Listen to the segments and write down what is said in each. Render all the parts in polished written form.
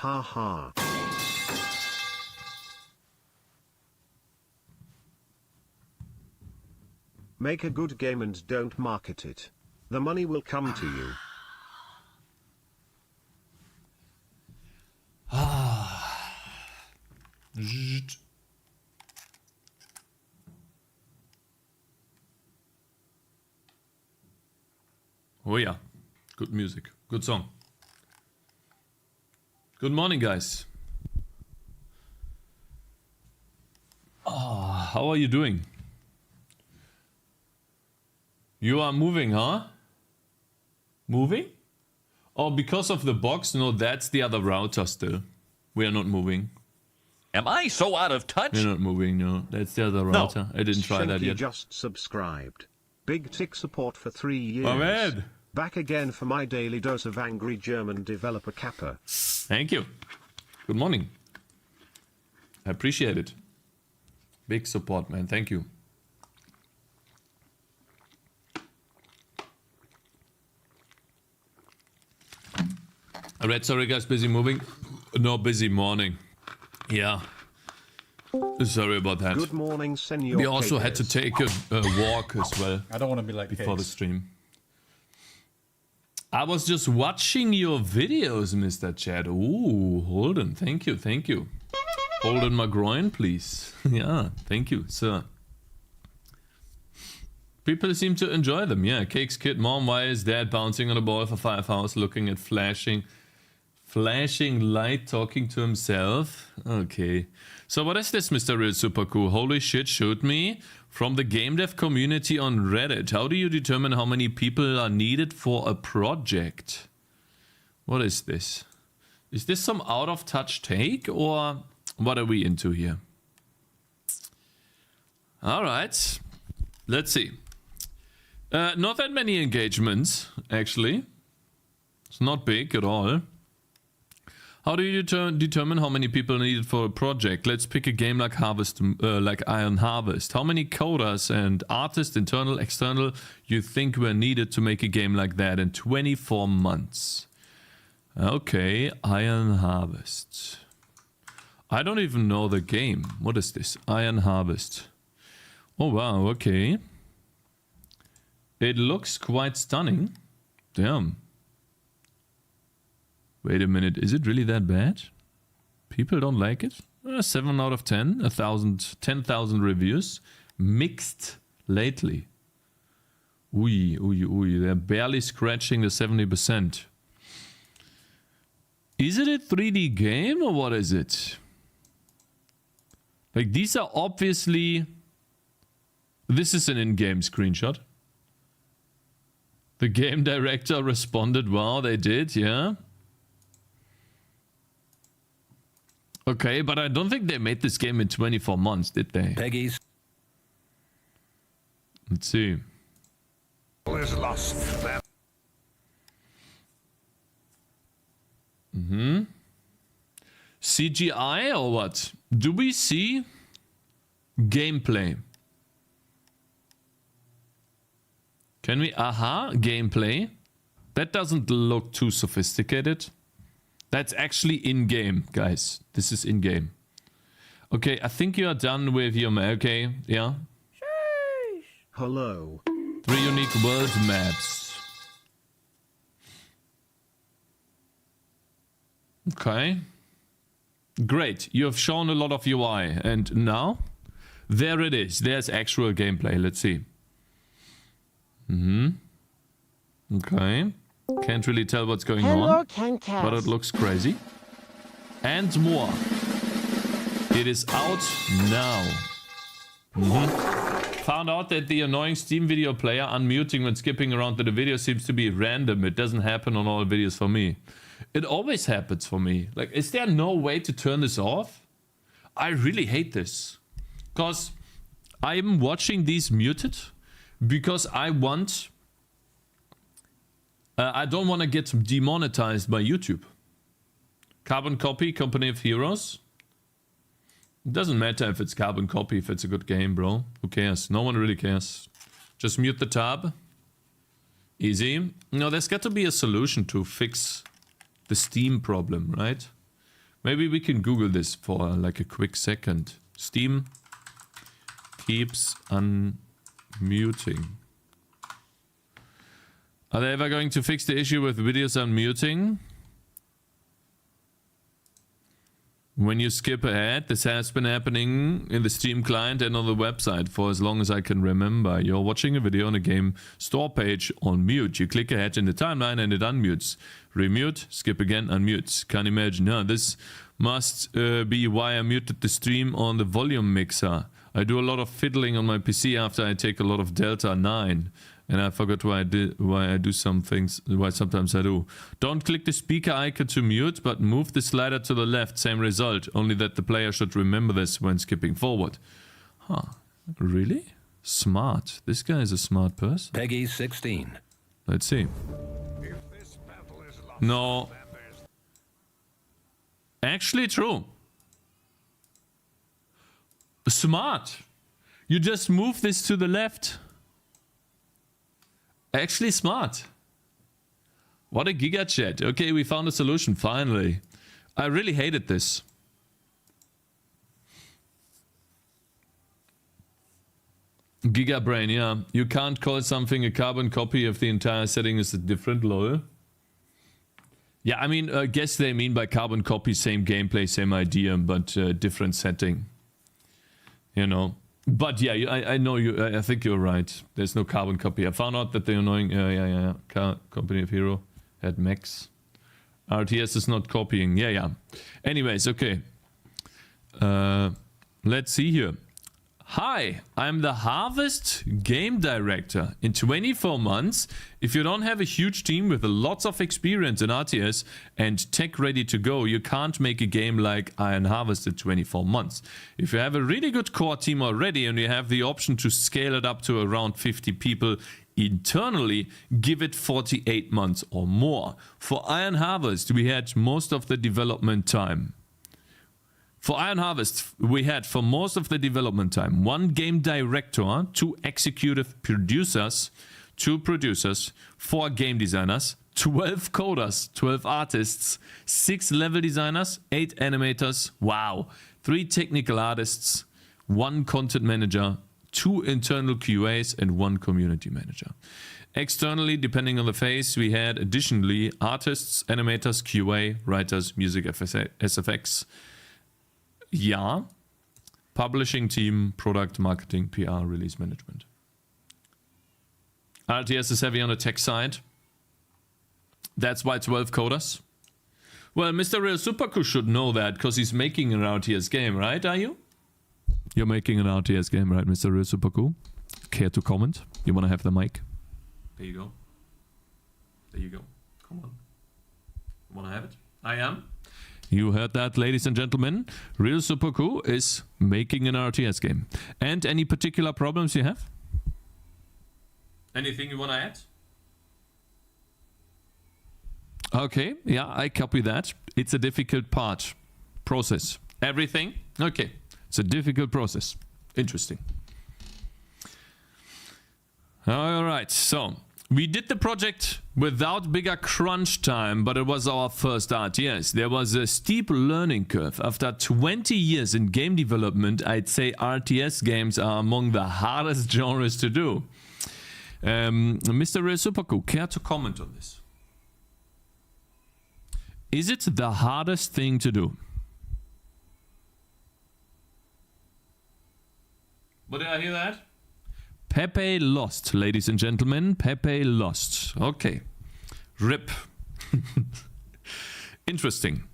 Ha ha. Make a good game and don't market it. The money will come to you. Oh yeah, good music, good song. Good morning, guys. How are you doing? You are moving, huh? Moving? Oh, because of the box? No, that's the other router still. We are not moving. Am I so out of touch? We're not moving, no. That's the other router. I didn't try that Shanky yet. just subscribed. Big tick support for 3 years. My man. Back again for my daily dose of angry German developer Kappa. Thank you. Good morning. I appreciate it. Big support, man. Thank you. Alright, sorry guys, busy moving. No, busy morning. Yeah. Sorry about that. Good morning, Senor. We also had to Cakez. take a walk as well I don't want to be like before the Cakez. stream. I was just watching your videos, Mr. Chad. Ooh, Holden. Thank you, thank you. Holden my groin, please. Yeah, thank you, sir. People seem to enjoy them. Yeah, Cakes Kid, Mom, why is Dad bouncing on a ball for 5 hours looking at flashing light talking to himself? Okay. So what is this, Mr. Real Super Cool? Holy shit, shoot me. From the game dev community on Reddit. How do you determine how many people are needed for a project? What is this? Is this some out of touch take or what are we into here? Alright. Let's see. Not that many engagements, actually. It's not big at all. How do you determine how many people are needed for a project? Let's pick a game like like Iron Harvest. How many coders and artists, internal, external, you think were needed to make a game like that in 24 months? Okay, Iron Harvest. I don't even know the game. What is this? Iron Harvest. Oh wow, okay. It looks quite stunning. Damn. Wait a minute, is it really that bad? People don't like it? 7 out of 10, 10,000 reviews. Mixed lately. Ooh, they're barely scratching the 70%. Is it a 3D game or what is it? Like these are obviously... This is an in-game screenshot. The game director responded, wow, they did, yeah. Okay, but I don't think they made this game in 24 months, did they? Peggy's. Let's see. Is lost. CGI or what? Do we see gameplay? Can we? Aha, gameplay. That doesn't look too sophisticated. That's actually in-game, guys. This is in-game. Okay, I think you are done with your... Okay, yeah. Hello. 3 unique world maps. Okay. Great. You have shown a lot of UI. And now? There it is. There's actual gameplay. Let's see. Okay. Can't really tell what's going on. Cakez. But it looks crazy. And more. It is out now. Found out that the annoying Steam video player unmuting when skipping around to the video seems to be random. It doesn't happen on all videos for me. It always happens for me. Like, is there no way to turn this off? I really hate this. Because I'm watching these muted because I want... I don't want to get demonetized by YouTube. Carbon Copy, Company of Heroes. It doesn't matter if it's Carbon Copy, if it's a good game, bro. Who cares? No one really cares. Just mute the tab. Easy. No, there's got to be a solution to fix the Steam problem, right? Maybe we can Google this for like a quick second. Steam keeps unmuting. Are they ever going to fix the issue with videos unmuting? When you skip ahead, this has been happening in the Steam client and on the website for as long as I can remember. You're watching a video on a game store page on mute. You click ahead in the timeline and it unmutes. Remute, skip again, unmutes. Can't imagine. No, this must be why I muted the stream on the volume mixer. I do a lot of fiddling on my PC after I take a lot of Delta 9. And I forgot why I do some things, why sometimes I do. Don't click the speaker icon to mute, but move the slider to the left, same result. Only that the player should remember this when skipping forward. Huh, really? Smart. This guy is a smart person. Peggy 16. Let's see. No. Actually true. Smart. You just move this to the left. Actually smart. What a giga chat. Okay, we found a solution, finally. I really hated this. Giga brain, yeah. You can't call something a carbon copy if the entire setting is different, lol. Yeah, I mean, I guess they mean by carbon copy, same gameplay, same idea, but different setting. You know. But yeah, I know you. I think you're right. There's no carbon copy. I found out that the annoying Company of Hero had Max. RTS is not copying. Yeah. Anyways, okay. Let's see here. Hi, I'm the Harvest Game Director. In 24 months, if you don't have a huge team with lots of experience in RTS and tech ready to go, you can't make a game like Iron Harvest in 24 months. If you have a really good core team already and you have the option to scale it up to around 50 people internally, give it 48 months or more. For Iron Harvest, we had most of the development time. For Iron Harvest, we had for most of the development time 1 game director, 2 executive producers, 2 producers, 4 game designers, 12 coders, 12 artists, 6 level designers, 8 animators, wow, 3 technical artists, 1 content manager, 2 internal QAs and 1 community manager. Externally, depending on the phase, we had additionally artists, animators, QA, writers, music, SFX. Yeah. Publishing team, product, marketing, PR, release management. RTS is heavy on the tech side. That's why 12 coders. Well, Mr. Real Superku should know that because he's making an RTS game, right? Are you? You're making an RTS game, right, Mr. Real Superku? Care to comment? You want to have the mic? There you go. There you go. Come on. You want to have it? I am. You heard that, ladies and gentlemen. Real Superku is making an RTS game. And any particular problems you have? Anything you want to add? Okay, yeah, I copy that. It's a difficult process. Everything? Okay, it's a difficult process. Interesting. All right, so we did the project without bigger crunch time, but it was our first RTS. There was a steep learning curve. After 20 years in game development, I'd say RTS games are among the hardest genres to do. Mr. Real Superku, care to comment on this? Is it the hardest thing to do? What did I hear that? Pepe lost, ladies and gentlemen. Pepe lost. Okay. RIP. Interesting.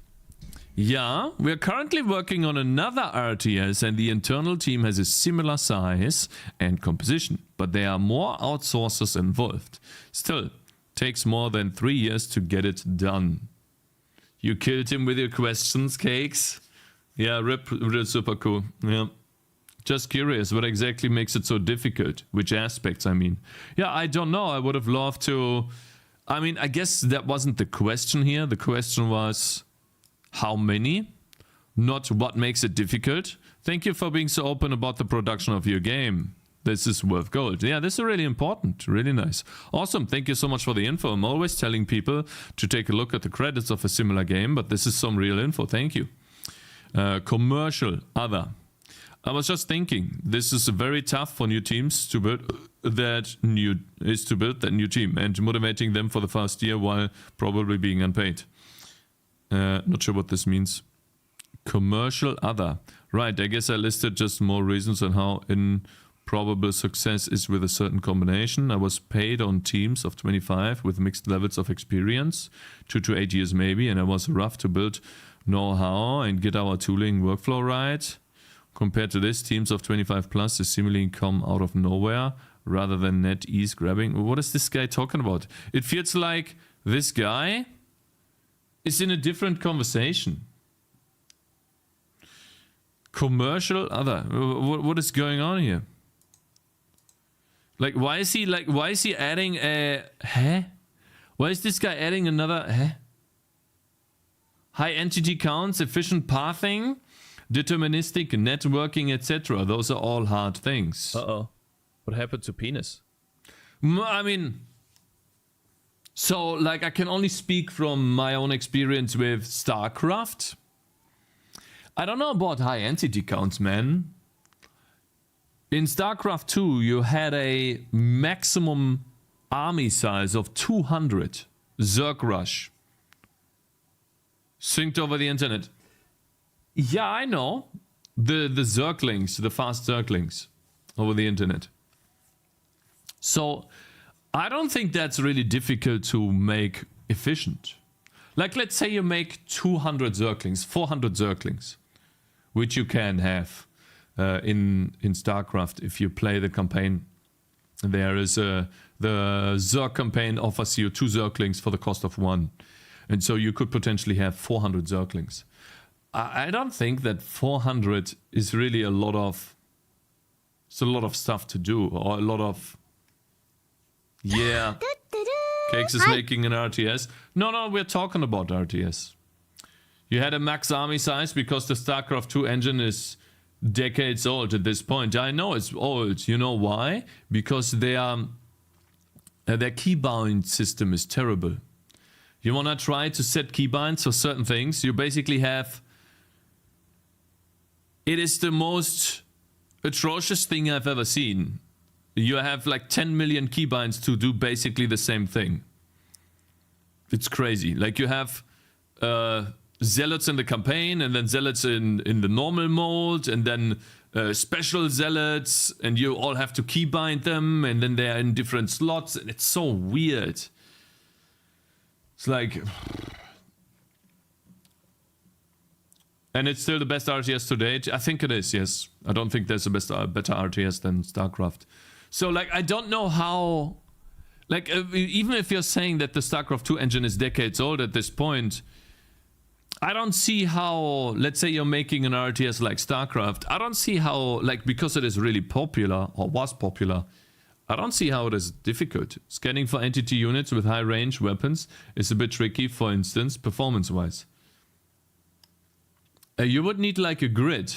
Yeah, we're currently working on another RTS and the internal team has a similar size and composition, but there are more outsourcers involved. Still, takes more than 3 years to get it done. You killed him with your questions, Cakez. Yeah, RIP, real super cool. Yeah. Just curious, what exactly makes it so difficult? Which aspects, I mean? Yeah, I don't know. I would have loved to... I mean, I guess that wasn't the question here. The question was, how many? Not what makes it difficult. Thank you for being so open about the production of your game. This is worth gold. Yeah, this is really important. Really nice. Awesome. Thank you so much for the info. I'm always telling people to take a look at the credits of a similar game, but this is some real info. Thank you. Commercial, other. I was just thinking, this is very tough for new teams to build that new team and motivating them for the first year while probably being unpaid. Not sure what this means. Commercial, other. Right, I guess I listed just more reasons on how improbable success is with a certain combination. I was paid on teams of 25 with mixed levels of experience, 2 to 8 years maybe, and I was rough to build know-how and get our tooling workflow right. Compared to this, teams of 25 plus is seemingly come out of nowhere rather than net ease grabbing. What is this guy talking about? It feels like this guy is in a different conversation. Commercial, other. What is going on here? Like, why is he adding a Why is this guy adding another high entity counts, efficient pathing, deterministic networking, etc. Those are all hard things. Uh-oh. What happened to penis? I mean, so like I can only speak from my own experience with StarCraft. I don't know about high entity counts, man. In StarCraft 2, you had a maximum army size of 200. Zerg Rush. Synced over the internet. Yeah, I know. The Zerglings, the fast Zerglings over the internet. So, I don't think that's really difficult to make efficient. Like, let's say you make 200 Zerglings, 400 Zerglings, which you can have in StarCraft if you play the campaign. There is the Zerg campaign offers you 2 Zerglings for the cost of 1. And so you could potentially have 400 Zerglings. I don't think that 400 is really a lot of... It's a lot of stuff to do, or a lot of... Yeah. Cakez is making an RTS. No, we're talking about RTS. You had a max army size because the StarCraft 2 engine is decades old at this point. I know it's old. You know why? Because their keybind system is terrible. You want to try to set keybinds for certain things, you basically have... It is the most atrocious thing I've ever seen. You have like 10 million keybinds to do basically the same thing. It's crazy. Like you have zealots in the campaign, and then zealots in the normal mode, and then special zealots, and you all have to keybind them, and then they're in different slots, and it's so weird. It's like... And it's still the best RTS to date? I think it is, yes. I don't think there's a better RTS than StarCraft. So, like, I don't know how... Like, even if you're saying that the StarCraft 2 engine is decades old at this point, I don't see how... Let's say you're making an RTS like StarCraft. I don't see how... Like, because it is really popular, or was popular, I don't see how it is difficult. Scanning for entity units with high range weapons is a bit tricky, for instance, performance-wise. You would need like a grid,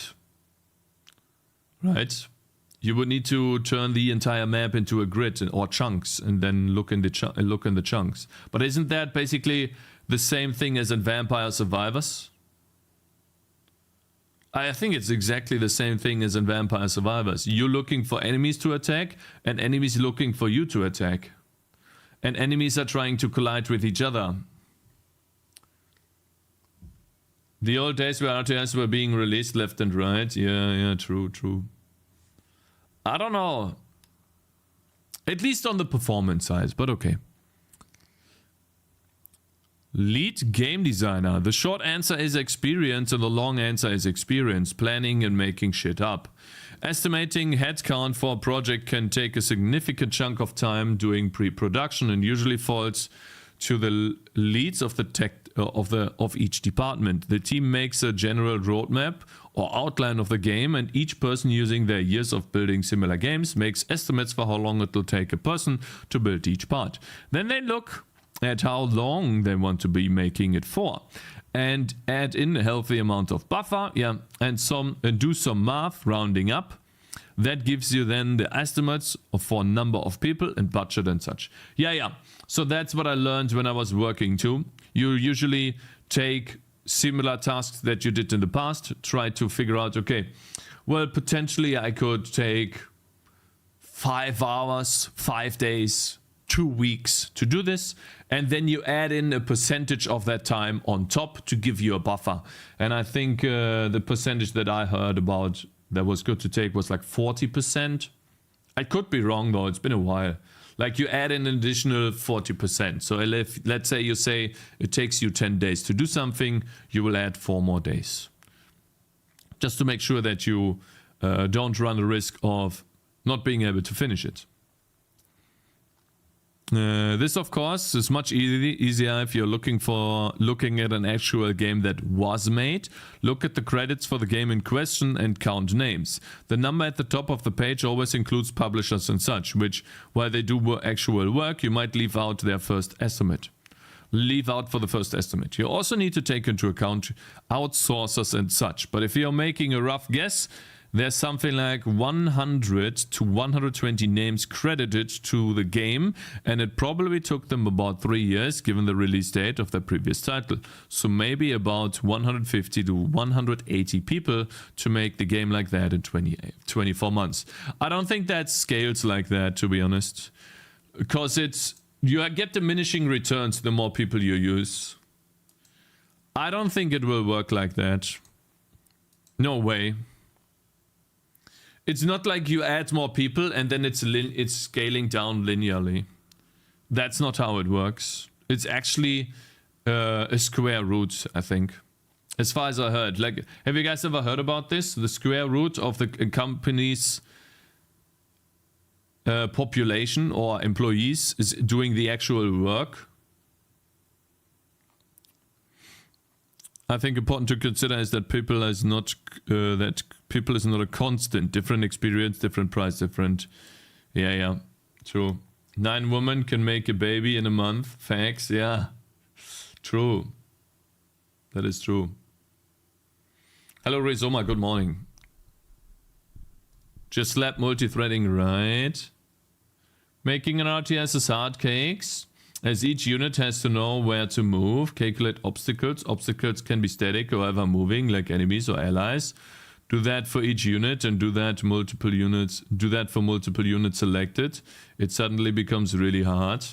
right? You would need to turn the entire map into a grid or chunks, and then look in the chunks. But isn't that basically the same thing as in Vampire Survivors? I think it's exactly the same thing as in Vampire Survivors. You're looking for enemies to attack, and enemies looking for you to attack. And enemies are trying to collide with each other. The old days where RTS were being released left and right. Yeah, true. I don't know. At least on the performance side, but okay. Lead game designer. The short answer is experience, and the long answer is experience, planning and making shit up. Estimating headcount for a project can take a significant chunk of time doing pre-production, and usually falls to the leads of the tech of each department. The team makes a general roadmap or outline of the game, and each person, using their years of building similar games, makes estimates for how long it will take a person to build each part. Then they look at how long they want to be making it for, and add in a healthy amount of buffer, and do some math, rounding up. That gives you then the estimates for number of people and budget and such. Yeah. So that's what I learned when I was working too. You usually take similar tasks that you did in the past. Try to figure out, okay, well, potentially I could take 5 hours, 5 days, 2 weeks to do this, and then you add in a percentage of that time on top to give you a buffer. And I think the percentage that I heard about that was good to take was like 40%. I could be wrong though, it's been a while. Like you add in an additional 40%. So if, let's say you say it takes you 10 days to do something, you will add 4 more days. Just to make sure that you don't run the risk of not being able to finish it. This, of course, is much easier if you're looking at an actual game that was made. Look at the credits for the game in question and count names. The number at the top of the page always includes publishers and such, which, while they do actual work, you might leave out their first estimate. Leave out for the first estimate. You also need to take into account outsourcers and such. But if you're making a rough guess, there's something like 100 to 120 names credited to the game, and it probably took them about 3 years given the release date of the previous title. So maybe about 150 to 180 people to make the game like that in 24 months. I don't think that scales like that, to be honest, because you get diminishing returns the more people you use. I don't think it will work like that. No way. It's not like you add more people and then it's scaling down linearly. That's not how it works. It's actually a square root, I think. As far as I heard. Like, have you guys ever heard about this? The square root of the company's population or employees is doing the actual work. I think important to consider is that people is not a constant. Different experience, different price, different. Yeah, true. 9 women can make a baby in a month. Facts, yeah, true. That is true. Hello, Rizoma. Good morning. Just slap multi-threading, right? Making an RTS is hard, Cakes. As each unit has to know where to move, calculate obstacles. Obstacles can be static or ever moving, like enemies or allies. Do that for each unit and do that multiple units. Do that for multiple units selected. It suddenly becomes really hard.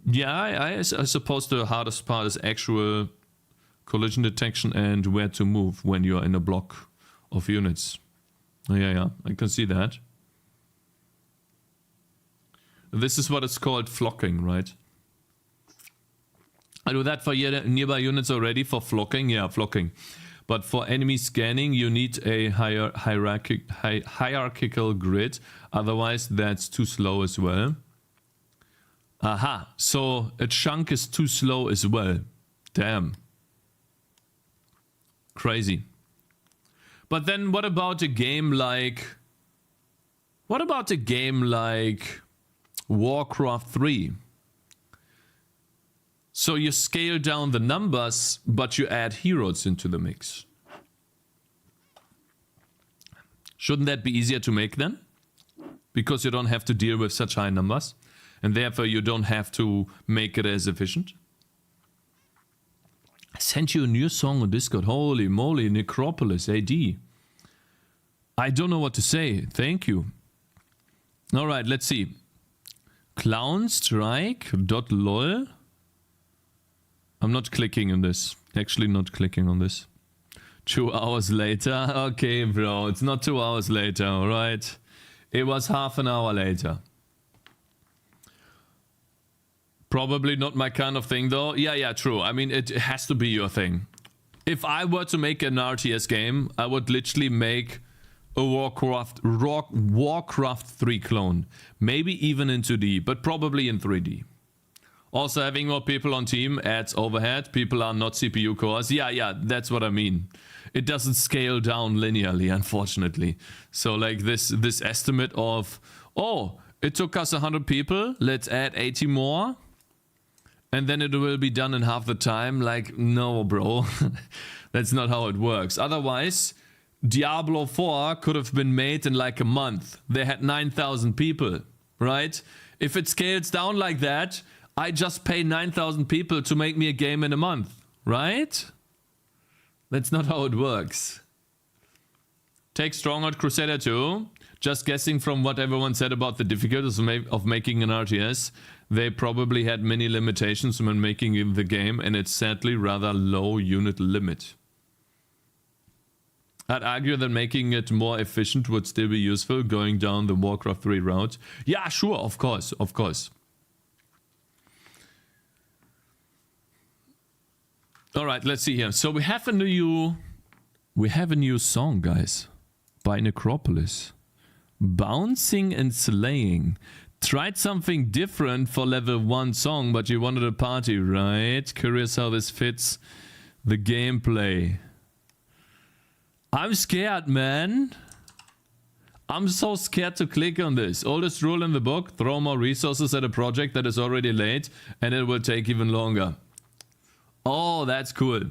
Yeah, I suppose the hardest part is actual collision detection and where to move when you're in a block of units. Yeah, I can see that. This is what it's called flocking, right? I do that for nearby units already for flocking. Yeah, flocking. But for enemy scanning, you need a hierarchical grid. Otherwise, that's too slow as well. Aha. So a chunk is too slow as well. Damn. Crazy. But then what about a game like... What about a game like... Warcraft 3. So you scale down the numbers, but you add heroes into the mix. Shouldn't that be easier to make then? Because you don't have to deal with such high numbers, and therefore you don't have to make it as efficient. I sent you a new song on Discord. Holy moly, Necropolis AD. I don't know what to say. Thank you. Alright, let's see. Clownstrike.lol. I'm not clicking on this. Actually not clicking on this. 2 hours later. Okay, bro. It's not 2 hours later, alright? It was half an hour later. Probably not my kind of thing though. Yeah, true. I mean, it has to be your thing. If I were to make an RTS game, I would literally make a Warcraft 3 clone. Maybe even in 2D, but probably in 3D. Also, having more people on team adds overhead. People are not CPU cores. Yeah, that's what I mean. It doesn't scale down linearly, unfortunately. So like this estimate of, oh, it took us 100 people, let's add 80 more, and then it will be done in half the time. Like, no, bro. That's not how it works. Otherwise, Diablo 4 could have been made in like a month. They had 9,000 people, right? If it scales down like that, I just pay 9,000 people to make me a game in a month, right? That's not how it works. Take Stronghold Crusader 2. Just guessing from what everyone said about the difficulties of making an RTS, they probably had many limitations when making the game, and it's sadly rather low unit limit. I'd argue that making it more efficient would still be useful, going down the Warcraft 3 route. Yeah, sure, of course, of course. All right, let's see here. So we have a new song, guys, by Necropolis. Bouncing and Slaying. Tried something different for level 1 song, but you wanted a party, right? Curious how this fits the gameplay. I'm scared, man. I'm so scared to click on this. Oldest rule in the book, throw more resources at a project that is already late and it will take even longer. Oh, that's cool.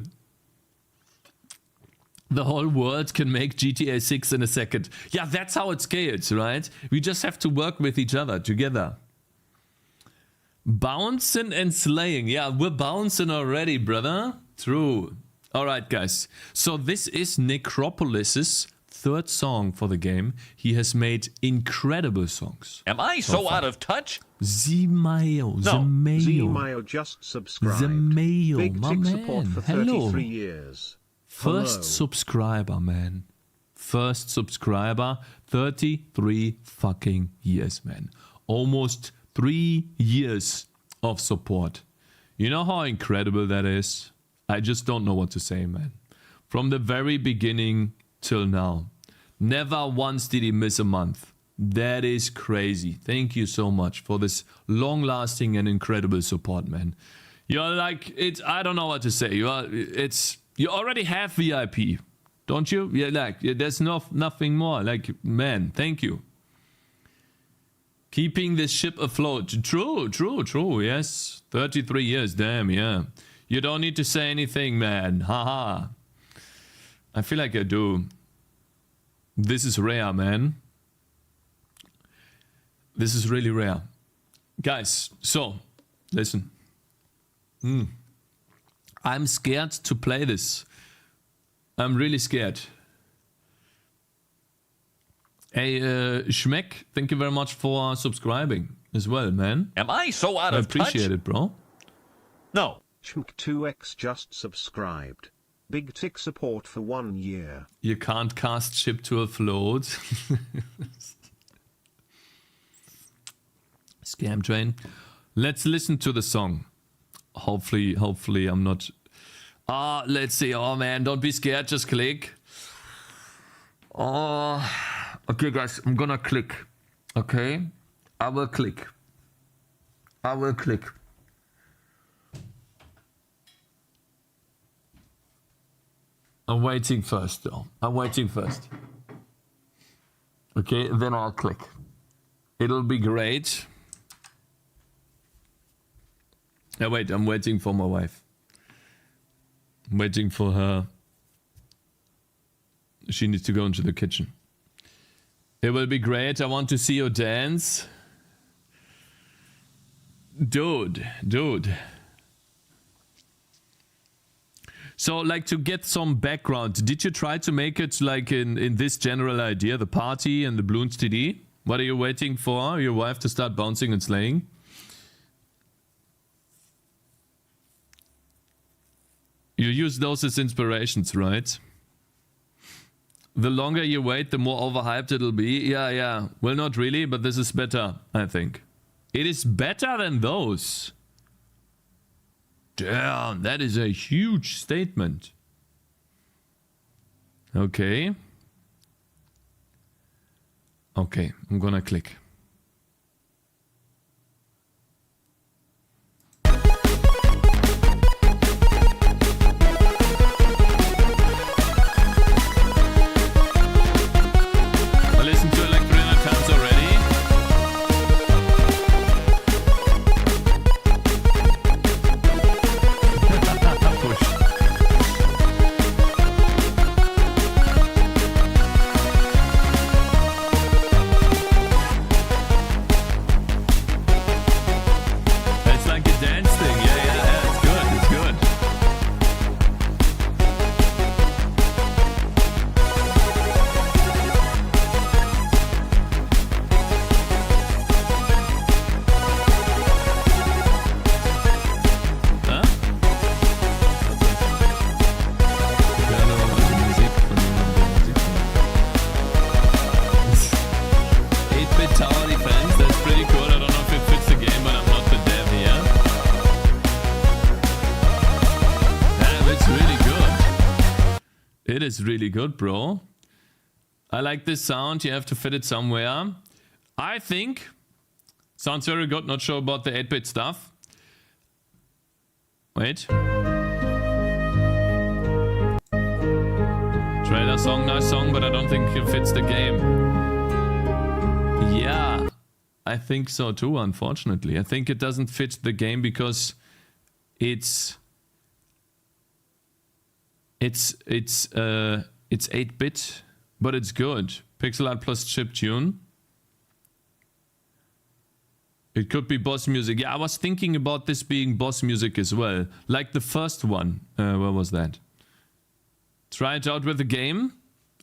The whole world can make GTA 6 in a second. Yeah, that's how it scales, right? We just have to work with each other together. Bouncing and Slaying. Yeah, we're bouncing already, brother. True. All right, guys. So this is Necropolis's third song for the game. He has made incredible songs. Am I so out of touch? Zemayo. No. Zemayo just subscribed. Zemayo, Big my tick man. support for Hello. 33 years. First Hello. subscriber, man. First subscriber, 33 fucking years, man. Almost 3 years of support. You know how incredible that is? I just don't know what to say, man. From the very beginning till now. Never once did he miss a month. That is crazy. Thank you so much for this long-lasting and incredible support, man. You're like, I don't know what to say. You already have VIP, don't you? Yeah, like, there's nothing more. Like, man, thank you. Keeping this ship afloat. True, yes. 33 years, damn, yeah. You don't need to say anything, man. Haha. I feel like I do. This is rare, man. This is really rare. Guys, so, listen. I'm scared to play this. I'm really scared. Hey, Schmeck, thank you very much for subscribing as well, man. Am I so out I of touch? appreciate it, bro. No. Schmck2x just subscribed. Big tick support for 1 year. You can't cast ship to a float. Scam train. Let's listen to the song. Hopefully I'm not... let's see. Oh, man, don't be scared. Just click. Oh, okay, guys, I'm gonna click. Okay, I will click. I'm waiting first, though. Okay, then I'll click. It'll be great. Oh, wait, I'm waiting for my wife. I'm waiting for her. She needs to go into the kitchen. It will be great. I want to see you dance. Dude. So, like, to get some background, did you try to make it like in this general idea, the party and the balloons TD? What are you waiting for? Your wife to start bouncing and slaying? You use those as inspirations, right? The longer you wait, the more overhyped it'll be. Yeah. Well, not really, but this is better, I think. It is better than those. Damn, that is a huge statement. Okay. Okay, I'm gonna click. I listened to it like 300 times already. Push. It is really good, bro. I like this sound. You have to fit it somewhere. I think sounds very good. Not sure about the 8-bit stuff. Wait. Trailer song, nice song, but I don't think it fits the game. Yeah, I think so too, unfortunately. I think it doesn't fit the game because it's 8-bit, but it's good. Pixel art plus chiptune. It could be boss music. Yeah, I was thinking about this being boss music as well. Like the first one. Where was that? Try it out with the game.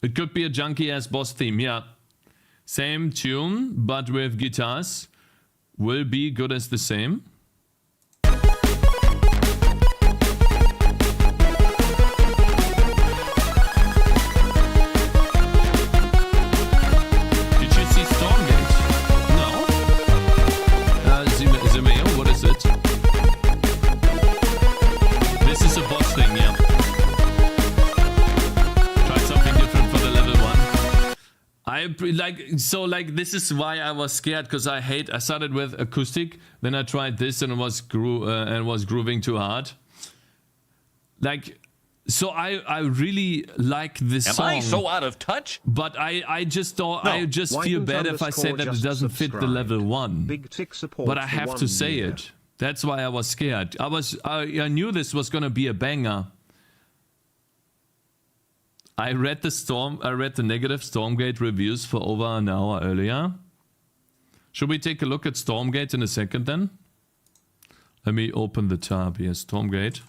It could be a junky ass boss theme, yeah. Same tune, but with guitars. Will be good as the same. Did you see Stormgate? No. Zimeo, what is it? This is a boss thing, yeah. This is why I was scared, because I started with acoustic, then I tried this and was grooving too hard. So I really like this song. Am I so out of touch? But I just feel bad if I say that it doesn't fit the level 1. Big tick support, but I have to say it. That's why I was scared. I knew this was gonna be a banger. I read the negative Stormgate reviews for over an hour earlier. Should we take a look at Stormgate in a second then? Let me open the tab here, Stormgate.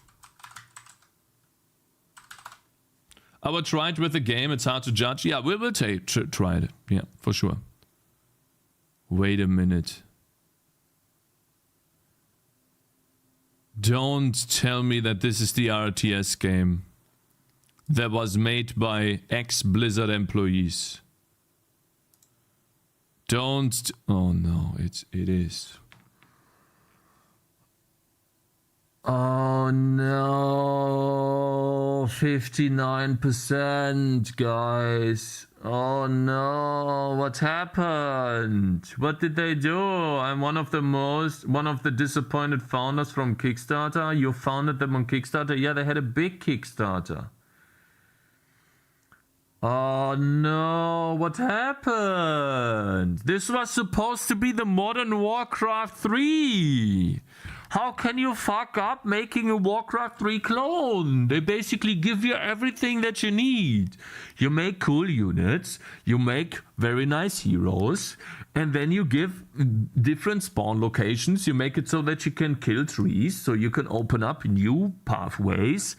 I will try it with the game, it's hard to judge. Yeah, we will try it, yeah, for sure. Wait a minute. Don't tell me that this is the RTS game that was made by ex-Blizzard employees. Don't... Oh no, it is. Oh no, 59%, guys. Oh no, what happened? What did they do? I'm one of the disappointed founders from Kickstarter. You founded them on Kickstarter? Yeah, they had a big Kickstarter. Oh no, what happened? This was supposed to be the Modern Warcraft 3. How can you fuck up making a Warcraft 3 clone? They basically give you everything that you need. You make cool units, you make very nice heroes, and then you give different spawn locations. You make it so that you can kill trees, so you can open up new pathways.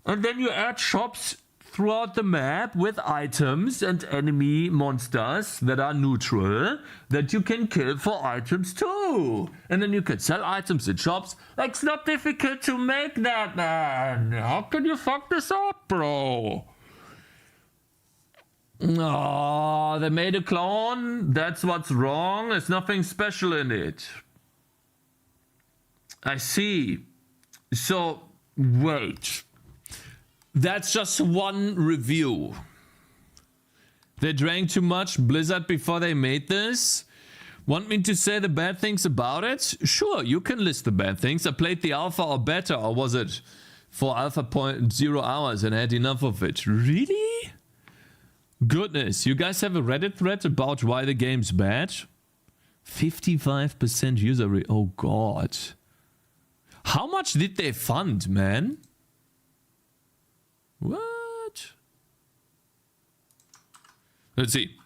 And then you add shops throughout the map with items and enemy monsters that are neutral that you can kill for items too. And then you can sell items in shops. Like, it's not difficult to make that, man. How can you fuck this up, bro? Oh, they made a clone. That's what's wrong. There's nothing special in it. I see. So, wait. That's just one review. They drank too much Blizzard before they made this? Want me to say the bad things about it? Sure, you can list the bad things. I played the alpha or beta, or was it for alpha 0.0 hours and had enough of it. Really? Goodness, you guys have a Reddit thread about why the game's bad? 55% user rate. Oh god. How much did they fund, man? What? Let's see.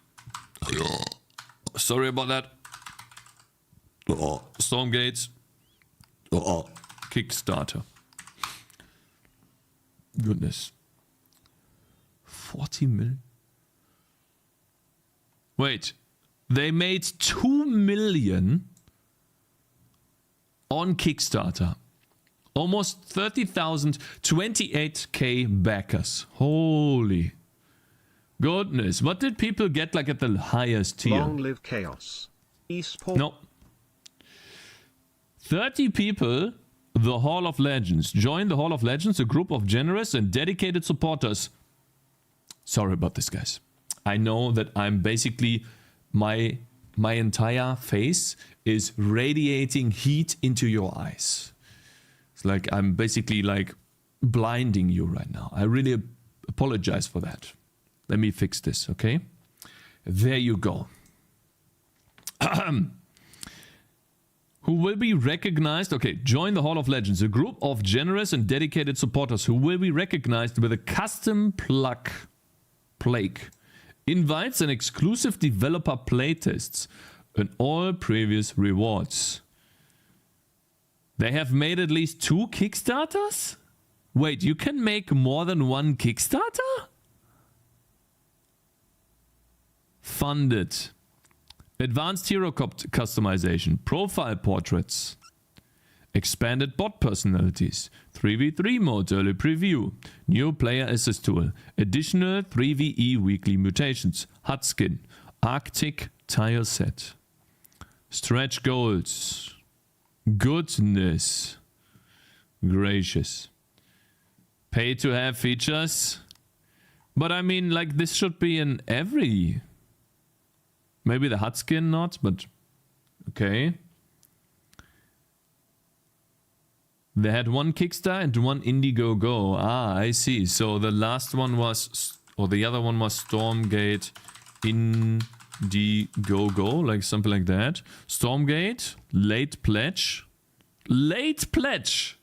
Sorry about that. Stormgates. Kickstarter. Goodness. 40 million. Wait. They made 2 million on Kickstarter. Almost 30,000, 28k backers. Holy goodness. What did people get like at the highest tier? Long live chaos. Esport. No. 30 people, the Hall of Legends. Join the Hall of Legends, a group of generous and dedicated supporters Sorry about this, guys. I know that I'm basically my entire face is radiating heat into your eyes. It's like I'm basically like blinding you right now. I really apologize for that. Let me fix this, okay? There you go. Who will be recognized? Okay, join the Hall of Legends, a group of generous and dedicated supporters who will be recognized with a custom plaque, invites and exclusive developer playtests, and all previous rewards. They have made at least 2 Kickstarters? Wait, you can make more than 1 Kickstarter? Funded. Advanced hero customization, profile portraits, expanded bot personalities, 3v3 mode early preview, new player assist tool, additional 3ve weekly mutations, hut skin, Arctic tile set, stretch goals. Goodness gracious. Pay to have features? But I mean, like, this should be in every... Maybe the hut skin not, but okay. They had 1 Kickstarter and 1 Indiegogo. Ah, I see. So the last one was, or the other one was Stormgate Indiegogo, like something like that. Stormgate, late pledge. Late pledge!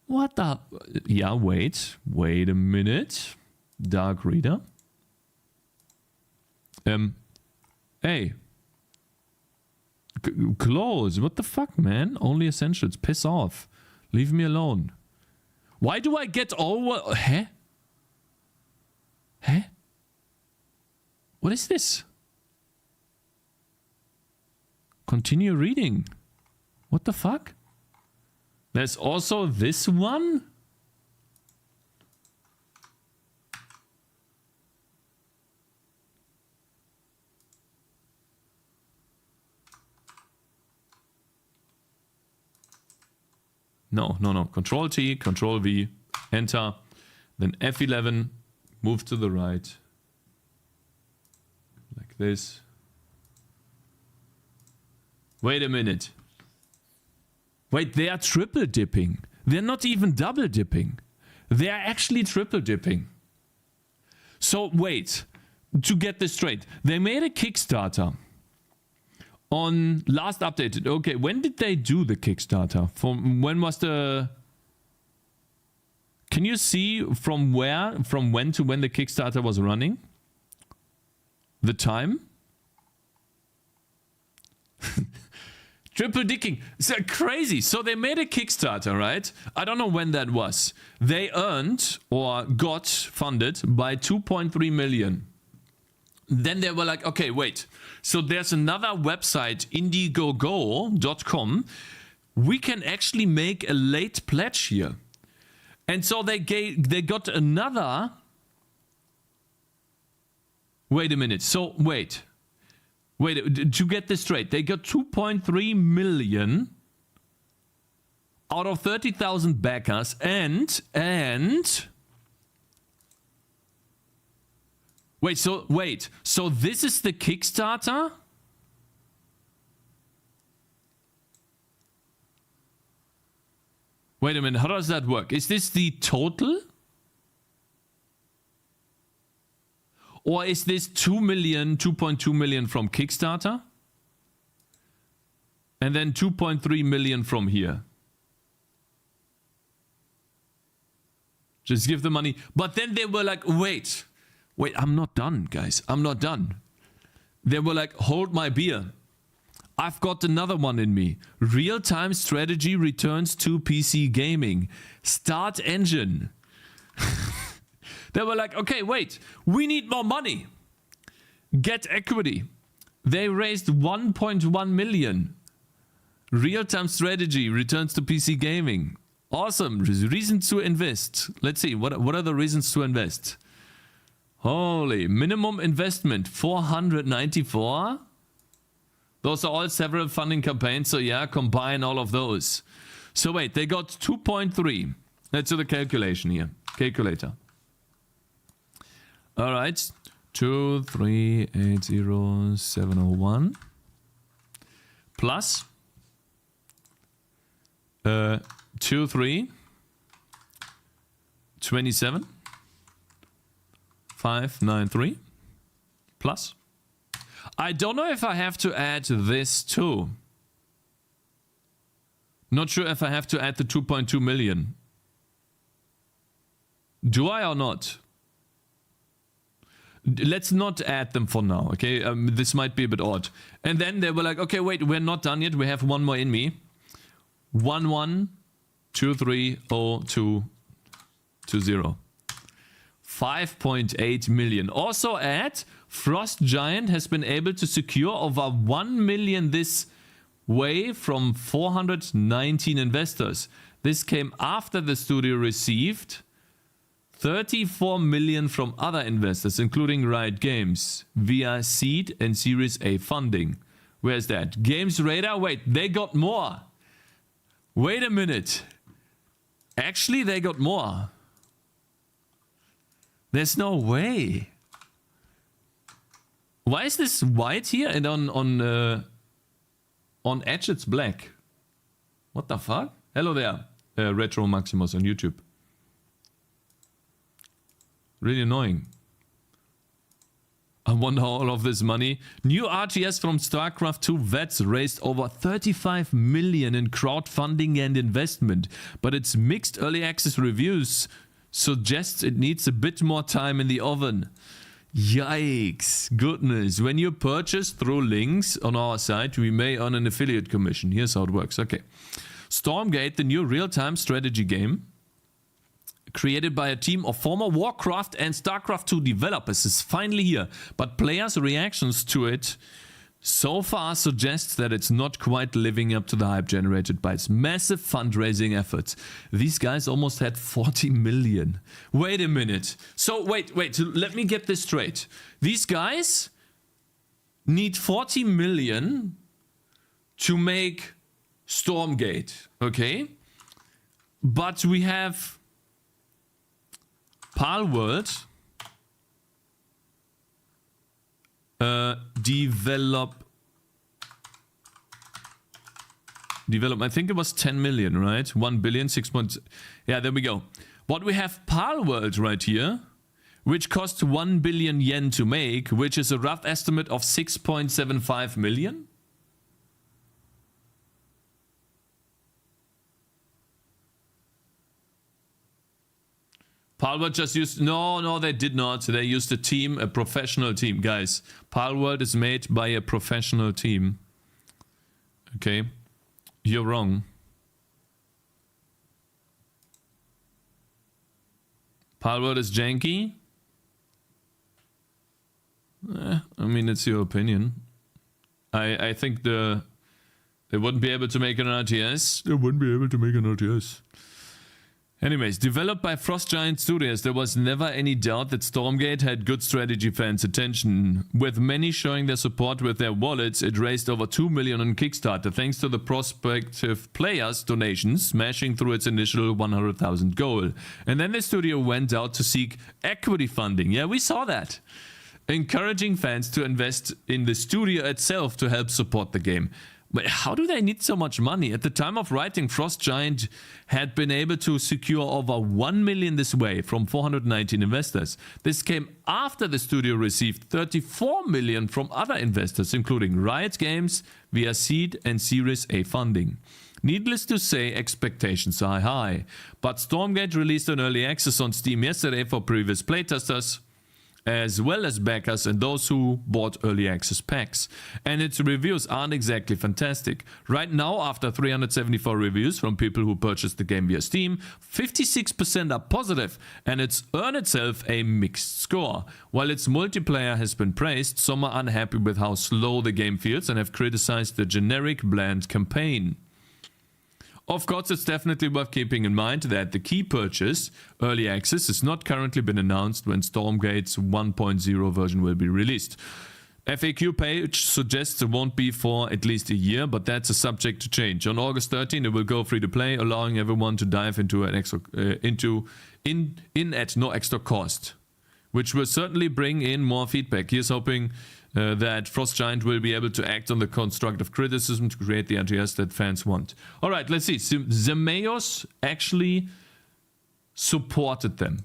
What the... Yeah, wait a minute. Dark Reader. Hey. Close. What the fuck, man? Only essentials. Piss off. Leave me alone. Why do I get over... Huh? Huh? What is this? Continue reading. What the fuck? There's also this one? No. Control T, Control V, enter. Then F11, move to the right. Like this. Wait a minute. Wait, they are triple dipping. They're not even double dipping. They are actually triple dipping. So wait, to get this straight. They made a Kickstarter. On last updated, okay, when did they do the Kickstarter? From when was the... Can you see from when to when the Kickstarter was running? The time? Triple dicking. It's crazy. So they made a Kickstarter, right? I don't know when that was. They earned or got funded by 2.3 million. Then they were like, okay, wait. So there's another website, Indiegogo.com. We can actually make a late pledge here. And so they got another... Wait a minute. So, wait, to get this straight. They got 2.3 million out of 30,000 backers and... Wait, so this is the Kickstarter? Wait a minute, how does that work? Is this the total? Or is this 2.2 million from Kickstarter? And then 2.3 million from here? Just give the money. But then they were like, wait, I'm not done, guys. I'm not done. They were like, hold my beer. I've got another one in me. Real-time strategy returns to PC gaming. Start engine. They were like, okay, wait. We need more money. Get equity. They raised 1.1 million. Real-time strategy returns to PC gaming. Awesome. Reasons to invest. Let's see. What are the reasons to invest? Holy, minimum investment 494. Those are all several funding campaigns, so yeah, combine all of those. So wait, they got 2.3. Let's do the calculation here. calculator. All right, 2380701 plus 2327593 plus. I don't know if I have to add this too. Not sure if I have to add the 2.2 million. Do I or not? Let's not add them for now, okay? This might be a bit odd. And then they were like, okay, wait, we're not done yet. We have one more in me. 11230220. 5.8 million. Also add, Frost Giant has been able to secure over 1 million this way from 419 investors. This came after the studio received 34 million from other investors, including Riot Games, via seed and Series A funding. Where's that? Games Radar? Wait, they got more. Wait a minute. Actually, they got more. There's no way. Why is this white here and on Edge it's black? What the fuck? Hello there, Retro Maximus on YouTube. Really annoying. I wonder how all of this money. New RTS from StarCraft 2 vets raised over 35 million in crowdfunding and investment, but its mixed early access reviews suggests it needs a bit more time in the oven. Yikes, goodness. When you purchase through links on our site, we may earn an affiliate commission. Here's how it works. Okay. Stormgate, the new real-time strategy game, created by a team of former Warcraft and StarCraft 2 developers, is finally here, but players' reactions to it so far suggests that it's not quite living up to the hype generated by its massive fundraising efforts. These guys almost had 40 million. Wait a minute. So wait, let me get this straight. These guys need 40 million to make Stormgate, okay? But we have Palworld develop, I think it was 10 million, right? 1 billion, 6 points. Yeah, there we go. But we have Palworld right here, which costs 1 billion yen to make, which is a rough estimate of 6.75 million. Palworld just used... No, they did not. They used a team, a professional team. Guys, Palworld is made by a professional team. Okay. You're wrong. Palworld is janky. I mean, it's your opinion. I think they wouldn't be able to make an RTS. They wouldn't be able to make an RTS. Anyways, developed by Frost Giant Studios, there was never any doubt that Stormgate had good strategy fans' attention. With many showing their support with their wallets, it raised over 2 million on Kickstarter thanks to the prospective players' donations, smashing through its initial 100,000 goal. And then the studio went out to seek equity funding. Yeah, we saw that. Encouraging fans to invest in the studio itself to help support the game. But how do they need so much money? At the time of writing, Frost Giant had been able to secure over 1 million this way from 419 investors. This came after the studio received 34 million from other investors, including Riot Games via seed and Series A funding. Needless to say, expectations are high. But Stormgate released an early access on Steam yesterday for previous playtesters, as well as backers and those who bought early access packs. And its reviews aren't exactly fantastic. Right now, after 374 reviews from people who purchased the game via Steam, 56% are positive, and it's earned itself a mixed score. While its multiplayer has been praised, some are unhappy with how slow the game feels and have criticized the generic bland campaign. Of course, it's definitely worth keeping in mind that the key purchase, early access, has not currently been announced when Stormgate's 1.0 version will be released. FAQ page suggests it won't be for at least a year, but that's a subject to change. On August 13, it will go free to play, allowing everyone to dive into an extra in at no extra cost, which will certainly bring in more feedback. Here's hoping that Frost Giant will be able to act on the constructive criticism to create the RTS that fans want. All right, let's see. Zemeos actually supported them.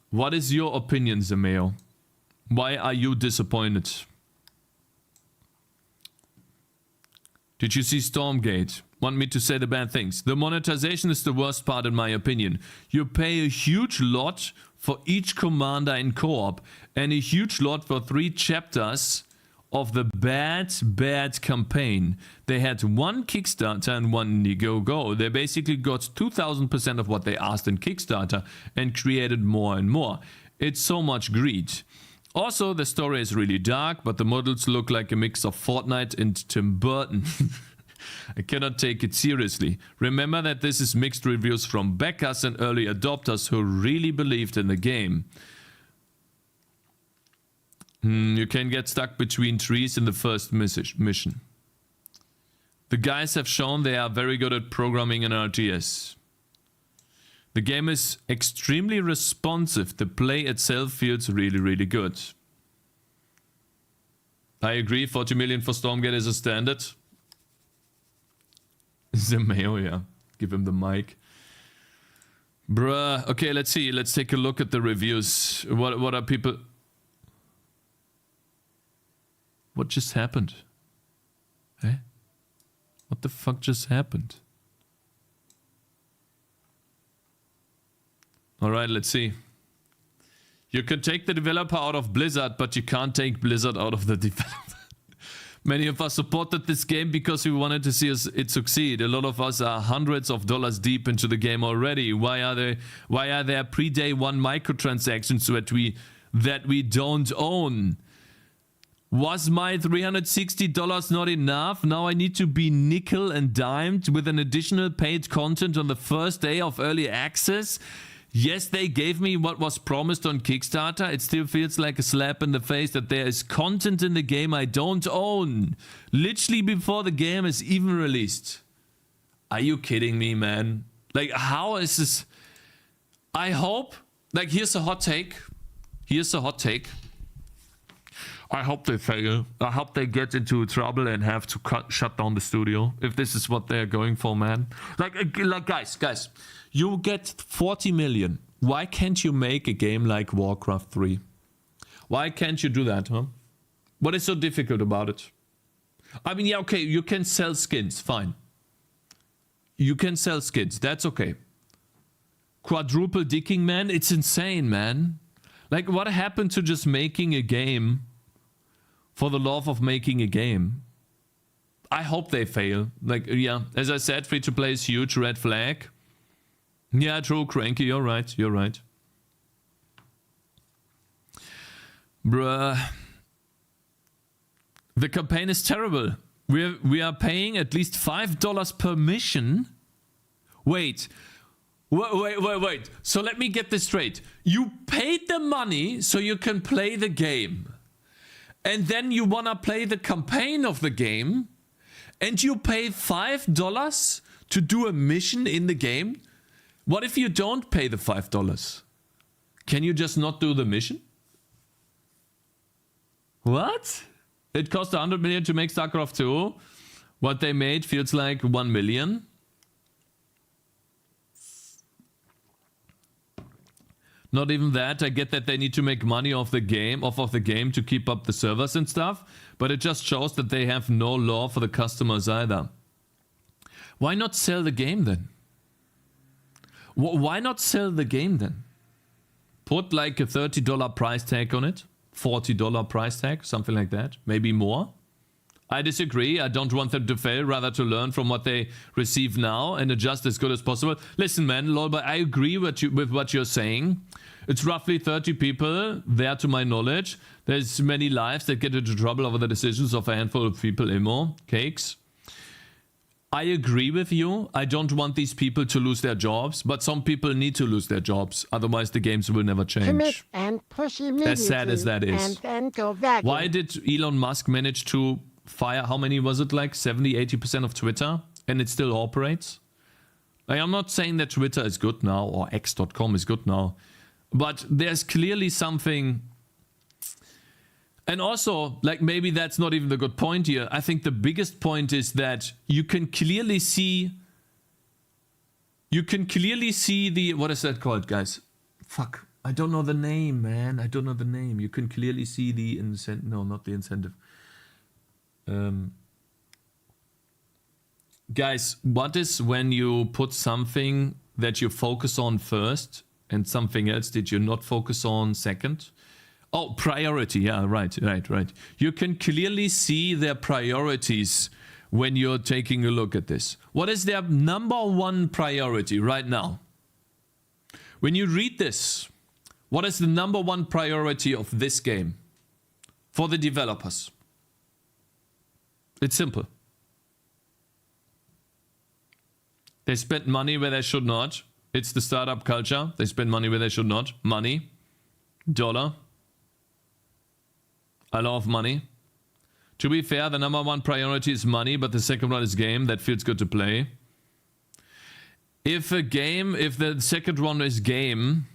What is your opinion, Zemeo? Why are you disappointed? Did you see Stormgate? Want me to say the bad things? The monetization is the worst part in my opinion. You pay a huge lot for each commander in co-op and a huge lot for 3 chapters of the bad campaign. They had 1 Kickstarter and 1 Indiegogo. They basically got 2000% of what they asked in Kickstarter and created more and more. It's so much greed. Also, the story is really dark, but the models look like a mix of Fortnite and Tim Burton. I cannot take it seriously. Remember that this is mixed reviews from backers and early adopters who really believed in the game. You can get stuck between trees in the first mission. The guys have shown they are very good at programming an RTS. The game is extremely responsive. The play itself feels really, really good. I agree, 40 million for Stormgate is a standard. Zemeo, yeah. Give him the mic. Bruh. Okay, let's see. Let's take a look at the reviews. What are people... What just happened? Eh? What the fuck just happened? Alright, let's see. You can take the developer out of Blizzard, but you can't take Blizzard out of the developer. Many of us supported this game because we wanted to see it succeed. A lot of us are hundreds of dollars deep into the game already. Why are there pre-day one microtransactions that we don't own? Was my $360 not enough? Now I need to be nickel and dimed with an additional paid content on the first day of early access? Yes, they gave me what was promised on Kickstarter. It still feels like a slap in the face that there is content in the game I don't own. Literally before the game is even released. Are you kidding me, man? Like, how is this? I hope, like, here's a hot take. Here's a hot take. I hope they fail. I hope they get into trouble and have to shut down the studio. If this is what they're going for, man. Like guys. You get 40 million. Why can't you make a game like Warcraft 3? Why can't you do that, huh? What is so difficult about it? I mean, yeah, okay, you can sell skins, fine. You can sell skins, that's okay. Quadruple dicking, man, it's insane, man. Like, what happened to just making a game for the love of making a game? I hope they fail. Like, yeah, as I said, free to play is huge, red flag. Yeah, true, Cranky, you're right. Bruh. The campaign is terrible. We are paying at least $5 per mission. Wait. So let me get this straight. You paid the money so you can play the game. And then you wanna play the campaign of the game. And you pay $5 to do a mission in the game? What if you don't pay the $5? Can you just not do the mission? What? It cost 100 million to make StarCraft 2. What they made feels like 1 million. Not even that. I get that they need to make money off of the game to keep up the servers and stuff, but it just shows that they have no law for the customers either. Why not sell the game then? Why not sell the game then? Put like a $30 price tag on it. $40 price tag, something like that. Maybe more. I disagree. I don't want them to fail, rather to learn from what they receive now and adjust as good as possible. Listen, man, Lolba, I agree with what you're saying. It's roughly 30 people there to my knowledge. There's many lives that get into trouble over the decisions of a handful of people, Imo, Cakes. I agree with you. I don't want these people to lose their jobs, but some people need to lose their jobs. Otherwise, the games will never Commit change. and push immediately. As sad as that is. And then go back. Why did Elon Musk manage to fire, how many was it, like 70, 80% of Twitter, and it still operates? Like, I'm not saying that Twitter is good now, or X.com is good now, but there's clearly something. And also, like, maybe that's not even the good point here. I think the biggest point is that you can clearly see the, what is that called, guys? Fuck, I don't know the name, man. I don't know the name. You can clearly see the incentive. No, not the incentive. Guys, what is when you put something that you focus on first and something else that you not focus on second? Oh, priority. Yeah, right. You can clearly see their priorities when you're taking a look at this. What is their number one priority right now? When you read this, what is the number one priority of this game for the developers? It's simple. They spent money where they should not. It's the startup culture. They spend money where they should not. Money. Dollar. I love money. To be fair, the number one priority is money, but the second one is game. That feels good to play. If the second one is game,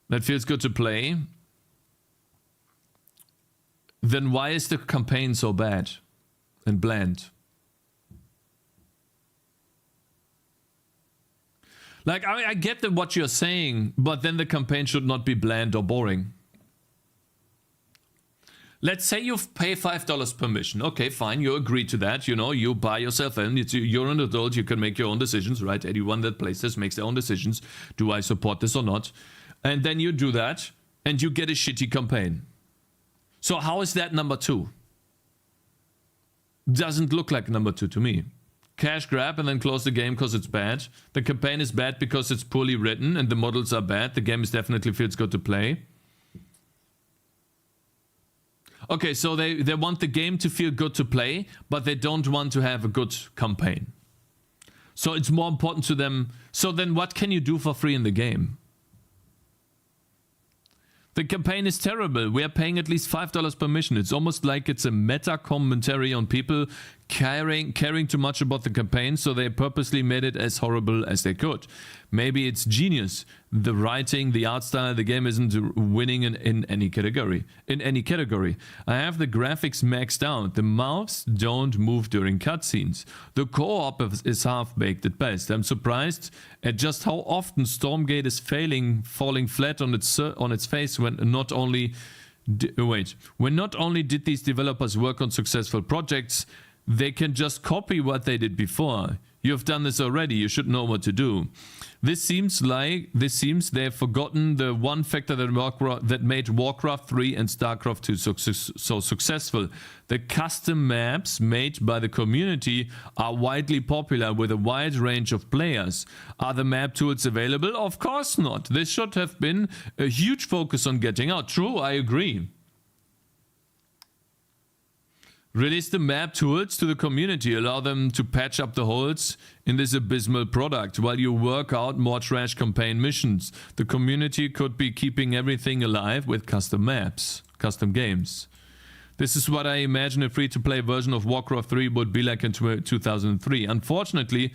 that feels good to play, then why is the campaign so bad and bland? Like, I get what you're saying, but then the campaign should not be bland or boring. Let's say you pay $5 per mission. Okay, fine, you agree to that. You know, you buy yourself in. You're an adult, you can make your own decisions, right? Anyone that plays this makes their own decisions. Do I support this or not? And then you do that, and you get a shitty campaign. So how is that number two? Doesn't look like number two to me. Cash grab and then close the game because it's bad. The campaign is bad because it's poorly written and the models are bad. The game definitely feels good to play. Okay, so they want the game to feel good to play, but they don't want to have a good campaign. So it's more important to them. So then what can you do for free in the game? The campaign is terrible. We are paying at least $5 per mission. It's almost like it's a meta commentary on people caring too much about the campaign, so they purposely made it as horrible as they could. Maybe it's genius. The writing, the art style, the game isn't winning in any category. I have the graphics maxed out. The mouse don't move during cutscenes. The co-op is half-baked at best. I'm surprised at just how often Stormgate is falling flat on its face when not only did these developers work on successful projects, they can just copy what they did before. You've done this already, you should know what to do. This seems they've forgotten the one factor that made Warcraft 3 and StarCraft 2 so successful. The custom maps made by the community are widely popular with a wide range of players. Are the map tools available? Of course not. This should have been a huge focus on getting out. True, I agree. Release the map tools to the community, allow them to patch up the holes in this abysmal product while you work out more trash campaign missions. The community could be keeping everything alive with custom maps, custom games. This is what I imagine a free-to-play version of Warcraft 3 would be like in 2003. Unfortunately,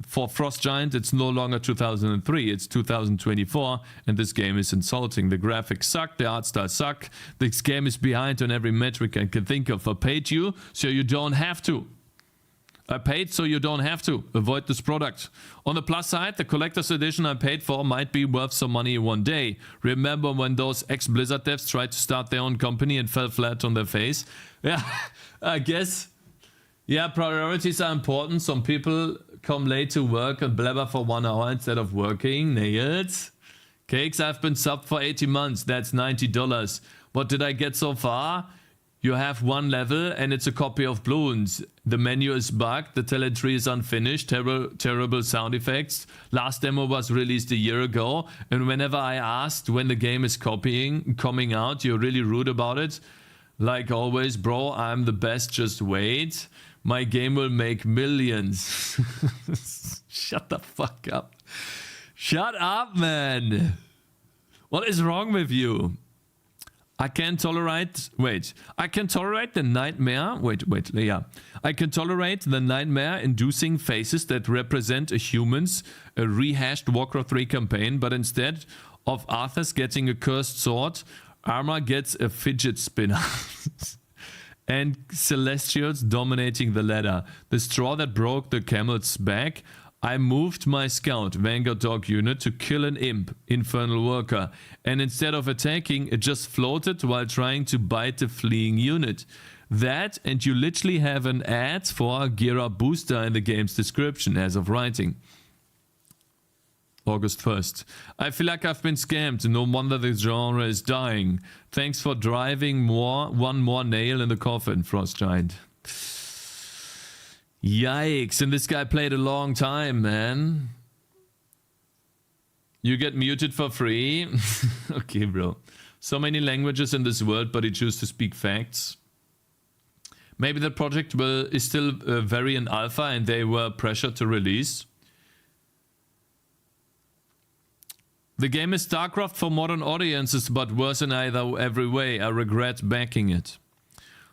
for Frost Giant, it's no longer 2003, it's 2024, and this game is insulting. The graphics suck, the art style suck, this game is behind on every metric I can think of. I paid you, so you don't have to. I paid so you don't have to. Avoid this product. On the plus side, the collector's edition I paid for might be worth some money one day. Remember when those ex-Blizzard devs tried to start their own company and fell flat on their face? Yeah, I guess. Yeah, priorities are important. Some people come late to work and blabber for 1 hour instead of working. Nails. Cakes, I've been subbed for 80 months. That's $90. What did I get so far? You have one level and it's a copy of Bloons. The menu is bugged. The telemetry is unfinished. Terrible sound effects. Last demo was released a year ago. And whenever I asked when the game is coming out, you're really rude about it. Like always, bro, I'm the best. Just wait. My game will make millions. Shut the fuck up. Shut up, man. What is wrong with you? I can tolerate... Wait. I can tolerate the nightmare... I can tolerate the nightmare-inducing faces that represent a rehashed Warcraft 3 campaign, but instead of Arthas getting a cursed sword, Armor gets a fidget spinner. And Celestials dominating the ladder. The straw that broke the camel's back. I moved my scout, Vanguard Dog unit, to kill an imp, Infernal Worker. And instead of attacking, it just floated while trying to bite the fleeing unit. That, and you literally have an ad for a Gear Up booster in the game's description as of writing. August 1st. I feel like I've been scammed. No wonder the genre is dying. Thanks for driving one more nail in the coffin, Frost Giant. Yikes. And this guy played a long time, man. You get muted for free. Okay, bro. So many languages in this world, but he chooses to speak facts. Maybe the project is still very in alpha and they were pressured to release. The game is StarCraft for modern audiences, but worse in every way. I regret backing it.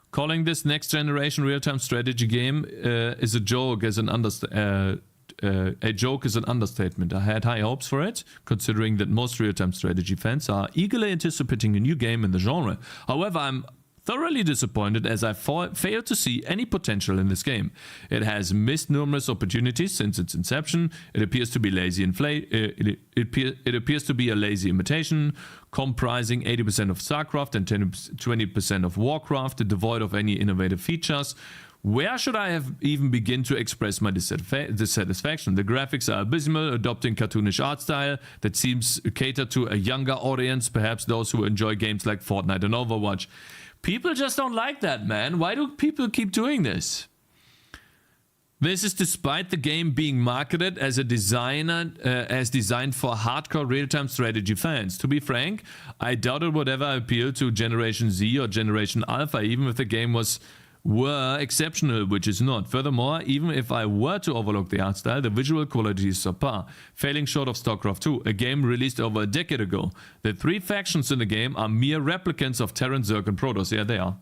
Calling this next generation real-time strategy game is a joke as an understatement. I had high hopes for it, considering that most real-time strategy fans are eagerly anticipating a new game in the genre. However, I'm thoroughly disappointed as I failed to see any potential in this game. It has missed numerous opportunities since its inception. It appears to be lazy it appears to be a lazy imitation, comprising 80% of StarCraft and 20% of Warcraft, devoid of any innovative features. Where should I have even begin to express my dissatisfaction? The graphics are abysmal, adopting cartoonish art style that seems catered to a younger audience, perhaps those who enjoy games like Fortnite and Overwatch. People just don't like that, man. Why do people keep doing this? This is despite the game being marketed as designed for hardcore real-time strategy fans. To be frank, I doubt it would ever appeal to Generation Z or Generation Alpha, even if the game were exceptional, which is not. Furthermore, even if I were to overlook the art style, the visual quality is subpar, falling short of StarCraft 2, a game released over a decade ago. The 3 factions in the game are mere replicants of Terran, Zerg and Protoss. Yeah, they are.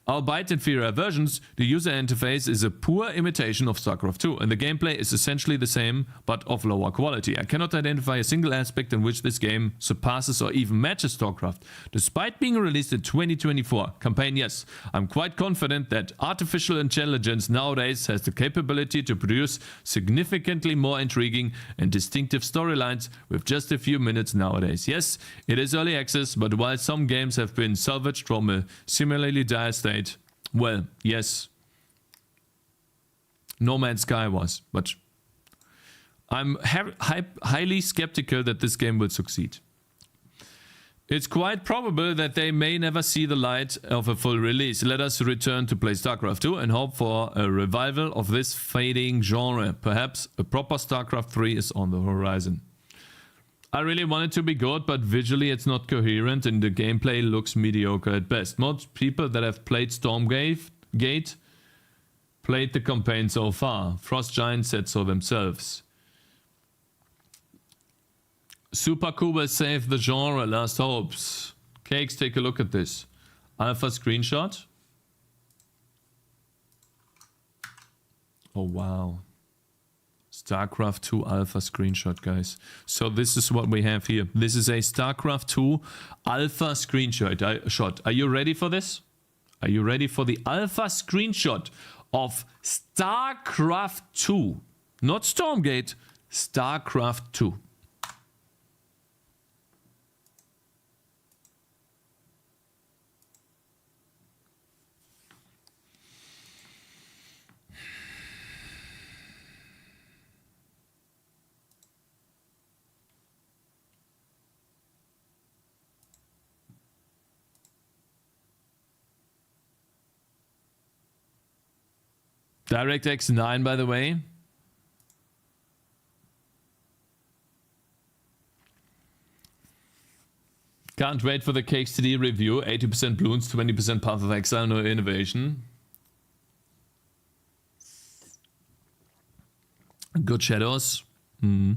Albeit inferior versions, the user interface is a poor imitation of StarCraft 2, and the gameplay is essentially the same, but of lower quality. I cannot identify a single aspect in which this game surpasses or even matches StarCraft. Despite being released in 2024, campaign yes, I'm quite confident that artificial intelligence nowadays has the capability to produce significantly more intriguing and distinctive storylines with just a few minutes nowadays. Yes, it is early access, but while some games have been salvaged from a similarly dire state, well, yes, No Man's Sky was, but I'm highly skeptical that this game will succeed. It's quite probable that they may never see the light of a full release. Let us return to play StarCraft 2 and hope for a revival of this fading genre. Perhaps a proper StarCraft 3 is on the horizon. I really want it to be good, but visually it's not coherent and the gameplay looks mediocre at best. Most people that have played Stormgate played the campaign so far. Frost Giant said so themselves. Super cool will save the genre, last hopes. Cakez, take a look at this. Alpha screenshot. Oh wow. StarCraft 2 alpha screenshot, guys. So this is what we have here. This is a StarCraft 2 alpha screenshot. Are you ready for this? Are you ready for the alpha screenshot of StarCraft 2? Not Stormgate, StarCraft 2. DirectX 9, by the way. Can't wait for the Cakez TD review. 80% Bloons, 20% Path of Exile, no innovation. Good shadows. Yeah,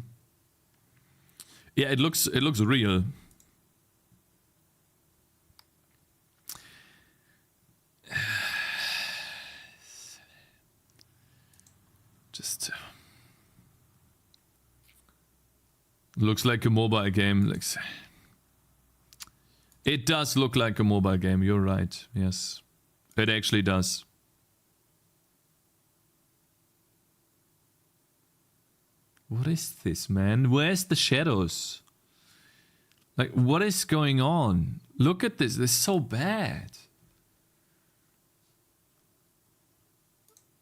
it looks real. Just looks like a mobile game. It does look like a mobile game. You're right. Yes, it actually does. What is this, man? Where's the shadows? Like, what is going on? Look at this. This is so bad.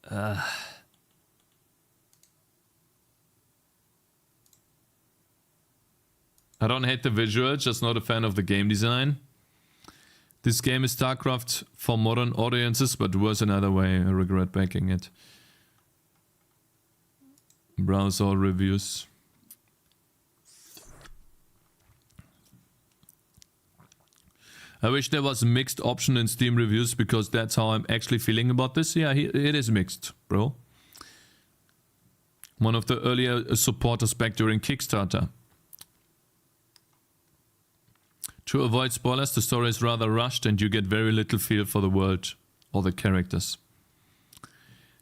I don't hate the visual, just not a fan of the game design. This game is StarCraft for modern audiences, but worse another way. I regret backing it. Browse all reviews. I wish there was a mixed option in Steam reviews, because that's how I'm actually feeling about this. Yeah, it is mixed, bro. One of the earlier supporters back during Kickstarter. To avoid spoilers, the story is rather rushed and you get very little feel for the world or the characters.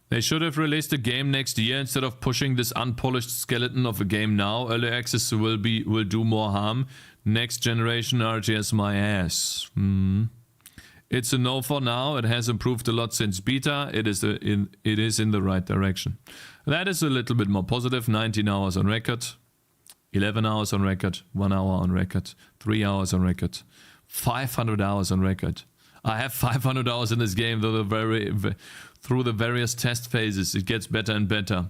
They should have released a game next year instead of pushing this unpolished skeleton of a game now. Early access will do more harm. Next generation RTS my ass. It's a no for now. It has improved a lot since beta. It is in the right direction. That is a little bit more positive. 19 hours on record. 11 hours on record, 1 hour on record, 3 hours on record, 500 hours on record. I have 500 hours in this game through the various test phases. It gets better and better.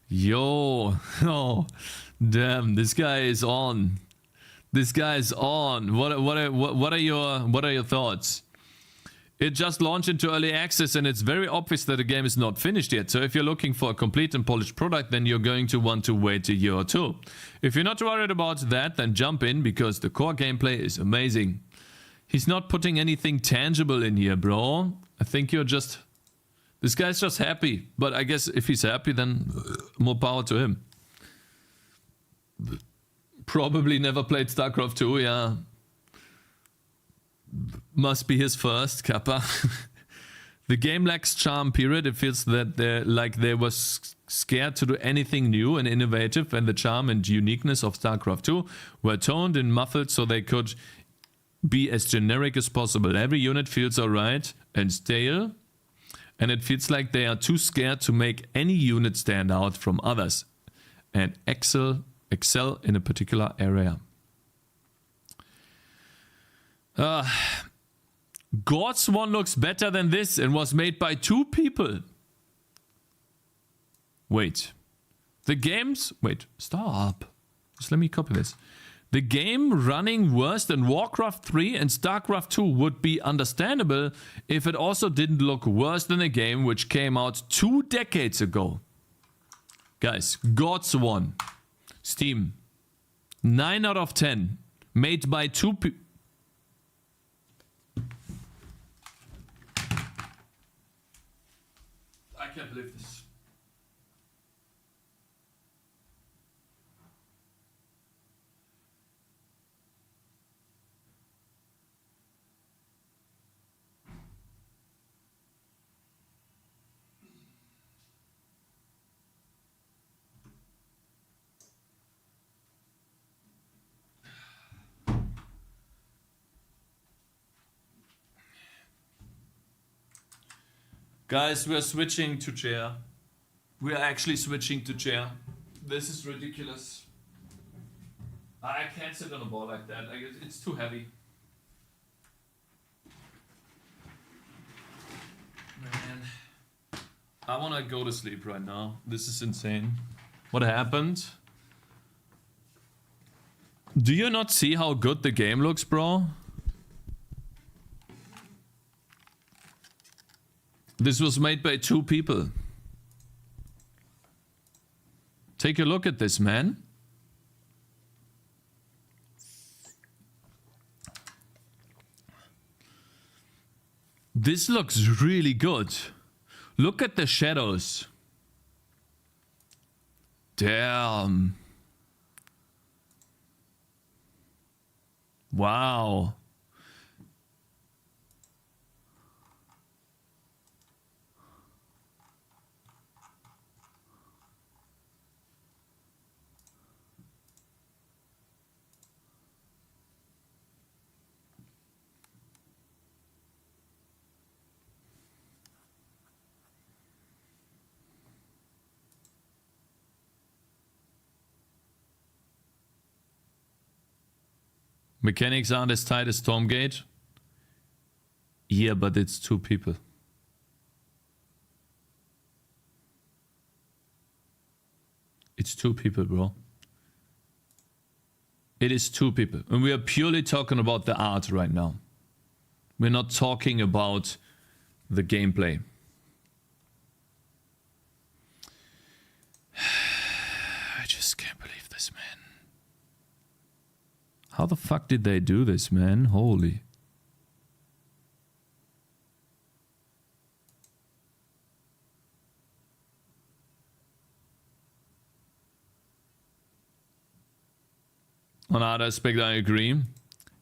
Yo, oh, damn, this guy is on. This guy is on. What are your thoughts? It just launched into early access and it's very obvious that the game is not finished yet. So if you're looking for a complete and polished product, then you're going to want to wait a year or two. If you're not worried about that, then jump in, because the core gameplay is amazing. He's not putting anything tangible in here, bro. I think you're just... This guy's just happy. But I guess if he's happy, then more power to him. Probably never played StarCraft 2, yeah. Must be his first, Kappa. The game lacks charm, period. It feels that they were scared to do anything new and innovative, and the charm and uniqueness of StarCraft 2 were toned and muffled so they could be as generic as possible. Every unit feels alright and stale, and it feels like they are too scared to make any unit stand out from others and excel in a particular area. God's one looks better than this and was made by 2 people. Wait. Stop. Just let me copy this. The game running worse than Warcraft 3 and StarCraft 2 would be understandable if it also didn't look worse than a game which came out 2 decades ago. Guys, God's one. Steam. 9 out of 10. Made by 2 people. I can't believe this. Guys, we are switching to chair. We are actually switching to chair. This is ridiculous. I can't sit on a ball like that. It's too heavy. Man. I want to go to sleep right now. This is insane. What happened? Do you not see how good the game looks, bro? This was made by 2 people. Take a look at this, man. This looks really good. Look at the shadows. Damn. Wow. Mechanics aren't as tight as Stormgate. Yeah, but it's 2 people. It's 2 people, bro. It is 2 people. And we are purely talking about the art right now. We're not talking about the gameplay. I just can't believe this, man. How the fuck did they do this, man? Holy. On other aspect, I agree.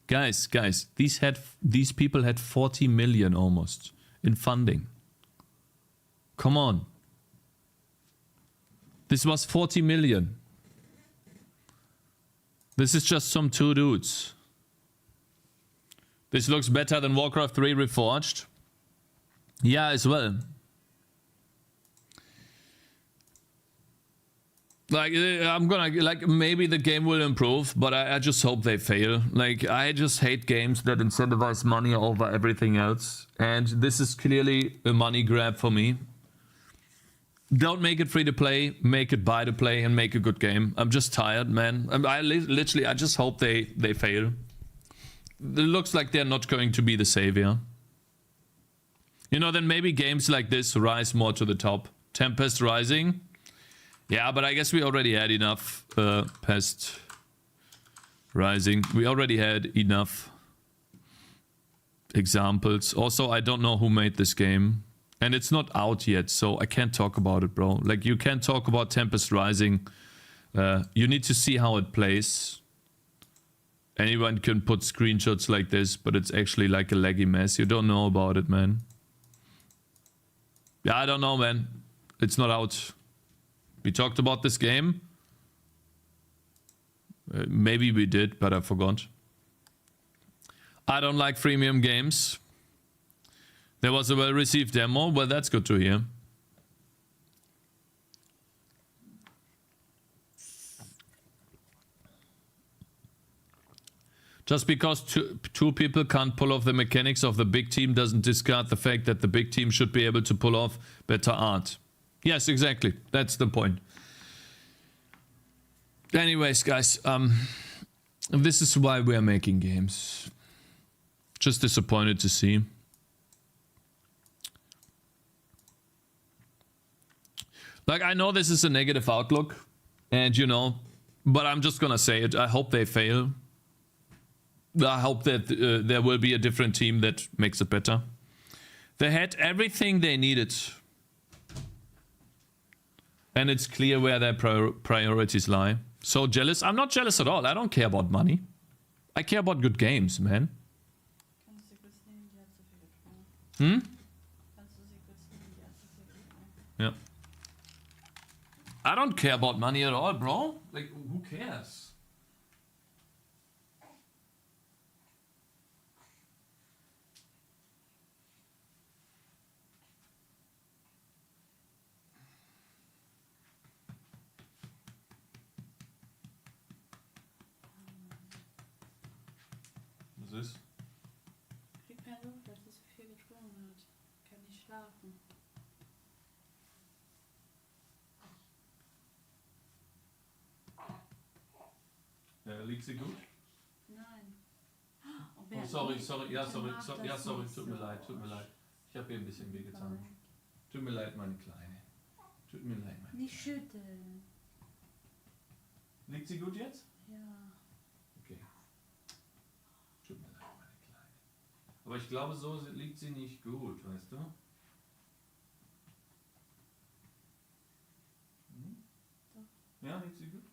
Guys, these people had 40 million almost in funding. Come on. This was 40 million. This is just some 2 dudes. This looks better than Warcraft 3 Reforged. Yeah, as well. Like, I'm gonna, like, maybe the game will improve, but I just hope they fail. Like, I just hate games that incentivize money over everything else. And this is clearly a money grab for me. Don't make it free to play, make it buy to play, and make a good game. I'm just tired, man. I just hope they fail. It looks like they're not going to be the savior. You know, then maybe games like this rise more to the top. Tempest Rising. Yeah, but I guess we already had enough Pest Rising. We already had enough examples. Also, I don't know who made this game. And it's not out yet, so I can't talk about it, bro. Like, you can't talk about Tempest Rising. You need to see how it plays. Anyone can put screenshots like this, but it's actually like a laggy mess. You don't know about it, man. Yeah, I don't know, man. It's not out. We talked about this game. Maybe we did, but I forgot. I don't like freemium games. There was a well-received demo. Well, that's good to hear. Just because two people can't pull off the mechanics of the big team doesn't discard the fact that the big team should be able to pull off better art. Yes, exactly. That's the point. Anyways, guys, this is why we're making games. Just disappointed to see. Like, I know this is a negative outlook, and you know, but I'm just gonna say it. I hope they fail. I hope that there will be a different team that makes it better. They had everything they needed. And it's clear where their priorities lie. So jealous? I'm not jealous at all. I don't care about money. I care about good games, man. Yeah. I don't care about money at all, bro. Like, who cares? Was ist? Ich krieg keine Luft, weil es so viel getrunken hat. Ich kann nicht schlafen. Liegt sie gut? Nein. Oh, sorry, tut mir leid. Ich habe ihr ein bisschen wehgetan. Tut mir leid, meine Kleine. Tut mir leid, meine Nicht schütteln. Liegt sie gut jetzt? Ja. Okay. Tut mir leid, meine Kleine. Aber ich glaube, so liegt sie nicht gut, weißt du? Doch. Ja, nicht so gut?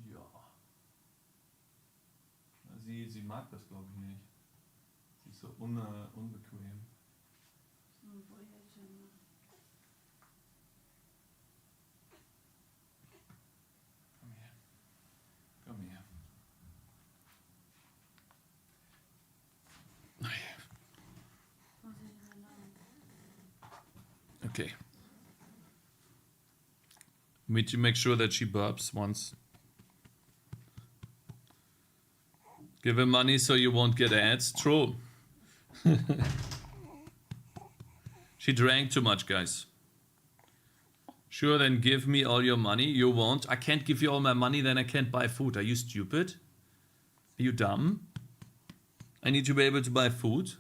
Ja. Sie mag das, glaube ich, nicht. Sie ist so unbequem. Komm her. Komm her. Okay. We need to make sure that she burps once. Give her money so you won't get ads. True. She drank too much, guys. Sure, then give me all your money. You won't. I can't give you all my money, then I can't buy food. Are you stupid? Are you dumb? I need to be able to buy food.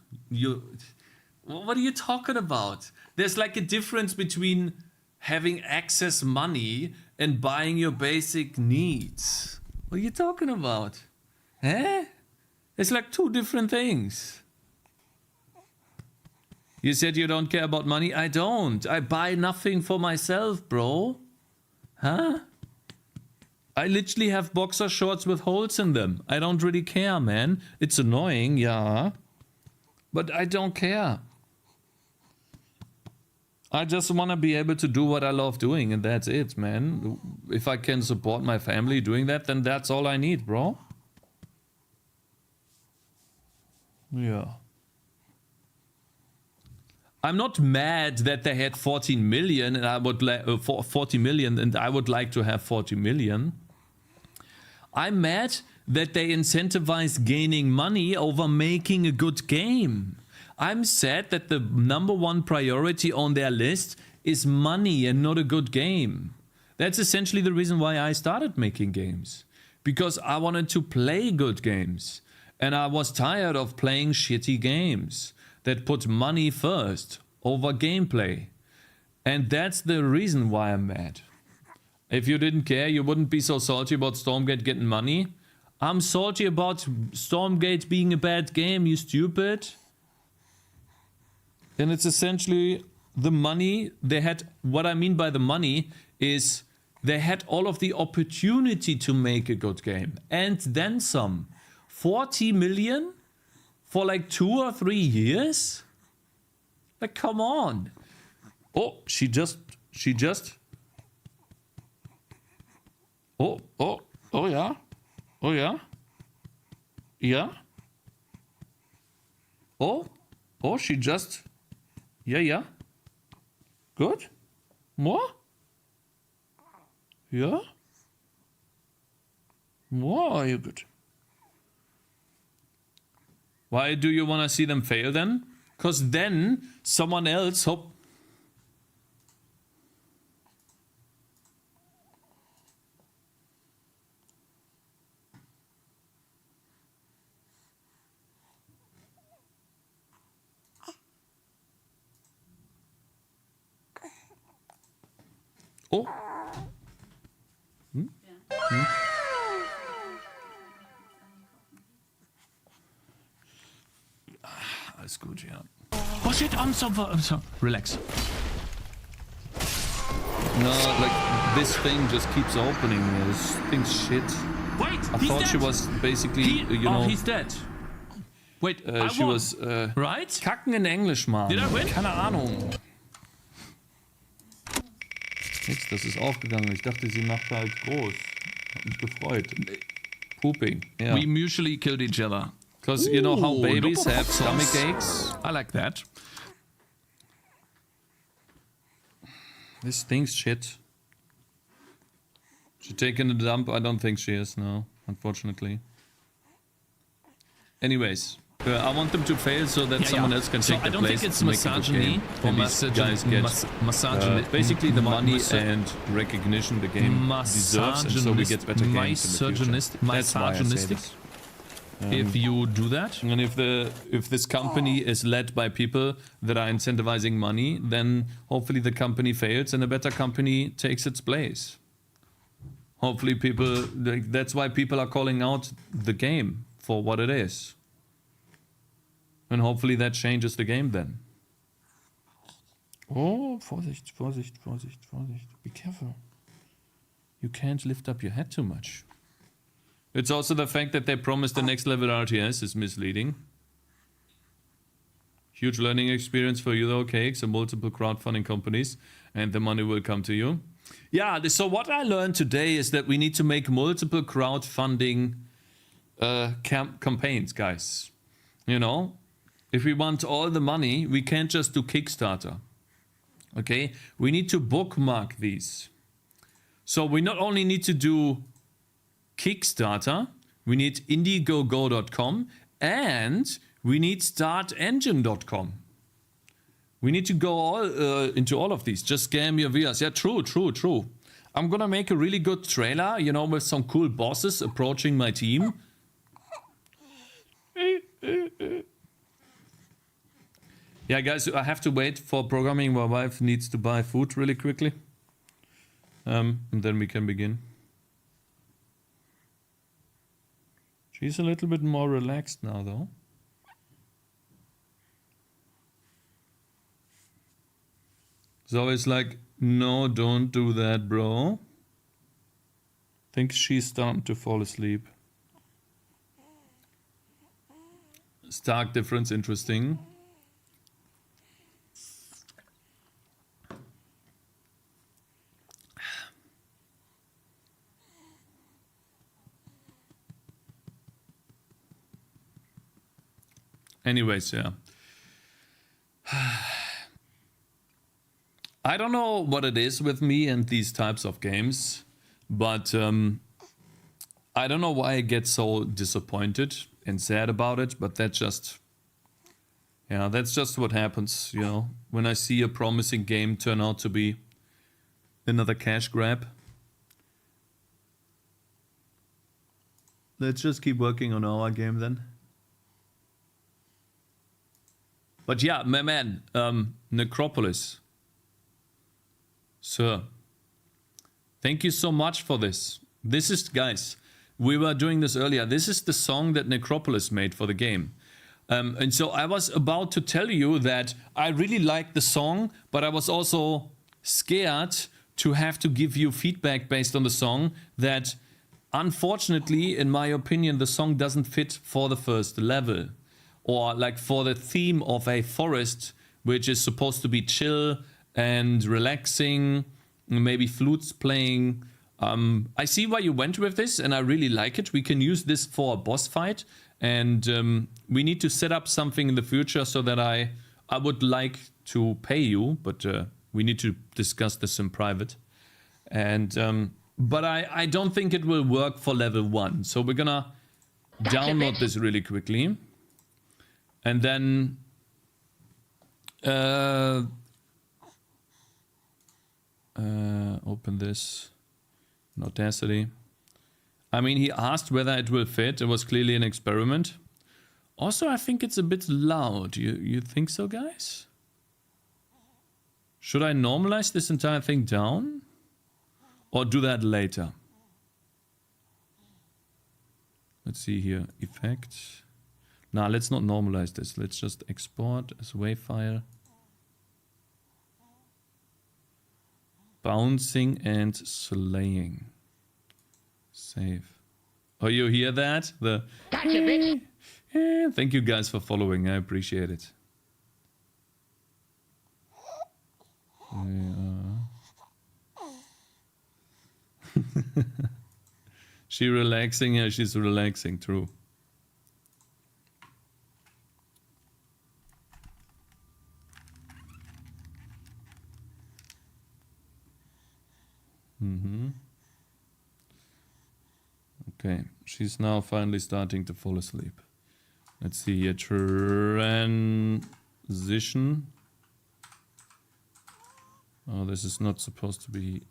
What are you talking about? There's like a difference between having excess money and buying your basic needs. What are you talking about? Eh? It's like two different things. You said you don't care about money? I don't. I buy nothing for myself, bro. Huh? I literally have boxer shorts with holes in them. I don't really care, man. It's annoying, yeah. But I don't care. I just want to be able to do what I love doing, and that's it, man. If I can support my family doing that, then that's all I need, bro. Yeah. I'm not mad that they had 14 million and I would 40 million and I would like to have 40 million. I'm mad that they incentivize gaining money over making a good game. I'm sad that the #1 priority on their list is money and not a good game. That's essentially the reason why I started making games. Because I wanted to play good games. And I was tired of playing shitty games that put money first over gameplay. And that's the reason why I'm mad. If you didn't care, you wouldn't be so salty about Stormgate getting money. I'm salty about Stormgate being a bad game, you stupid. And it's essentially the money they had. What I mean by the money is they had all of the opportunity to make a good game. And then some. 40 million for like 2 or 3 years? Like, come on. Oh, she just. Oh, yeah. Oh, yeah. Yeah. Oh, she just. Yeah. Good. More? Yeah. More, are you good? Why do you want to see them fail then? Because then someone else hope. Oh. Alles gut, ja. Oh shit, I'm so relax. No, like this thing just keeps opening. This thing's shit. Wait, I thought she was basically, you know. Oh, he's dead. Wait, She won. was Right? Kacken in Englisch, Mann. Did I win? Keine Ahnung. Nix, das ist aufgegangen. Ich dachte, sie macht halt groß. Hat mich gefreut. Pooping. Yeah. We mutually killed each other. Because you know how Ooh, babies double have hot stomach sauce. aches? I like that. This thing's shit. She taking a dump? I don't think she is, no. Unfortunately. Anyways. I want them to fail so that someone else can take I the don't place think it's to make a good misogyny game. or And these guys get misogyny. basically the money and recognition the game deserves, and so we get better games in the future. That's why I say Misogynistic. this. If you do that, And if this company is led by people that are incentivizing money, then hopefully the company fails and a better company takes its place. Hopefully people, that's why people are calling out the game for what it is. And hopefully that changes the game then. Oh, Vorsicht, Vorsicht, Vorsicht, Vorsicht. Be careful. You can't lift up your head too much. It's also the fact that they promised the next level RTS is misleading. Huge learning experience for you though, Cakez, and multiple crowdfunding companies, and the money will come to you. Yeah, so what I learned today is that we need to make multiple crowdfunding campaigns, guys. You know, if we want all the money, we can't just do Kickstarter. Okay, we need to bookmark these. So we not only need to do Kickstarter, we need Indiegogo.com, and we need startengine.com. We need to go all into all of these. Just scam your viewers. Yeah, true, true, true. I'm gonna make a really good trailer, you know, with some cool bosses approaching my team. Yeah, guys, I have to wait for programming. My wife needs to buy food really quickly. And then we can begin. She's a little bit more relaxed now, though. So it's like, no, don't do that, bro. Think she's starting to fall asleep. Stark difference, interesting. Anyways, yeah. I don't know what it is with me and these types of games, but I don't know why I get so disappointed and sad about it, but that's just, yeah, that's just what happens, you know, when I see a promising game turn out to be another cash grab. Let's just keep working on our game then. But yeah, my man, Necropolis. Sir, thank you so much for this. This is, guys, we were doing this earlier. This is the song that Necropolis made for the game. And so I was about to tell you that I really liked the song, but I was also scared to have to give you feedback based on the song that, unfortunately, in my opinion, the song doesn't fit for the first level. Or like for the theme of a forest, which is supposed to be chill and relaxing, maybe flutes playing. I see why you went with this, and I really like it. We can use this for a boss fight, and we need to set up something in the future so that I would like to pay you, but we need to discuss this in private. And but I don't think it will work for level 1, so we're gonna download this really quickly. And then open this in Audacity. I mean, he asked whether it will fit. It was clearly an experiment. Also, I think it's a bit loud. You think so, guys? Should I normalize this entire thing down? Or do that later? Let's see here. Effect. Nah, let's not normalize this. Let's just export as WAV file. Bouncing and slaying. Save. Oh, you hear that? The Gotcha, bitch. Thank you guys for following. I appreciate it. She relaxing? Yeah, she's relaxing. True. Okay, she's now finally starting to fall asleep. Let's see here, transition. Oh, this is not supposed to be,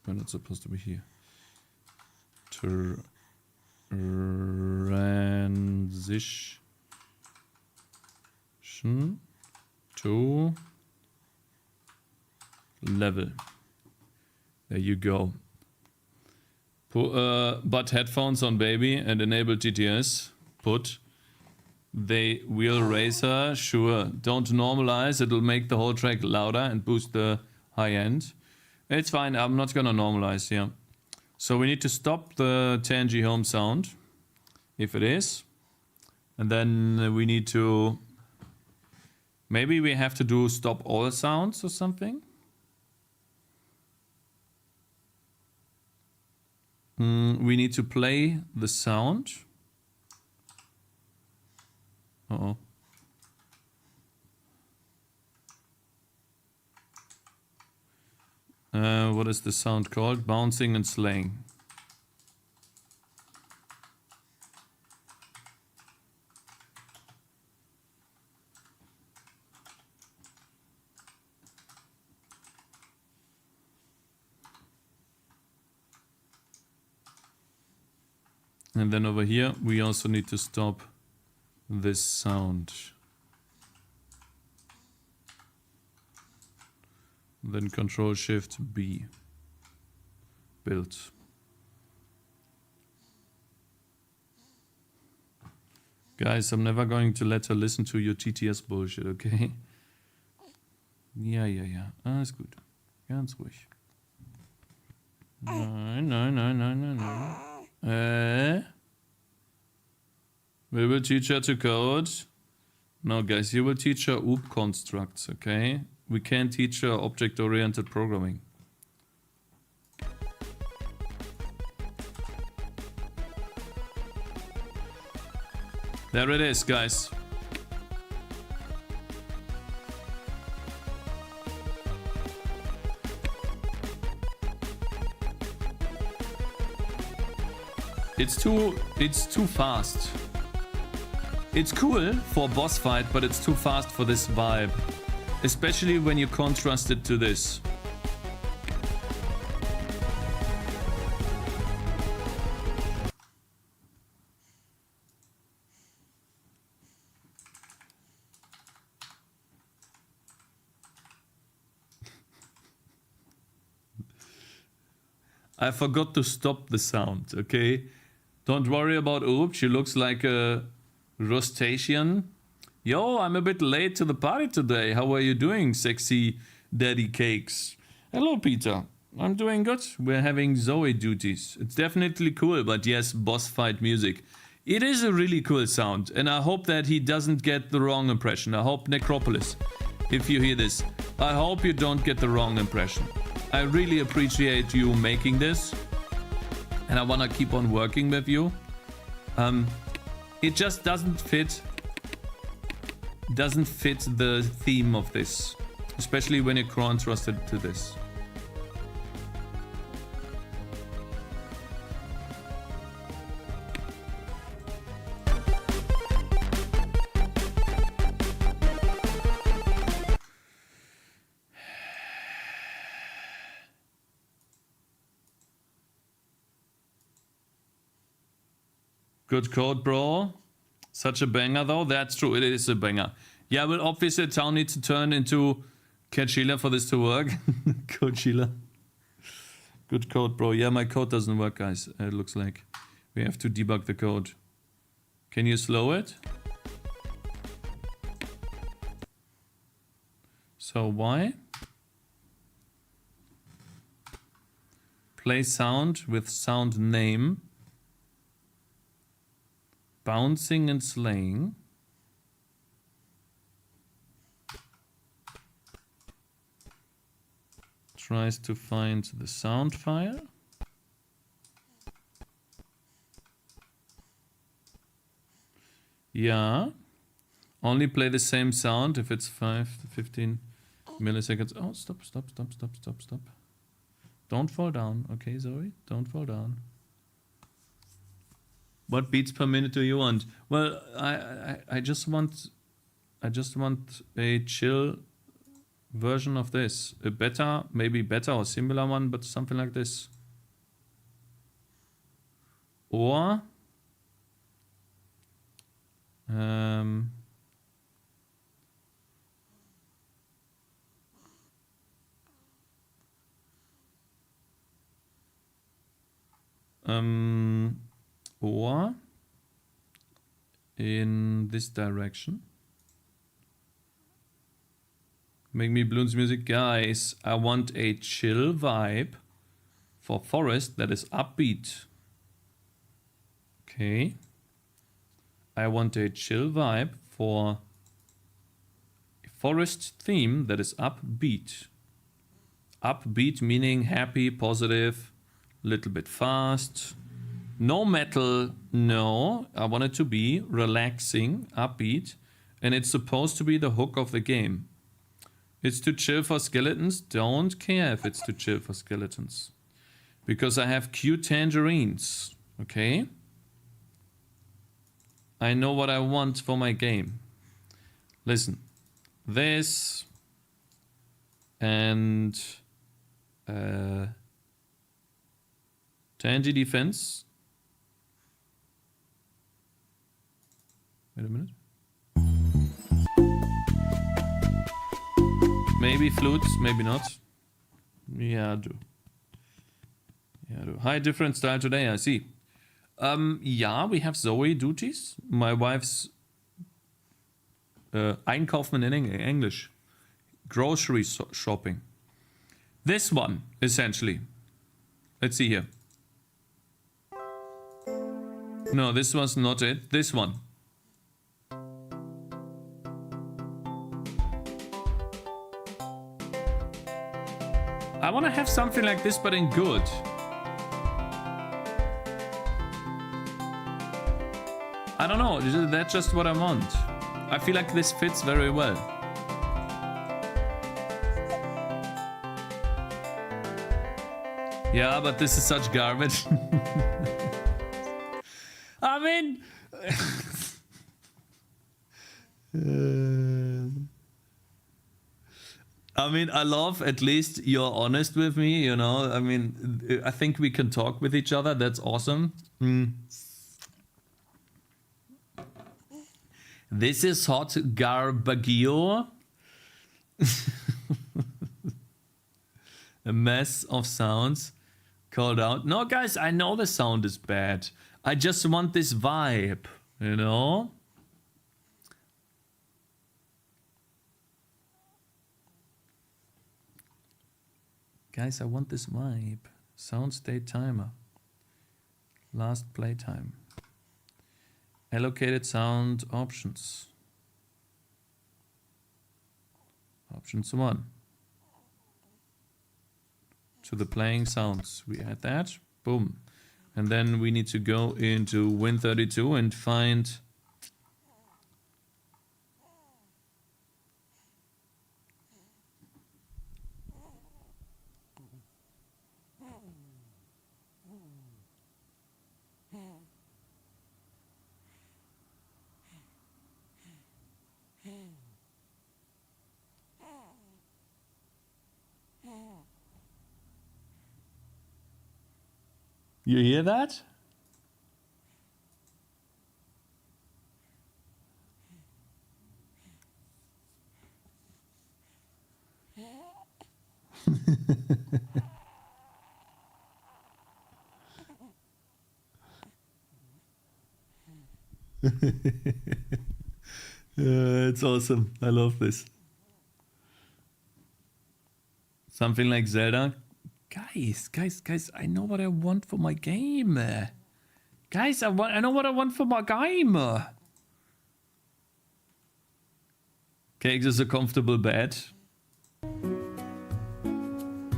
we're not supposed to be here. Transition to level. There you go. Put headphones on, baby, and enable GTS. Put They will raise her, sure. Don't normalize, it'll make the whole track louder and boost the high end. It's fine, I'm not gonna normalize here. So we need to stop the Tangy home sound, if it is. And then we need to... Maybe we have to do stop all sounds or something? We need to play the sound. Uh-oh. What is the sound called? Bouncing and slaying. And then over here, we also need to stop this sound. Then Control Shift B. Build. Guys, I'm never going to let her listen to your TTS bullshit, okay? Ja. Alles gut. Ganz ruhig. Nein. We will teach her to code. No, guys, you will teach her OOP constructs, okay? We can't teach her object-oriented programming. There it is, guys. It's too fast. It's cool for a boss fight, but it's too fast for this vibe. Especially when you contrast it to this. I forgot to stop the sound, okay? Don't worry about Oop, she looks like a Rustacean. Yo, I'm a bit late to the party today. How are you doing, sexy daddy cakes? Hello, Peter. I'm doing good. We're having Zoe duties. It's definitely cool, but yes, boss fight music. It is a really cool sound, and I hope that he doesn't get the wrong impression. I hope Necropolis, if you hear this, I hope you don't get the wrong impression. I really appreciate you making this, and I want to keep on working with you. It just doesn't fit the theme of this, especially when you contrast it to this. Good code, bro. Such a banger, though. That's true. It is a banger. Yeah, well, obviously, the town needs to turn into Kachila for this to work. Kachila. Good code, bro. Yeah, my code doesn't work, guys. It looks like we have to debug the code. Can you slow it? So why? Play sound with sound name. Bouncing and slaying. Tries to find the sound file. Yeah. Only play the same sound if it's 5 to 15 milliseconds. Oh, stop. Don't fall down. Okay, Zoe? Don't fall down. What beats per minute do you want? Well, I just want a chill version of this. A better, maybe better or similar one, but something like this. Or or in this direction. Make me balloons music. Guys, I want a chill vibe for forest that is upbeat. Okay. I want a chill vibe for a forest theme that is upbeat. Upbeat meaning happy, positive, little bit fast. No metal, no. I want it to be relaxing, upbeat, and it's supposed to be the hook of the game. It's to chill for skeletons. Don't care if it's to chill for skeletons. Because I have cute tangerines, okay? I know what I want for my game. Listen, this and Tangy defense. Wait a minute. Maybe flutes, maybe not. Yeah, do. Yeah, do. Hi, different style today, I see. Yeah, we have Zoe duties. My wife's Einkaufen in English. Grocery shopping. This one, essentially. Let's see here. No, this was not it. This one. I want to have something like this, but in good. I don't know, that's just what I want. I feel like this fits very well. Yeah, but this is such garbage. I mean... I love at least you're honest with me, you know. I mean, I think we can talk with each other. That's awesome. This is hot garbaggio. A mess of sounds called out. No, guys, I know the sound is bad. I just want this vibe, you know? Guys, I want this vibe. Sound state timer. Last playtime. Allocated sound options. Options 1. To the playing sounds. We add that. Boom. And then we need to go into Win32 and find... You hear that? It's awesome. I love this. Something like Zelda. Guys, I know what I want for my game. Guys, I know what I want for my game. Cakez is a comfortable bed.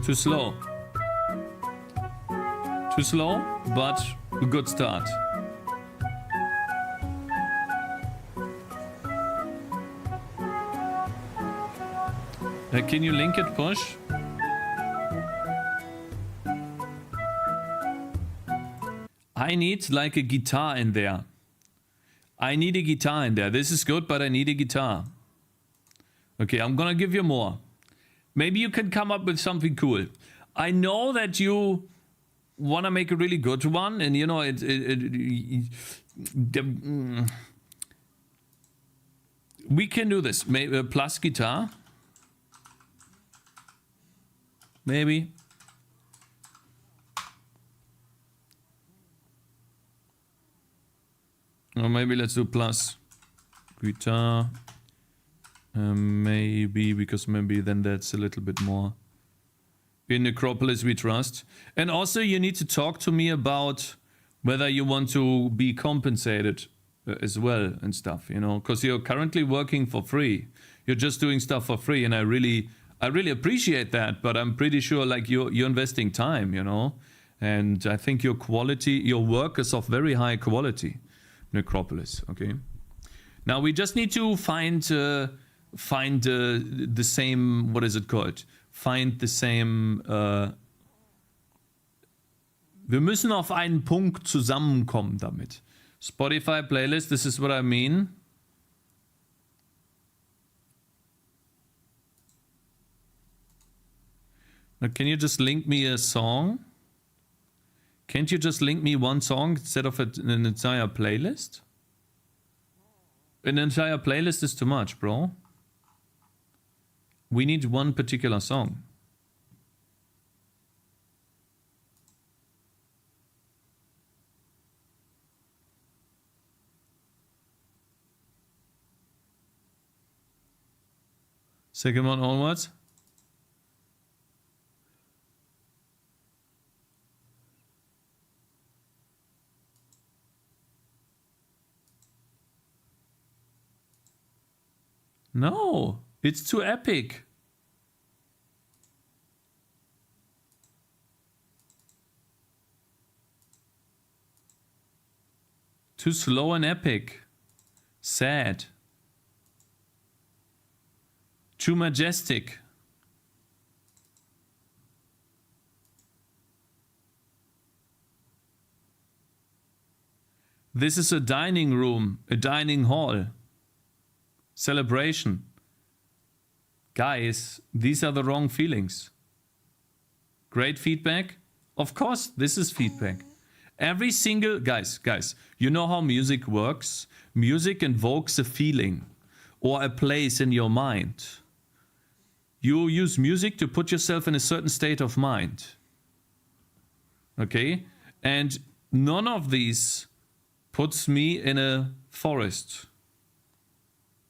Too slow. Too slow, but a good start. Can you link it, push? I need like a guitar in there. I need a guitar in there. This is good, but I need a guitar. Okay, I'm gonna give you more. Maybe you can come up with something cool. I know that you want to make a really good one, and you know we can do this. Maybe plus guitar. Maybe. maybe let's do plus guitar. Maybe, because maybe then that's a little bit more. In Necropolis we trust. And also you need to talk to me about whether you want to be compensated as well and stuff, you know, because you're currently working for free. You're just doing stuff for free, and I really appreciate that, but I'm pretty sure like you're investing time, you know, and I think your work is of very high quality. Necropolis, okay. Now we just need to find the same, what is it called? Find the same. Wir müssen auf einen Punkt zusammenkommen damit. Spotify playlist, this is what I mean. Now, can you just link me a song? Can't you just link me one song instead of an entire playlist? An entire playlist is too much, bro. We need one particular song. Second one onwards. No, it's too epic. Too slow and epic. Sad. Too majestic. This is a dining room, a dining hall. Celebration. Guys, these are the wrong feelings. Great feedback? Of course, this is feedback. Every single... Guys, you know how music works? Music invokes a feeling or a place in your mind. You use music to put yourself in a certain state of mind. Okay? And none of these puts me in a forest.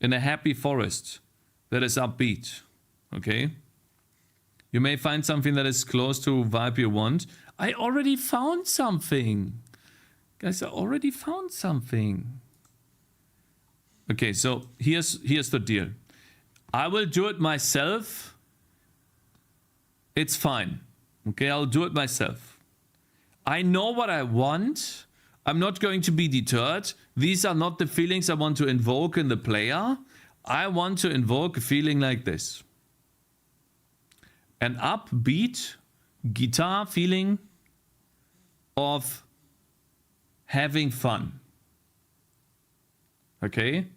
In a happy forest that is upbeat. Okay? You may find something that is close to vibe you want. I already found something. Guys, I already found something. Okay, so here's the deal. I will do it myself. It's fine. Okay, I'll do it myself. I know what I want. I'm not going to be deterred. These are not the feelings I want to invoke in the player. I want to invoke a feeling like this. An upbeat guitar feeling of having fun. Okay?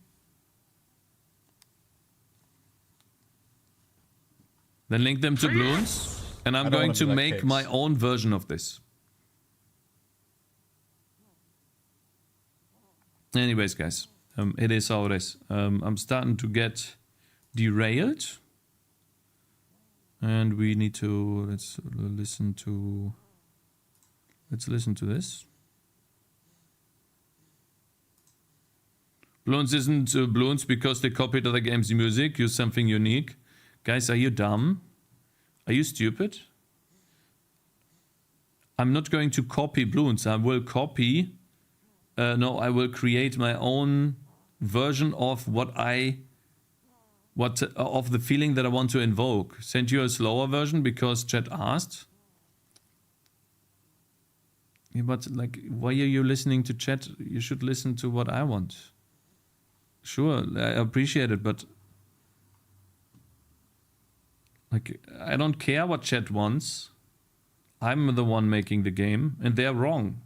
Then link them to Bloons, and I'm going to make my own version of this. Anyways, guys, it is how it is. I'm starting to get derailed. And we need to, let's listen to this. Bloons isn't Bloons because they copied other games' music, use something unique. Guys, are you dumb? Are you stupid? I'm not going to copy Bloons. I will copy... no, I will create my own version of of the feeling that I want to invoke. Send you a slower version because chat asked. Yeah, but like, why are you listening to chat? You should listen to what I want. Sure, I appreciate it, but like, I don't care what chat wants. I'm the one making the game, and they're wrong.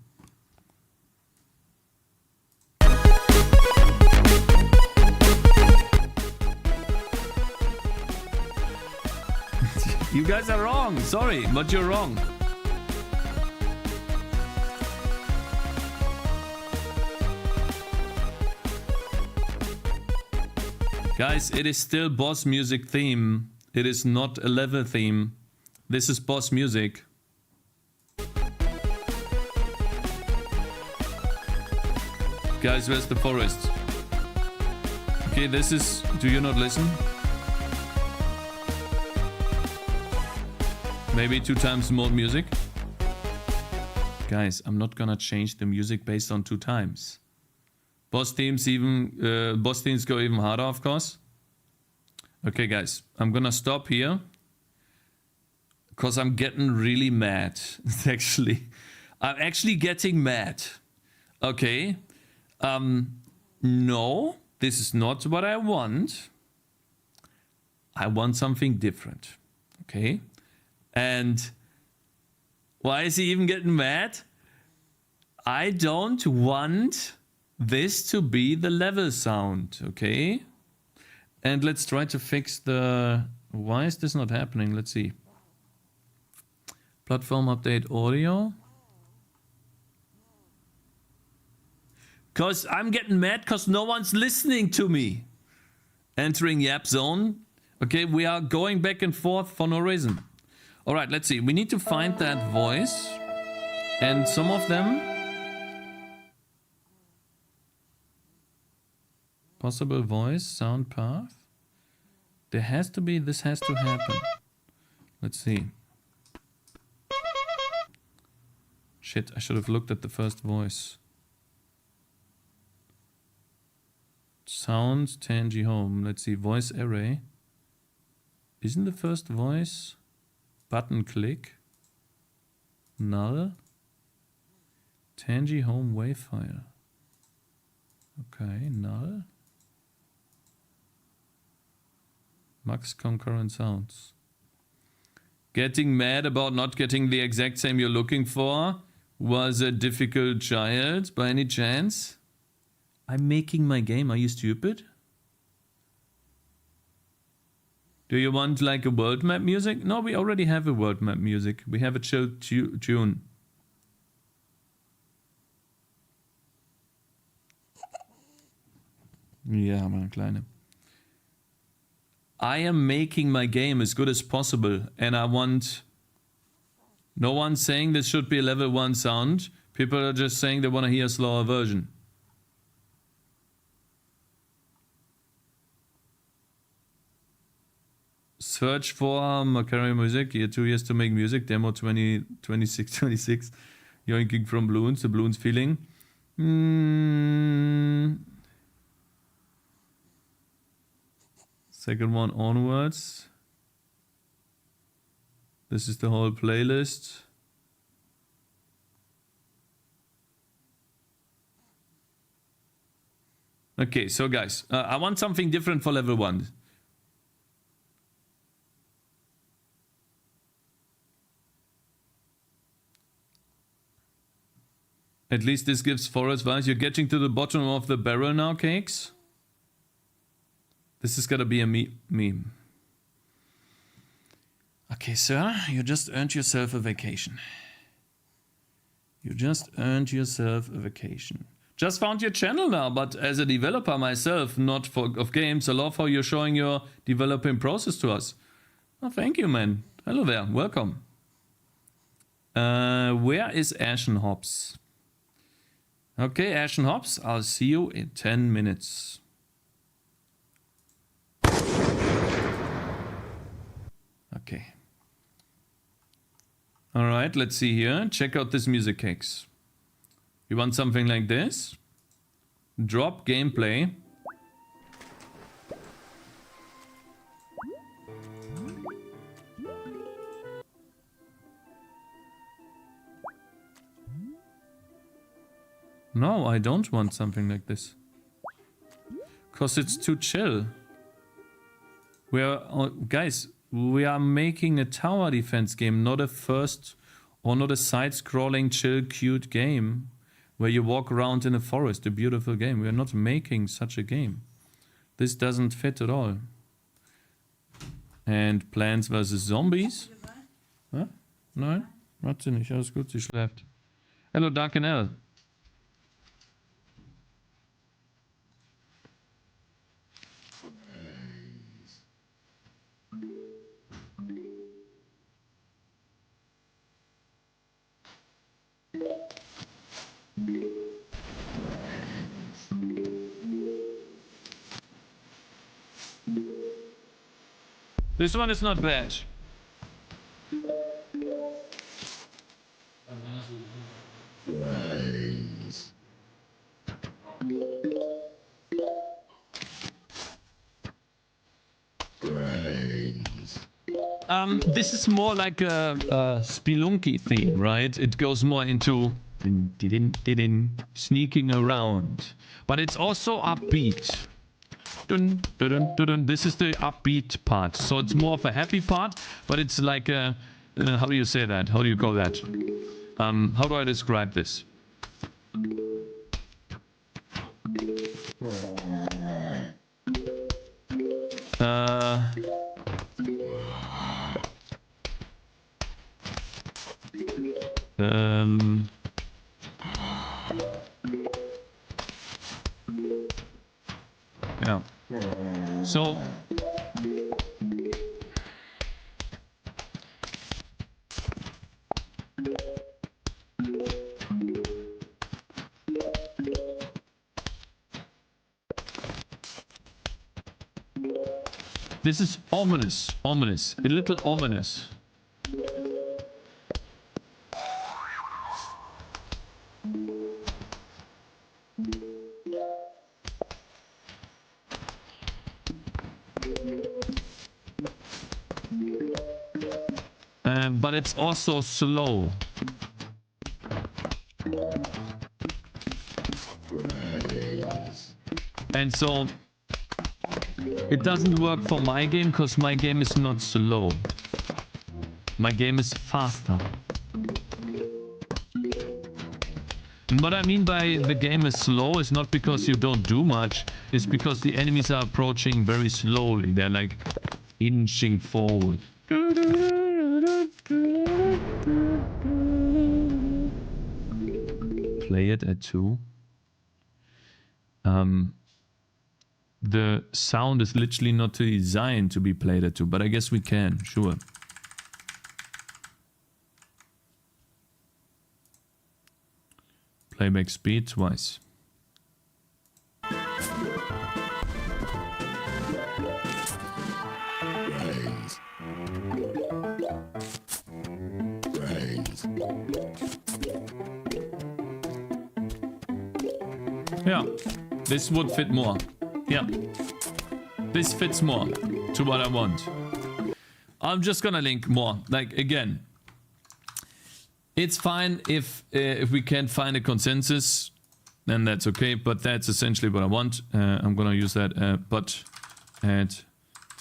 You guys are wrong. Sorry, but you're wrong. Guys, it is still boss music theme. It is not a level theme. This is boss music. Guys, where's the forest? Okay, this is... Do you not listen? Maybe 2 times more music? Guys, I'm not gonna change the music based on 2 times. Boss themes go even harder, of course. Okay, guys, I'm gonna stop here. Because I'm getting really mad, actually. I'm actually getting mad. Okay. No, this is not what I want. I want something different. Okay. And why is he even getting mad? I don't want this to be the level sound. Okay. And let's try to fix the... Why is this not happening? Let's see. Platform update audio. Because I'm getting mad because no one's listening to me. Entering Yap Zone. Okay, we are going back and forth for no reason. Alright, let's see. We need to find that voice. And some of them... Possible voice, sound path. There has to be... This has to happen. Let's see. Shit, I should have looked at the first voice. Sound, Tangy home. Let's see, voice array. Isn't the first voice button click? Null. Tangy home wave file. Okay, null. Max concurrent sounds. Getting mad about not getting the exact same you're looking for. Was a difficult child by any chance? I'm making my game. Are you stupid? Do you want like a world map music? No, we already have a world map music. We have a chill tune. Ja, mein Kleine. I am making my game as good as possible and I want... No one's saying this should be a level 1 sound. People are just saying they want to hear a slower version. Search for Macari music. You 2 years to make music. Demo 26. Yoinking from balloons. The balloons feeling. Second one onwards. This is the whole playlist. Okay, so guys, I want something different for level 1. At least this gives forest vibes. You're getting to the bottom of the barrel now, Cakes. This is gonna be a meme. Okay, sir, you just earned yourself a vacation. You just earned yourself a vacation. Just found your channel now, but as a developer myself, not of games, I love how you're showing your developing process to us. Oh, thank you, man. Hello there, welcome. Where is Ashen Hops? Okay, Ashen Hops, I'll see you in 10 minutes. Okay. Alright, let's see here. Check out this music, Cakes. You want something like this? Drop gameplay. No, I don't want something like this. Because it's too chill. Guys, we are making a tower defense game, not a first or not a side-scrolling, chill, cute game where you walk around in a forest, a beautiful game. We are not making such a game. This doesn't fit at all. And Plants vs. Zombies? Hä? Nein? Macht sie nicht. Alles gut, sie schläft. Hello, Darken L. This one is not bad. This is more like a spelunky theme, right? It goes more into sneaking around, but it's also upbeat. Dun, dun, dun, dun, dun. This is the upbeat part, so it's more of a happy part, but it's like a how do you say that? How do you call that? How do I describe this? Yeah. So this is ominous, a little ominous. But it's also slow. And so it doesn't work for my game because my game is not slow. My game is faster. And what I mean by the game is slow is not because you don't do much, it's because the enemies are approaching very slowly. They're like inching forward. Play it at 2. The sound is literally not designed to be played at 2, but I guess we can, sure. Playback speed twice. Yeah, this would fit more. Yeah, this fits more to what I want. I'm just gonna link more. Like, again, it's fine if we can't find a consensus, then that's okay. But that's essentially what I want. I'm gonna use that. But add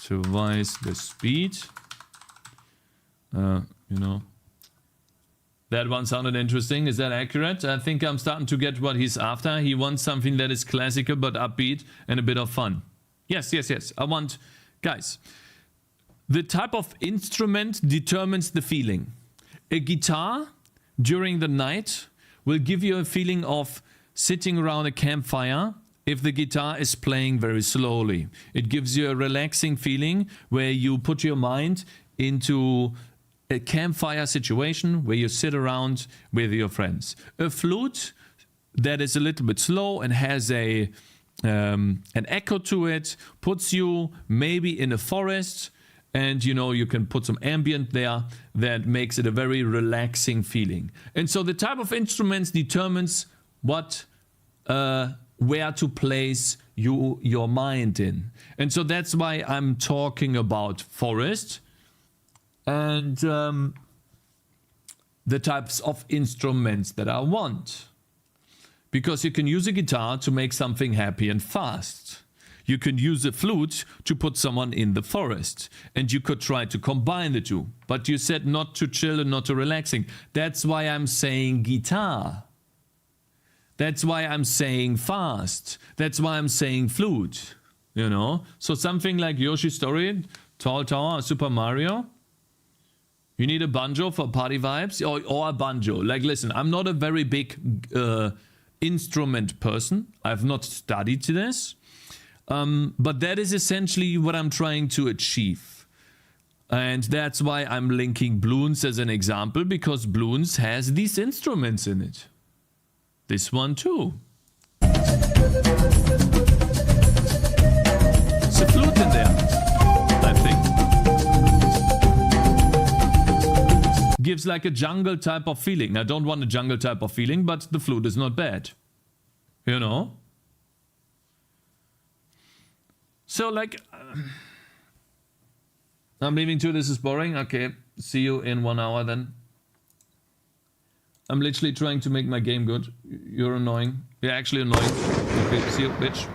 twice the speed. You know. That one sounded interesting. Is that accurate? I think I'm starting to get what he's after. He wants something that is classical but upbeat and a bit of fun. Yes, yes, yes. I want... Guys, the type of instrument determines the feeling. A guitar during the night will give you a feeling of sitting around a campfire if the guitar is playing very slowly. It gives you a relaxing feeling where you put your mind into a campfire situation where you sit around with your friends. A flute that is a little bit slow and has an echo to it puts you maybe in a forest, and you know you can put some ambient there that makes it a very relaxing feeling. And so the type of instruments determines what where to place your mind in. And so that's why I'm talking about forest and the types of instruments that I want. Because you can use a guitar to make something happy and fast. You can use a flute to put someone in the forest. And you could try to combine the two. But you said not to chill and not to relaxing. That's why I'm saying guitar. That's why I'm saying fast. That's why I'm saying flute. You know? So something like Yoshi's Story, Tall Tower, Super Mario. You need a banjo for party vibes, or a banjo. Like, listen, I'm not a very big instrument person. I've not studied this. But that is essentially what I'm trying to achieve. And that's why I'm linking Bloons as an example, because Bloons has these instruments in it. This one too. It's a flute in there. gives like a jungle type of feeling. I don't want a jungle type of feeling, but the flute is not bad. You know? So like... I'm leaving too, this is boring. Okay, see you in 1 hour then. I'm literally trying to make my game good. You're annoying. You're actually annoying. Okay, see you, bitch.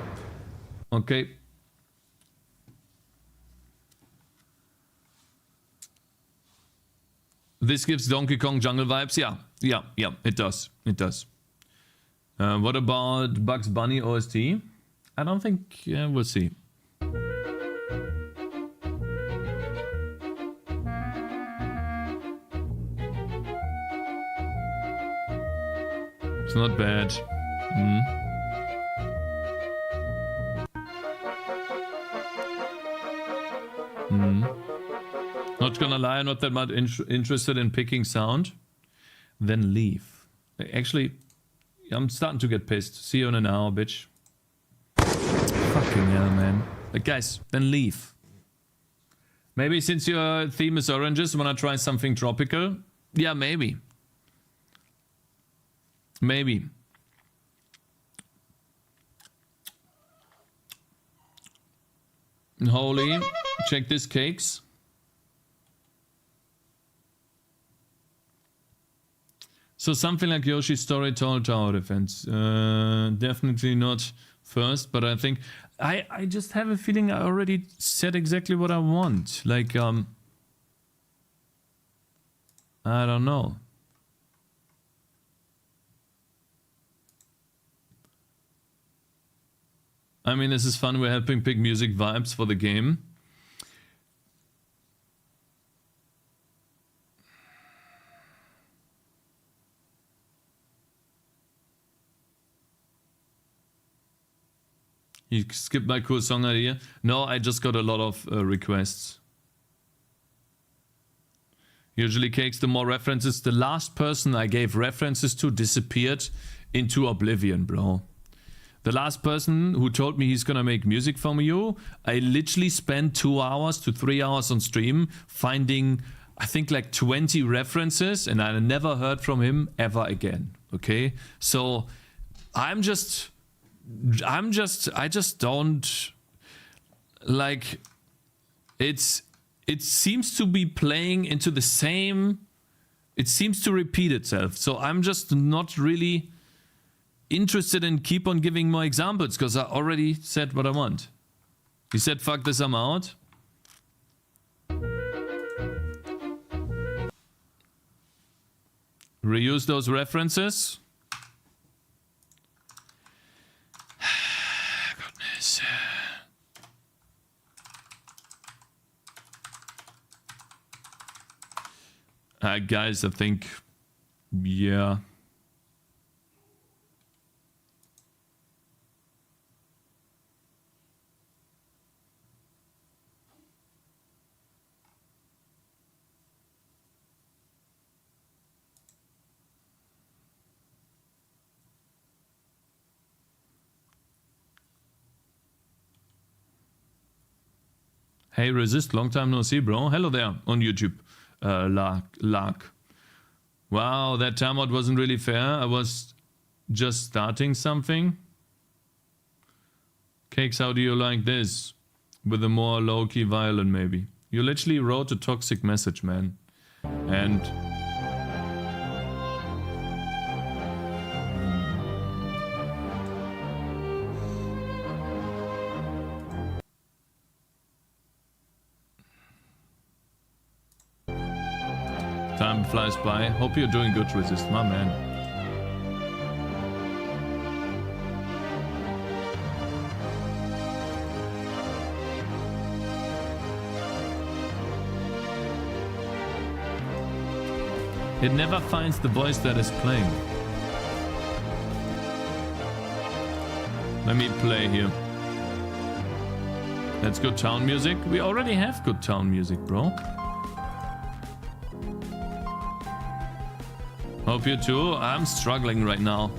Okay. This gives Donkey Kong jungle vibes. Yeah, it does. It does. What about Bugs Bunny OST? I don't think... we'll see. It's not bad. Not gonna lie, I'm not that much interested in picking sound. Then leave. Actually, I'm starting to get pissed. See you in an hour, bitch. Fucking hell, man. Like, guys, then leave. Maybe since your theme is oranges, wanna try something tropical? Yeah, maybe. Maybe. Holy, check this Cakez. So something like Yoshi's Story Told Tower Defense. Definitely not first, but I think... I just have a feeling I already said exactly what I want. Like, I don't know. I mean, this is fun. We're helping pick music vibes for the game. You skipped my cool song idea. No, I just got a lot of requests. Usually Cakez, the more references. The last person I gave references to disappeared into oblivion, bro. The last person who told me he's gonna make music from you, I literally spent 2 hours to 3 hours on stream finding, I think, like 20 references, and I never heard from him ever again. Okay? So I just don't like it seems to be playing into the same, it seems to repeat itself. So I'm just not really interested in keep on giving more examples because I already said what I want. He said, fuck this, I'm out. Reuse those references. Goodness. Guys, I think, yeah. Hey, Resist, long time no see, bro. Hello there on YouTube. Lark. Wow, that timeout wasn't really fair. I was just starting something. Cakez, how do you like this? With a more low-key violin, maybe. You literally wrote a toxic message, man. And... time flies by. Hope you're doing good, Resist, my man. It never finds the voice that is playing. Let me play here. That's good town music. We already have good town music, bro. Hope you too. I'm struggling right now.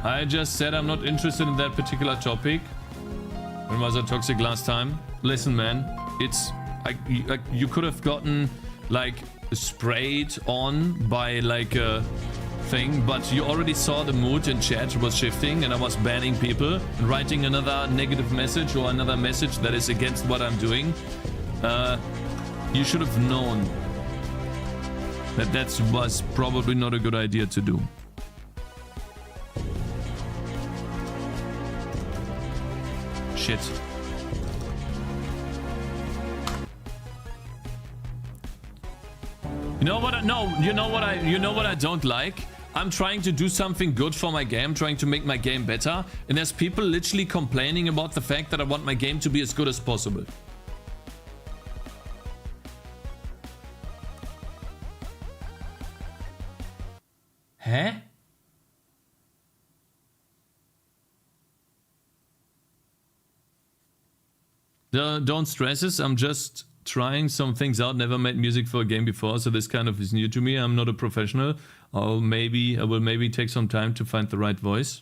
I just said I'm not interested in that particular topic. When was I toxic last time? Listen, man, it's like you could have gotten like sprayed on by like a thing, but you already saw the mood in chat was shifting and I was banning people and writing another negative message or another message that is against what I'm doing. You should have known that was probably not a good idea to do. Shit. You know what I don't like? I'm trying to do something good for my game, trying to make my game better, and there's people literally complaining about the fact that I want my game to be as good as possible. Huh? Don't stress this. I'm just trying some things out. Never made music for a game before, so this kind of is new to me. I'm not a professional. I will maybe take some time to find the right voice.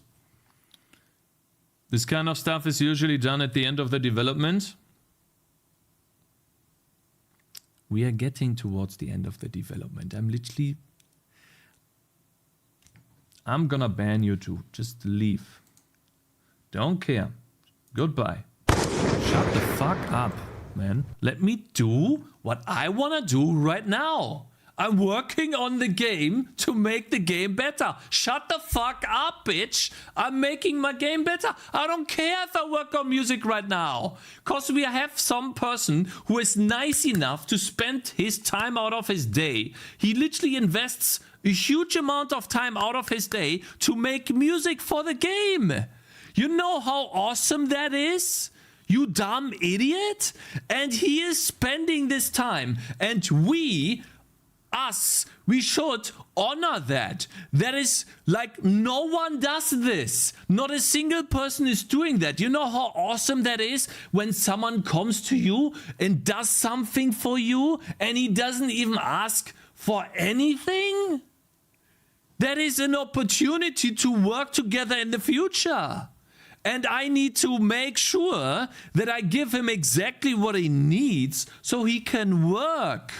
This kind of stuff is usually done at the end of the development. We are getting towards the end of the development. I'm gonna ban you two. Just leave. Don't care. Goodbye. Shut the fuck up, man. Let me do what I wanna do right now. I'm working on the game to make the game better. Shut the fuck up, bitch. I'm making my game better. I don't care if I work on music right now. Cause we have some person who is nice enough to spend his time out of his day. He literally invests a huge amount of time out of his day to make music for the game. You know how awesome that is? You dumb idiot. And he is spending this time. And we should honor that. That is like no one does this. Not a single person is doing that. You know how awesome that is when someone comes to you and does something for you and he doesn't even ask for anything? That is an opportunity to work together in the future. And I need to make sure that I give him exactly what he needs so he can work.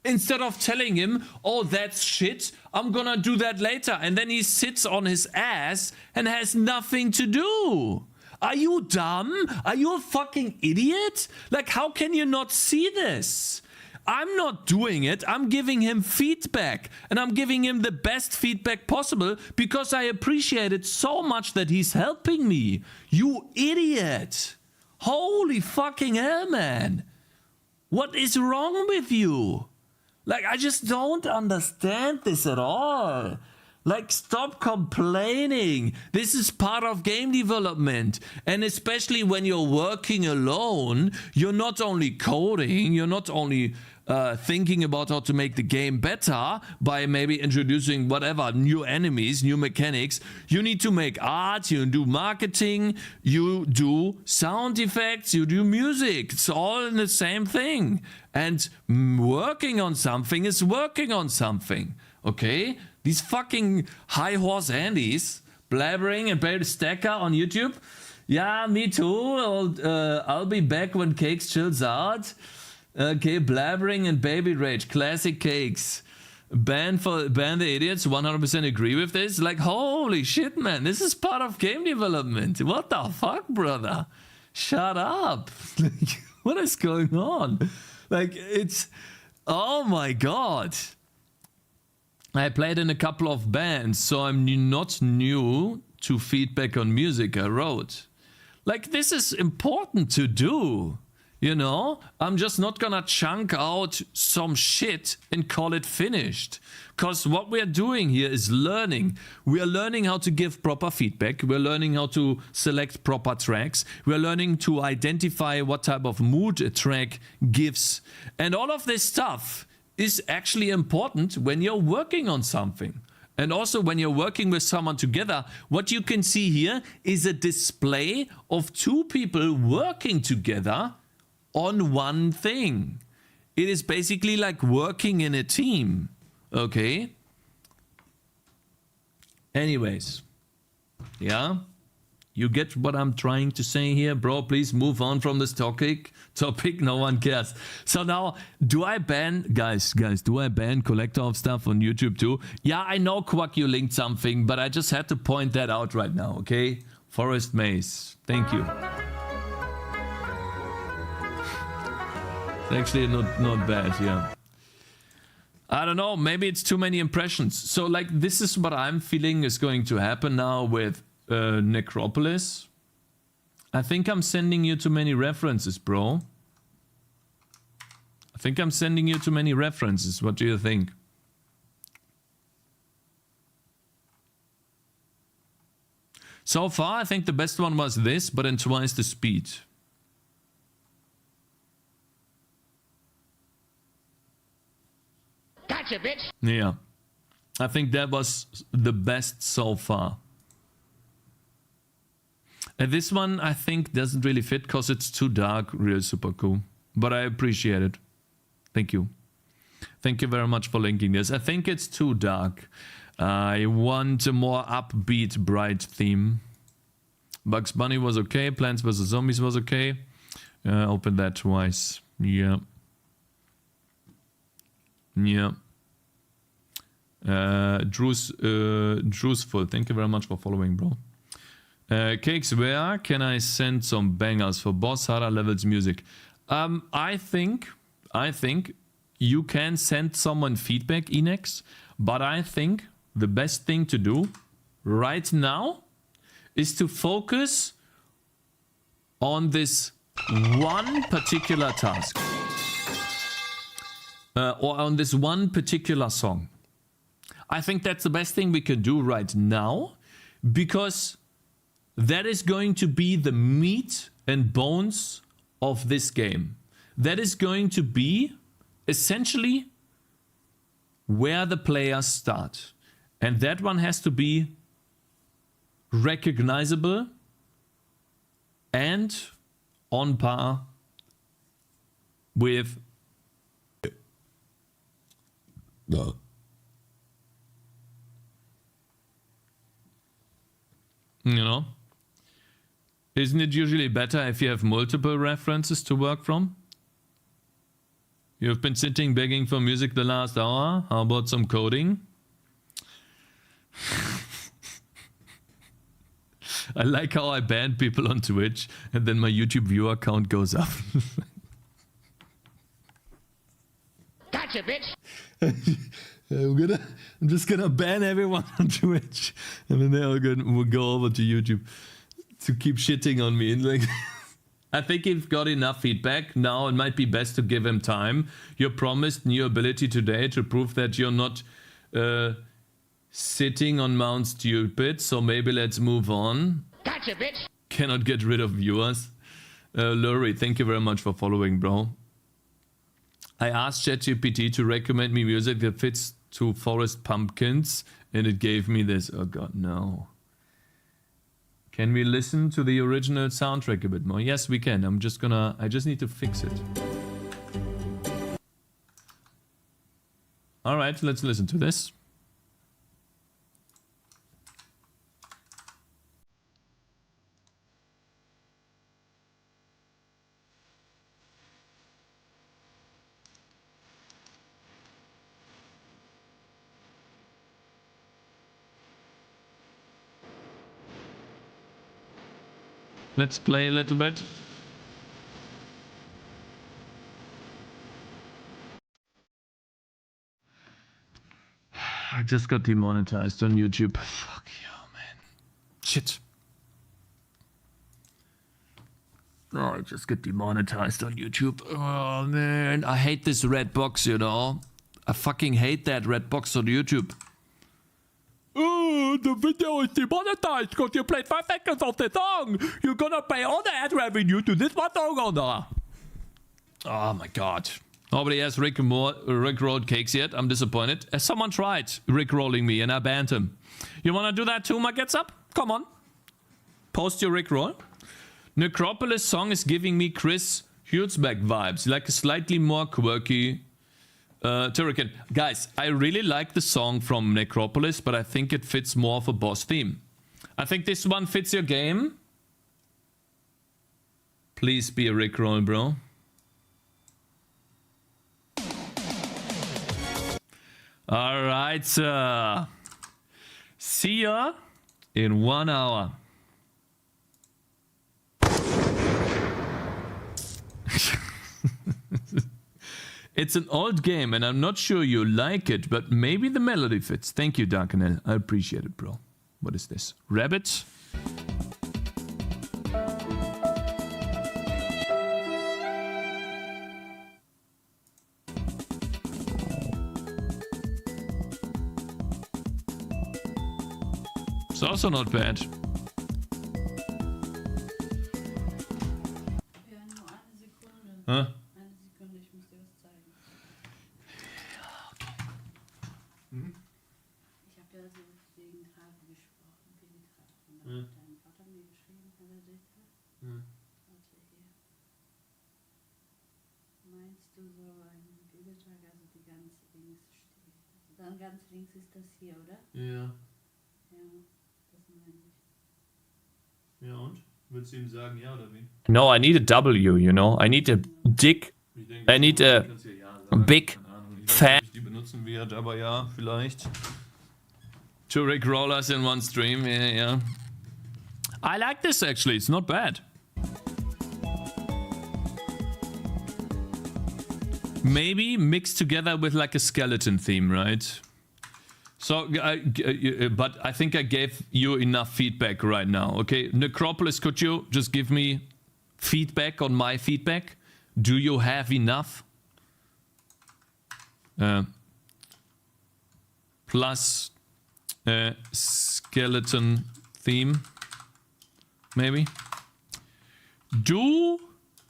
Instead of telling him, oh, that's shit, I'm gonna do that later. And then he sits on his ass and has nothing to do. Are you dumb? Are you a fucking idiot? Like, how can you not see this? I'm not doing it. I'm giving him feedback. And I'm giving him the best feedback possible because I appreciate it so much that he's helping me. You idiot. Holy fucking hell, man. What is wrong with you? Like, I just don't understand this at all. Like, stop complaining. This is part of game development. And especially when you're working alone, you're not only coding, you're not only thinking about how to make the game better by maybe introducing whatever, new enemies, new mechanics. You need to make art, you do marketing, you do sound effects, you do music. It's all in the same thing. And working on something is working on something. Okay? These fucking high horse Andys blabbering and Barry Stacker on YouTube. Yeah, me too. I'll be back when Cakez chills out. Okay, blabbering and baby rage. Classic Cakez. Ban the idiots. 100% agree with this. Like, holy shit, man. This is part of game development. What the fuck, brother? Shut up. What is going on? Like, it's... Oh my god. I played in a couple of bands, so I'm not new to feedback on music I wrote. Like, this is important to do, you know? I'm just not gonna chunk out some shit and call it finished. Because what we're doing here is learning. We're learning how to give proper feedback. We're learning how to select proper tracks. We're learning to identify what type of mood a track gives. And all of this stuff is actually important when you're working on something. And also when you're working with someone together, what you can see here is a display of two people working together on one thing. It is basically like working in a team. Okay? Anyways. Yeah? You get what I'm trying to say here, bro? Please move on from this topic. No one cares. So now, do I ban, guys, do I ban collector of stuff on YouTube too? Yeah, I know, Quack, you linked something, but I just had to point that out right now, okay? Forest Maze, thank you. It's actually not bad, yeah. I don't know, maybe it's too many impressions. So like, this is what I'm feeling is going to happen now with Necropolis. I think I'm sending you too many references, bro. I think I'm sending you too many references. What do you think? So far, I think the best one was this, but in twice the speed. Gotcha, bitch. Yeah. I think that was the best so far. And this one, I think, doesn't really fit because it's too dark. Real super cool. But I appreciate it. Thank you. Thank you very much for linking this. I think it's too dark. I want a more upbeat, bright theme. Bugs Bunny was okay. Plants vs. Zombies was okay. Open that twice. Yeah. Yeah. Drew's full. Thank you very much for following, bro. Cakez, where can I send some bangers for boss harder levels music? I think you can send someone feedback, Enex, but I think the best thing to do right now is to focus on this one particular task. Or on this one particular song. I think that's the best thing we can do right now, because that is going to be the meat and bones of this game. That is going to be essentially where the players start. And that one has to be recognizable and on par with no. You know? Isn't it usually better if you have multiple references to work from? You've been sitting begging for music the last hour. How about some coding? I like how I ban people on Twitch and then my YouTube viewer count goes up. Gotcha, bitch. I'm just gonna ban everyone on Twitch, and then they're all will go over to YouTube to keep shitting on me. And like, I think you've got enough feedback now. It might be best to give him time. You promised new ability today to prove that you're not sitting on Mount Stupid. So maybe let's move on. Gotcha, bitch. Cannot get rid of viewers. Lurie, thank you very much for following, bro. I asked ChatGPT to recommend me music that fits to Forest Pumpkins, and it gave me this. Oh god, no. Can we listen to the original soundtrack a bit more? Yes, we can. I just need to fix it. Alright, let's listen to this. Let's play a little bit. I just got demonetized on YouTube. Fuck you, man. Shit. Oh, I just got demonetized on YouTube. Oh, man. I hate this red box, you know. I fucking hate that red box on YouTube. Oh, the video is demonetized because you played 5 seconds of the song. You're gonna pay all the ad revenue to this one song or not? Oh my god. Nobody has rickrolled Cakez yet. I'm disappointed. Someone tried rickrolling me and I banned him. You wanna do that too, my gets up? Come on. Post your rickroll. Necropolis song is giving me Chris Hulsbeck vibes. Like a slightly more quirky Turrican. Guys, I really like the song from Necropolis, but I think it fits more of a boss theme. I think this one fits your game. Please be a Rickroll, bro. Alright, sir. See ya in 1 hour. It's an old game and I'm not sure you like it, but maybe the melody fits. Thank you, Darkanel. I appreciate it, bro. What is this? Rabbit? It's also not bad. Ja, nur eine Sekunde. Huh? Eine Sekunde, ich muss dir was zeigen. Ich habe ja so wegen Trave gesprochen, wegen Trave. Und dann hat dein Vater mir geschrieben, hat er dich da? Warte hier. Meinst du so ein Bibeltag, also die ganz links steht? Also dann ganz links ist das hier, oder? Ja. Ja, das meine ich. Ja, und? Willst du ihm sagen, ja oder wie? No, I need a W, you know. I need a dick. I need a big fan. Die benutzen wird, aber ja, vielleicht. Two Rick Rollers in one stream, yeah. I like this actually, it's not bad. Maybe mixed together with like a skeleton theme, right? So, but I think I gave you enough feedback right now. Okay, Necropolis, could you just give me feedback on my feedback? Do you have enough? Plus skeleton theme, maybe. Do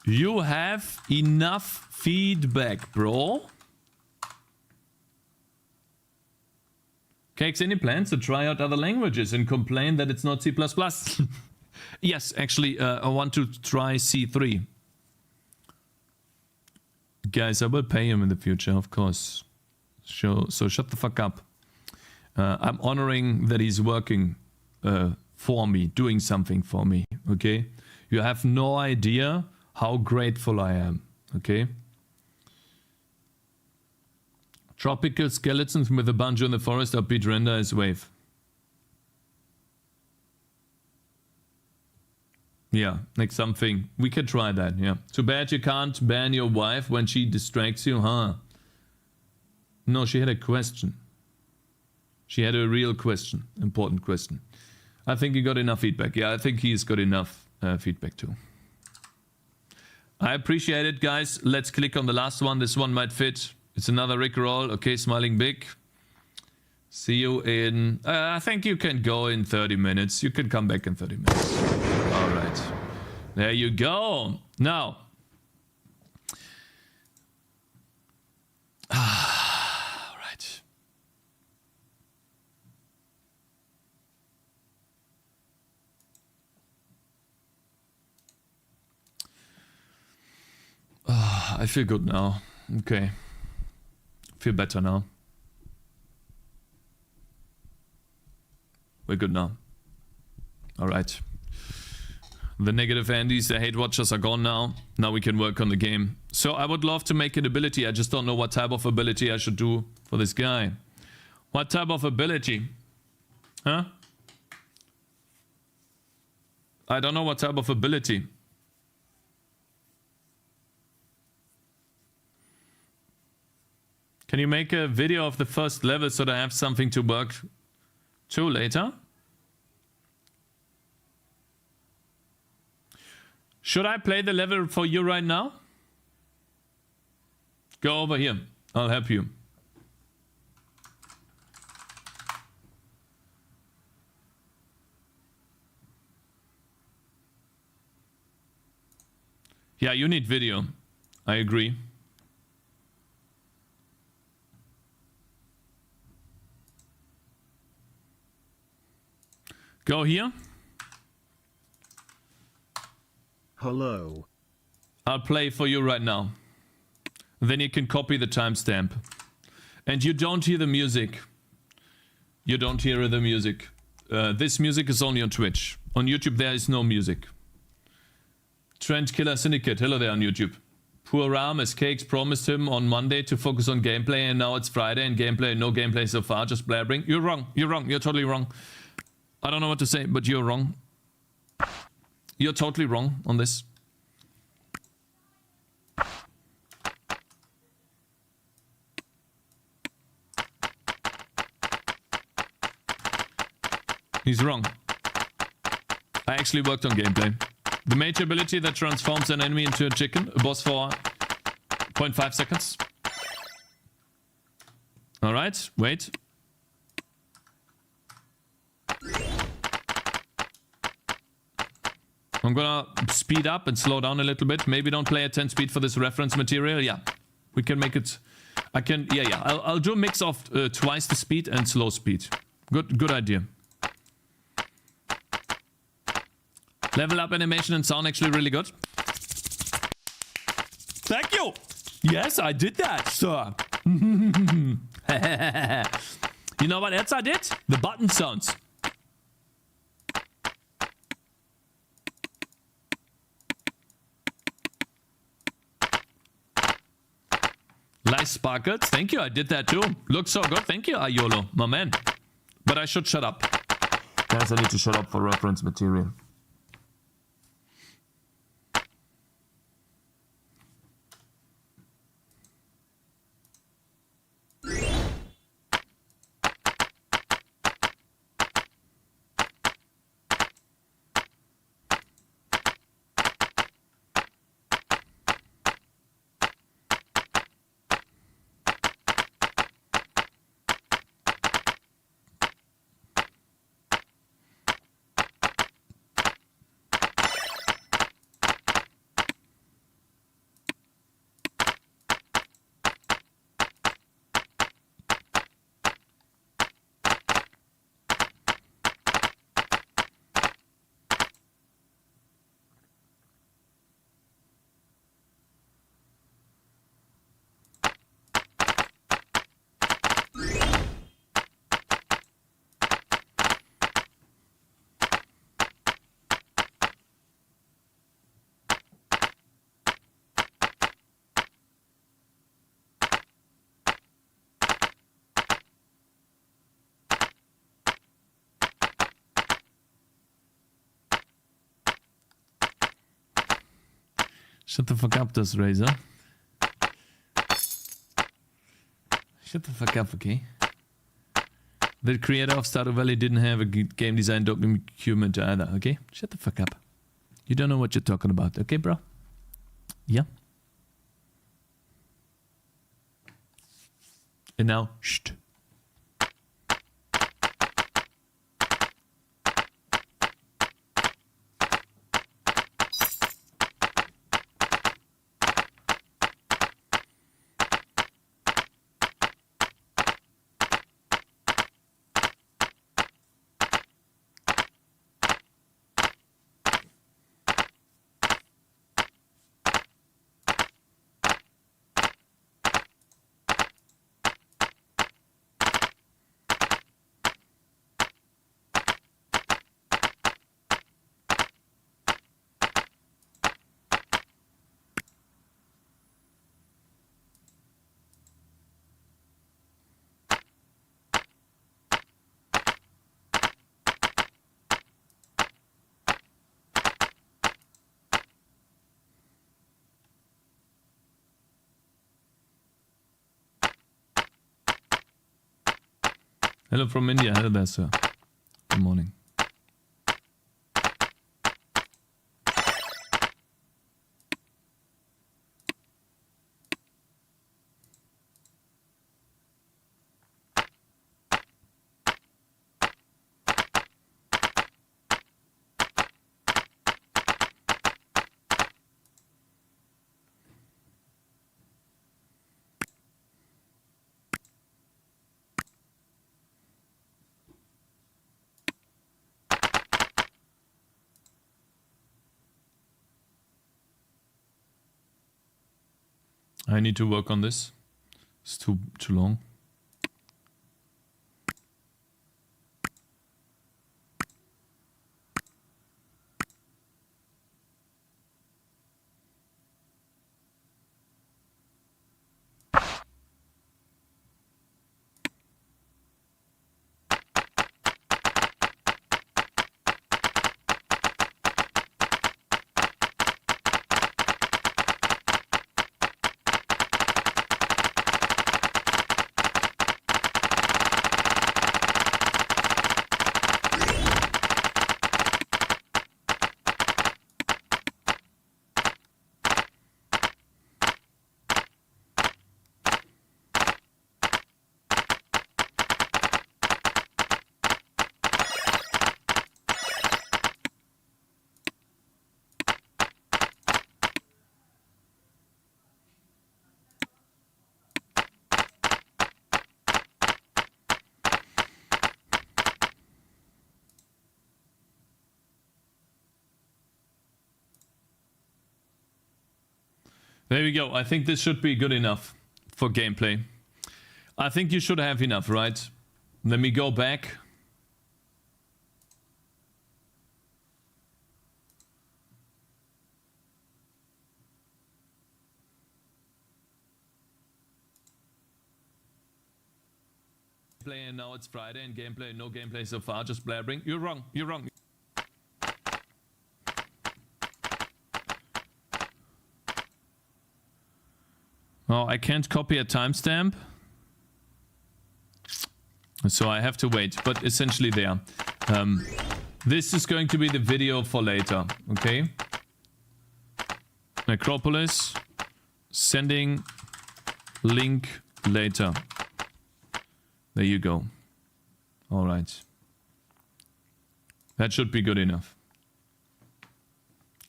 you have enough feedback, bro? Cakez, any plans to try out other languages and complain that it's not C++? Yes, actually, I want to try C3. Guys, I will pay him in the future, of course. So shut the fuck up. I'm honoring that he's working for me, doing something for me, okay? You have no idea how grateful I am, okay? Tropical skeletons with a banjo in the forest, upbeat render as wave. Yeah, like something. We can try that, yeah. Too bad you can't ban your wife when she distracts you, huh? No, she had a question. She had a real question. Important question. I think he got enough feedback. Yeah, I think he's got enough feedback too. I appreciate it, guys. Let's click on the last one. This one might fit. It's another Rickroll. Okay, smiling big. See you in... I think you can go in 30 minutes. You can come back in 30 minutes. All right. There you go. Now. All right. I feel good now. Okay. Feel better now. We're good now. Alright. The negative Andys, the hate watchers are gone now. Now we can work on the game. So I would love to make an ability. I just don't know what type of ability I should do for this guy. What type of ability? Huh? I don't know what type of ability. Can you make a video of the first level so that I have something to work to later? Should I play the level for you right now? Go over here. I'll help you. Yeah, you need video. I agree. Go here. Hello. I'll play for you right now. Then you can copy the timestamp. And you don't hear the music. You don't hear the music. This music is only on Twitch. On YouTube there is no music. Trend Killer Syndicate. Hello there on YouTube. Poor Ram, as Cakez promised him on Monday to focus on gameplay, and now it's Friday and no gameplay so far, just blabbering. You're wrong. You're wrong. You're totally wrong. I don't know what to say, but you're wrong. You're totally wrong on this. He's wrong. I actually worked on gameplay. The major ability that transforms an enemy into a chicken, a boss for 0.5 seconds. Alright, wait. I'm gonna speed up and slow down a little bit. Maybe don't play at 10 speed for this reference material. Yeah, we can make it. I'll do a mix of twice the speed and slow speed. Good idea. Level up animation and sound actually really good. Thank you. Yes, I did that, sir. You know what else I did? The button sounds. Light sparkles. Thank you. I did that too. Looks so good. Thank you, Ayolo, my man. But I should shut up. Guys, I need to shut up for reference material. Shut the fuck up, this Razor. Shut the fuck up, okay? The creator of Stardew Valley didn't have a game design document either, okay? Shut the fuck up. You don't know what you're talking about, okay, bro? Yeah. And now, shh. Hello from India. Hello there, sir. Good morning. I need to work on this. It's too long. There we go. I think this should be good enough for gameplay. I think you should have enough, right? Let me go back. Play and now it's Friday and gameplay, no gameplay so far, just blabbering. You're wrong, you're wrong. Oh, I can't copy a timestamp. So I have to wait, but essentially there. This is going to be the video for later, okay? Necropolis, sending link later. There you go. All right. That should be good enough.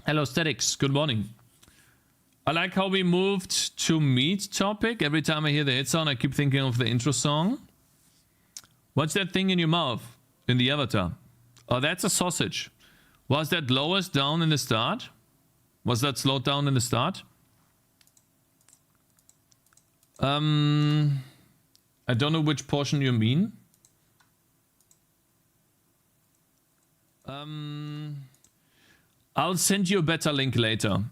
Hello, Statics. Good morning. I like how we moved to meat topic. Every time I hear the hit sound, I keep thinking of the intro song. What's that thing in your mouth? In the avatar? Oh, that's a sausage. Was that lowest down in the start? Was that slowed down in the start? I don't know which portion you mean. I'll send you a better link later.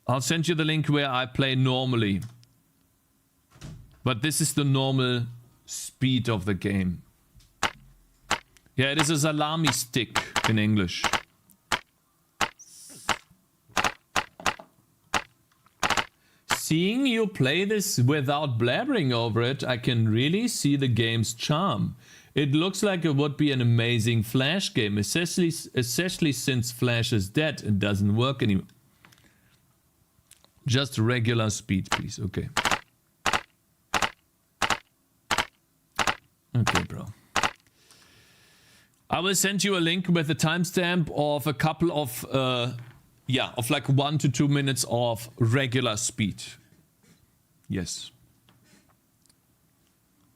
I'll send you the link where I play normally. But this is the normal speed of the game. Yeah, it is a salami stick in English. Seeing you play this without blabbering over it, I can really see the game's charm. It looks like it would be an amazing Flash game, especially since Flash is dead and doesn't work anymore. Just regular speed, please. Okay. Okay, bro. I will send you a link with a timestamp of a couple of, of like 1 to 2 minutes of regular speed. Yes.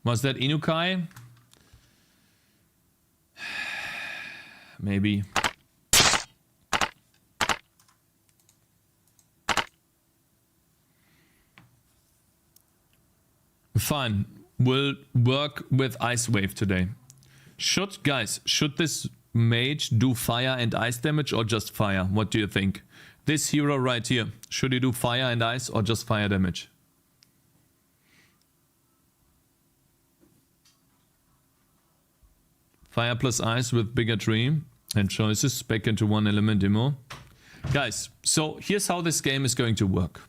Was that Inukai? Maybe. Fine. We'll work with Ice Wave today. Should this mage do fire and ice damage or just fire? What do you think? This hero right here, should he do fire and ice or just fire damage? Fire plus ice with bigger tree and choices back into one element demo. Guys, so here's how this game is going to work.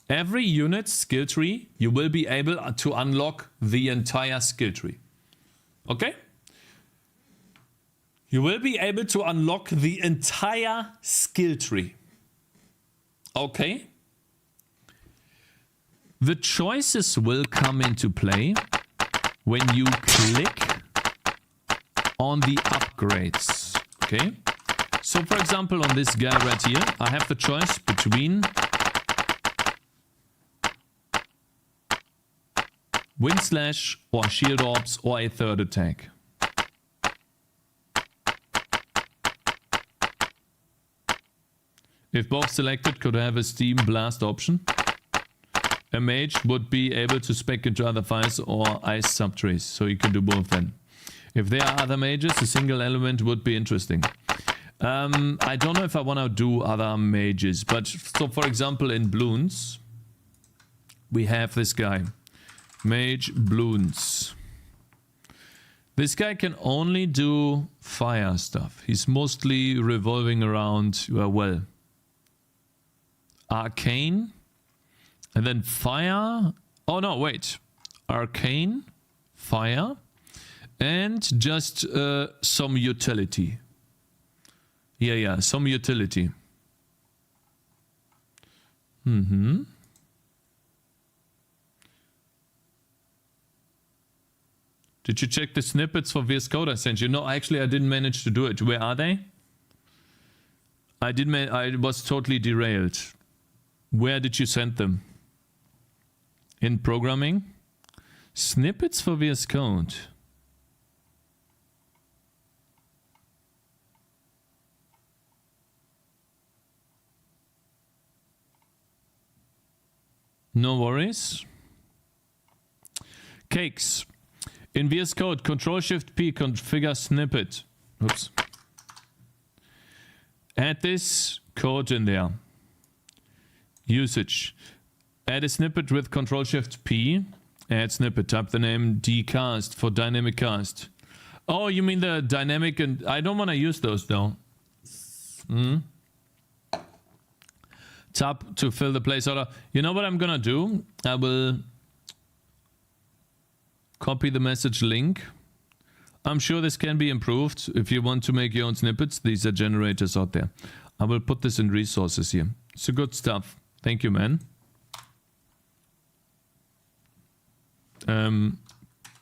Every unit skill tree, you will be able to unlock the entire skill tree. Okay? You will be able to unlock the entire skill tree. Okay? The choices will come into play when you click on the upgrades. Okay? So for example, on this guy right here, I have the choice between Wind Slash or Shield Orbs or a third attack. If both selected, could have a Steam Blast option. A mage would be able to spec into other fires or ice subtrees, so you can do both then. If there are other mages, a single element would be interesting. I don't know if I want to do other mages, but so for example in Bloons, we have this guy. Mage Bloons. This guy can only do fire stuff. He's mostly revolving around, well, arcane. And then fire. Oh no, wait. Arcane, fire, and just some utility. Yeah, some utility. Did you check the snippets for VS Code I sent you? No, actually I didn't manage to do it. Where are they? I was totally derailed. Where did you send them? In programming? Snippets for VS Code. No worries. Cakez. In VS Code, Control-Shift-P, configure snippet. Oops. Add this code in there. Usage. Add a snippet with Control-Shift-P. Add snippet. Type the name dcast for dynamic cast. Oh, you mean the dynamic and... I don't want to use those though. Tap to fill the placeholder. You know what I'm gonna do? I will copy the message link. I'm sure this can be improved. If you want to make your own snippets, these are generators out there. I will put this in resources here. So good stuff. Thank you, man.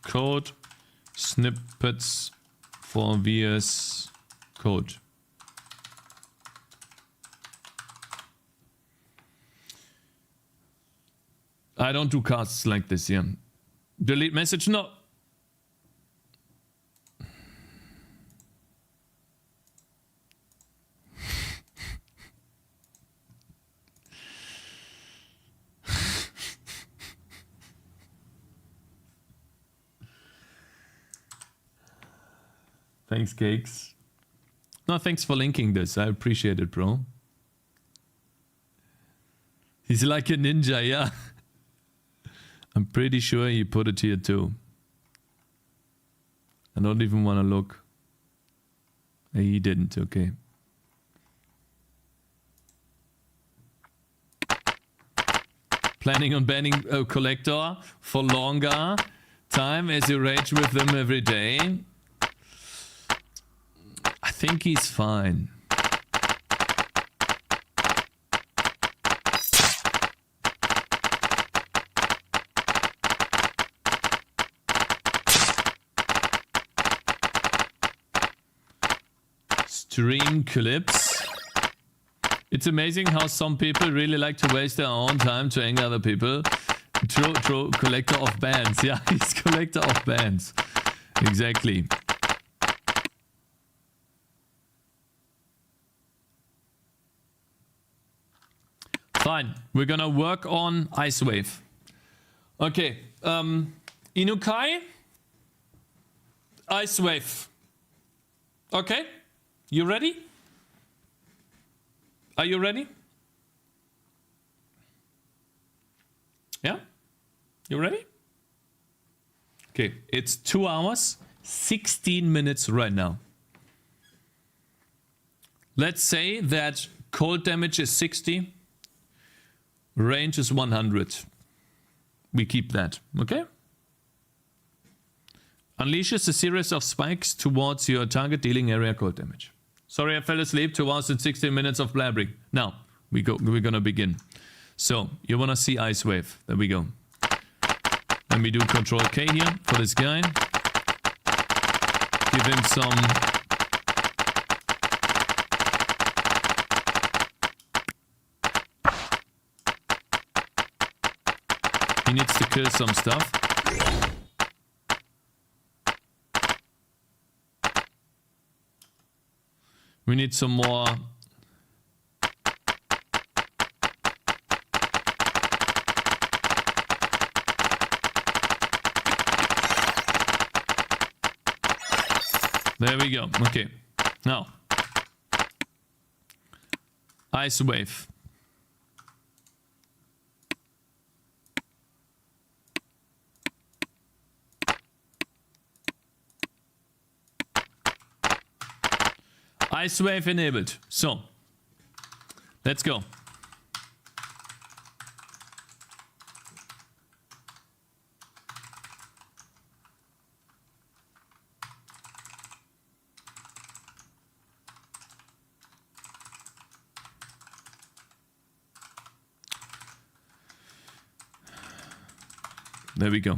Code snippets for VS Code. I don't do casts like this, yeah. Delete message? No. Thanks, Cakez. No, thanks for linking this. I appreciate it, bro. He's like a ninja, yeah. I'm pretty sure he put it here too. I don't even want to look. He didn't, okay. Planning on banning a collector for longer time as you rage with them every day? I think he's fine. Stream clips. It's amazing how some people really like to waste their own time to anger other people. True collector of bands. Yeah, he's collector of bands. Exactly. Fine. We're gonna work on Ice Wave. Okay. Inukai. Ice Wave. Okay. You ready? Are you ready? Yeah? You ready? Okay, it's 2 hours, 16 minutes right now. Let's say that cold damage is 60, range is 100. We keep that, okay? Unleashes a series of spikes towards your target, dealing area cold damage. Sorry, I fell asleep. 2 hours and 16 minutes of blabbering. Now, we're gonna begin. So, you wanna see Ice Wave. There we go. Let me do Control K here for this guy. Give him some... He needs to kill some stuff. We need some more. There we go. Okay. Now. Ice Wave. Ice Wave enabled. So, let's go. There we go.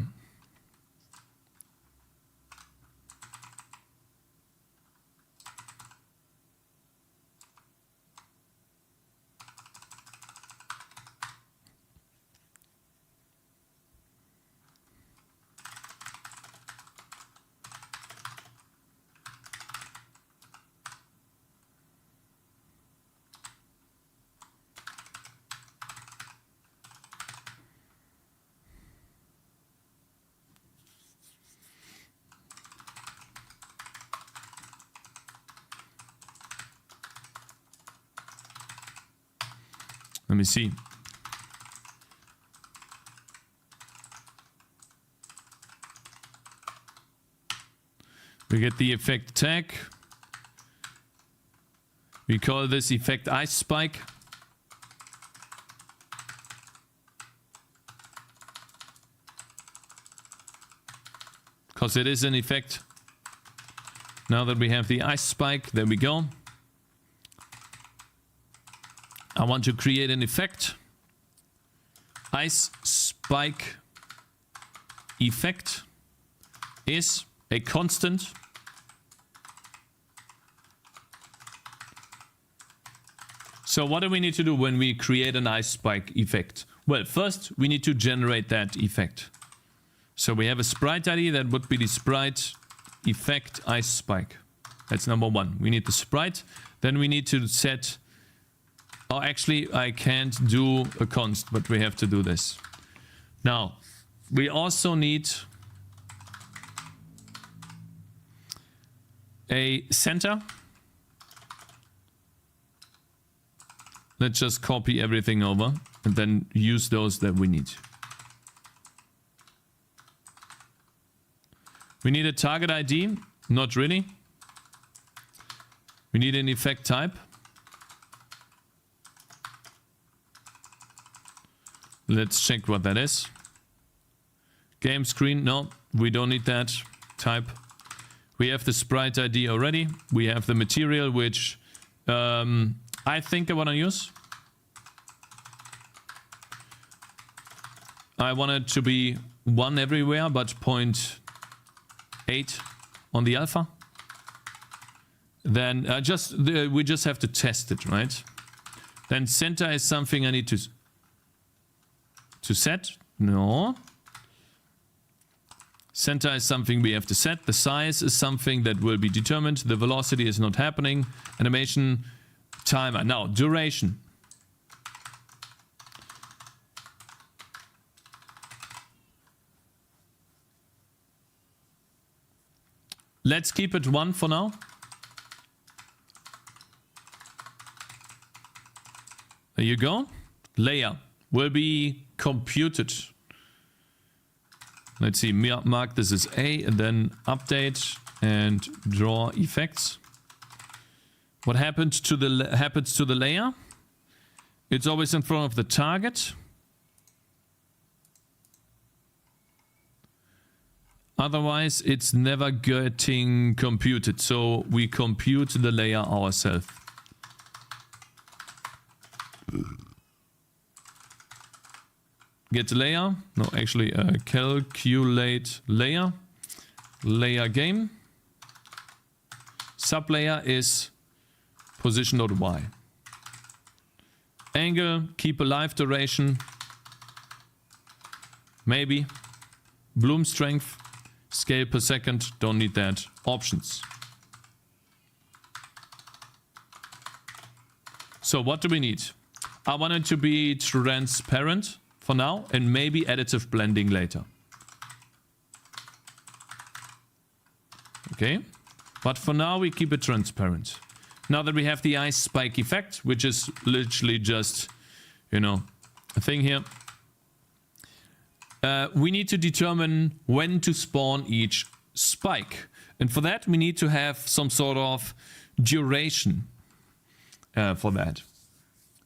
Let me see. We get the effect tag. We call this effect ice spike. Because it is an effect. Now that we have the ice spike, there we go. I want to create an effect. Ice spike effect is a constant. So what do we need to do when we create an ice spike effect? Well, first we need to generate that effect. So we have a sprite ID, that would be the sprite effect ice spike. That's number one. We need the sprite. Then we need to set... Oh, actually, I can't do a const, but we have to do this. Now, we also need a center. Let's just copy everything over and then use those that we need. We need a target ID. Not really. We need an effect type. Let's check what that is. Game screen. No, we don't need that type. We have the sprite ID already. We have the material, which I think I want to use. I want it to be 1 everywhere, but 0.8 on the alpha. Then we just have to test it, right? Then center is something I need to set. No. Center is something we have to set. The size is something that will be determined. The velocity is not happening. Animation timer. Now, duration. Let's keep it 1 for now. There you go. Layer will be computed. Let's see, mark this as A and then update and draw effects. What happens to the layer? It's always in front of the target. Otherwise, it's never getting computed. So we compute the layer ourselves. Get layer. No, actually, calculate layer. Layer game. Sublayer is position.y. Angle, keep alive duration. Maybe. Bloom strength. Scale per second. Don't need that. Options. So what do we need? I want it to be transparent for now and maybe additive blending later. Okay. But for now we keep it transparent. Now that we have the ice spike effect, which is literally just, you know, a thing here. We need to determine when to spawn each spike. And for that we need to have some sort of duration for that.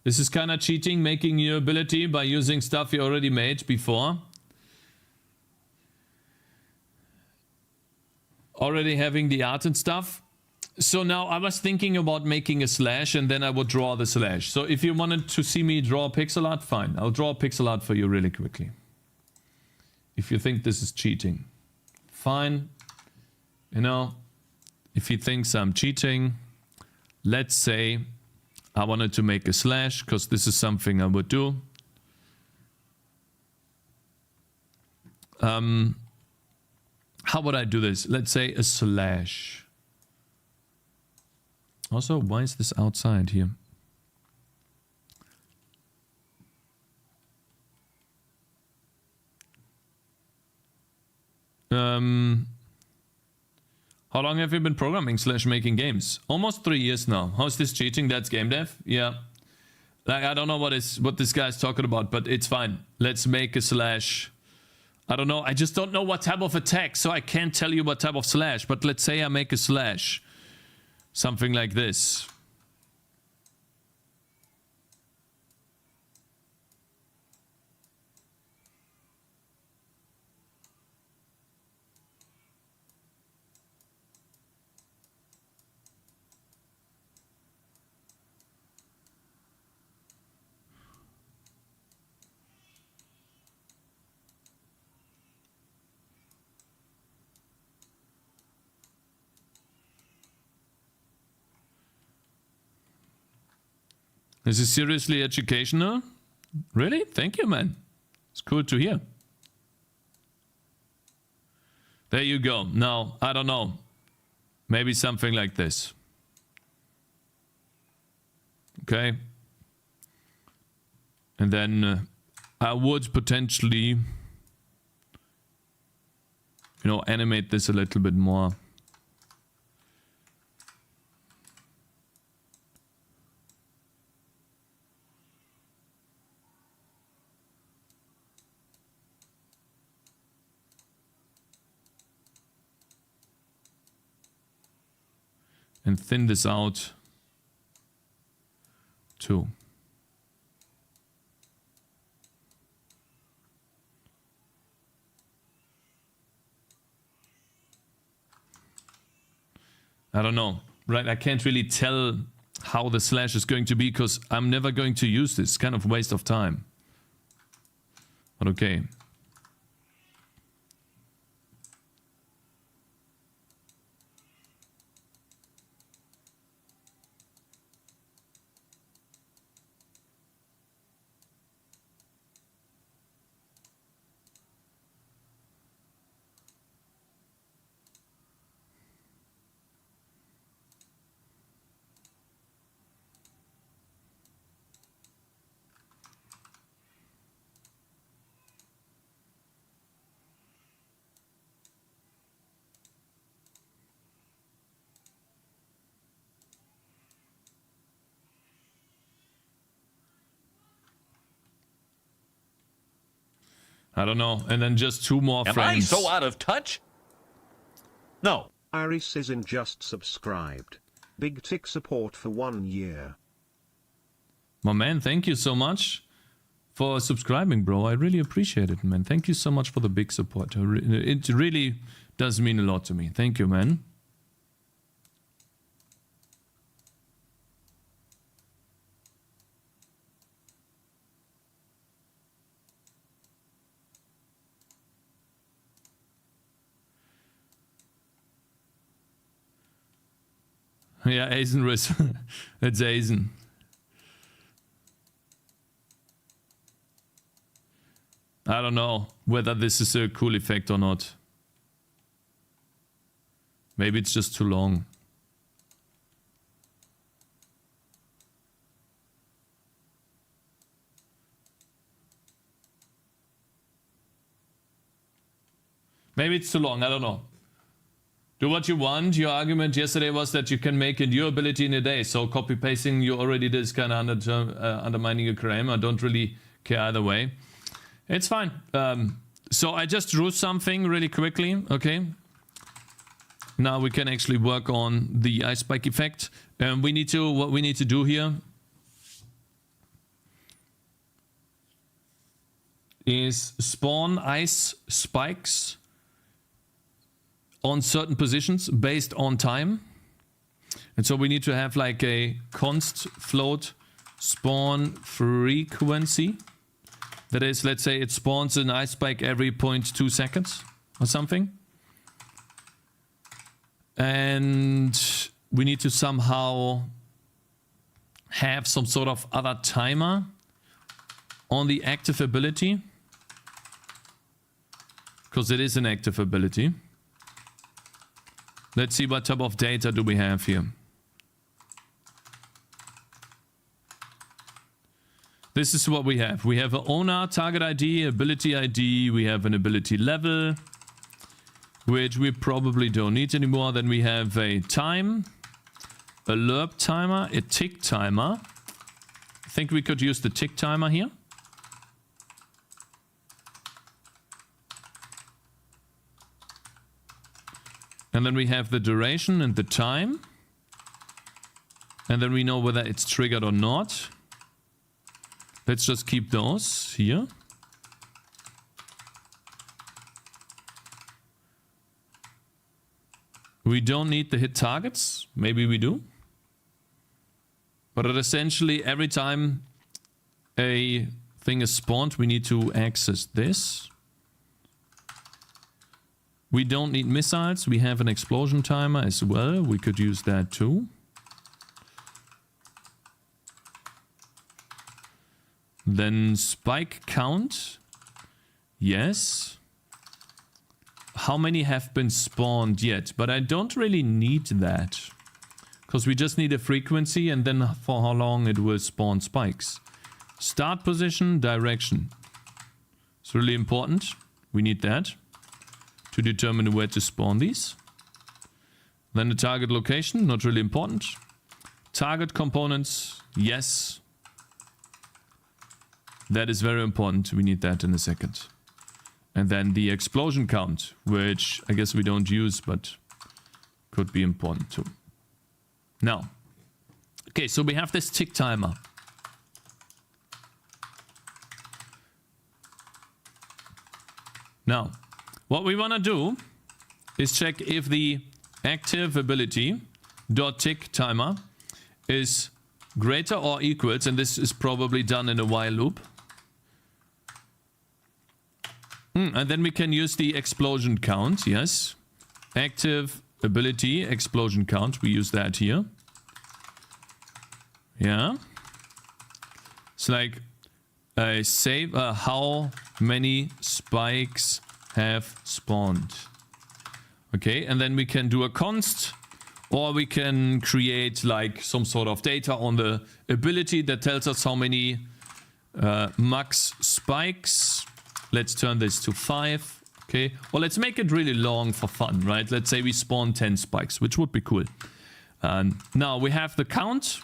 This is kind of cheating, making your ability by using stuff you already made before. Already having the art and stuff. So now I was thinking about making a slash and then I would draw the slash. So if you wanted to see me draw pixel art, fine. I'll draw pixel art for you really quickly. If you think this is cheating, fine. You know, if he thinks I'm cheating, let's say I wanted to make a slash because this is something I would do. How would I do this? Let's say a slash. Also, why is this outside here? How long have you been programming / making games? Almost 3 years now. How's this cheating? That's game dev? Yeah. Like, I don't know what this guy's talking about, but it's fine. Let's make a slash. I don't know. I just don't know what type of attack, so I can't tell you what type of slash. But let's say I make a slash. Something like this. This is seriously educational? Really? Thank you, man. It's cool to hear. There you go. Now, I don't know. Maybe something like this. Okay. And then I would potentially, animate this a little bit more. And thin this out too. I don't know, right? I can't really tell how the slash is going to be because I'm never going to use this. Kind of waste of time. But okay. I don't know. And then just 2 more Am frames. I so out of touch? No. Iris isn't just subscribed. Big tick support for 1 year. My man, thank you so much for subscribing, bro. I really appreciate it, man. Thank you so much for the big support. It really does mean a lot to me. Thank you, man. Yeah, Aizen Riz. It's Aizen. I don't know whether this is a cool effect or not. Maybe it's just too long. Maybe it's too long, I don't know. Do what you want. Your argument yesterday was that you can make a new ability in a day. So copy pasting you already did is kind of undermining your claim. I don't really care either way. It's fine. So I just drew something really quickly. Okay. Now we can actually work on the ice spike effect. What we need to do here is spawn ice spikes on certain positions based on time. And so we need to have like a const float spawn frequency. That is, let's say it spawns an ice spike every 0.2 seconds or something. And we need to somehow have some sort of other timer on the active ability. Because it is an active ability. Let's see what type of data do we have here. This is what we have. We have an owner, target ID, ability ID. We have an ability level, which we probably don't need anymore. Then we have a time, a lerp timer, a tick timer. think we could use the tick timer here. And then we have the duration and the time. And then we know whether it's triggered or not. Let's just keep those here. We don't need the hit targets. Maybe we do. But essentially every time a thing is spawned, we need to access this. We don't need missiles. We have an explosion timer as well. We could use that too. Then spike count. Yes. How many have been spawned yet? But I don't really need that. Because we just need a frequency and then for how long it will spawn spikes. Start position, direction. It's really important. We need that to determine where to spawn these. Then the target location, not really important. Target components, yes. That is very important. We need that in a second. And then the explosion count, which I guess we don't use, but could be important too. Now, okay, so we have this tick timer. Now, what we want to do is check if the active ability .tick timer is greater or equals, and this is probably done in a while loop. And then we can use the explosion count, yes. Active ability explosion count, we use that here. Yeah. It's like save how many spikes have spawned. Okay, and then we can do a const, or we can create like some sort of data on the ability that tells us how many max spikes. Let's turn this to 5. Okay, well, let's make it really long for fun, right? Let's say we spawn 10 spikes, which would be cool. Now we have the count.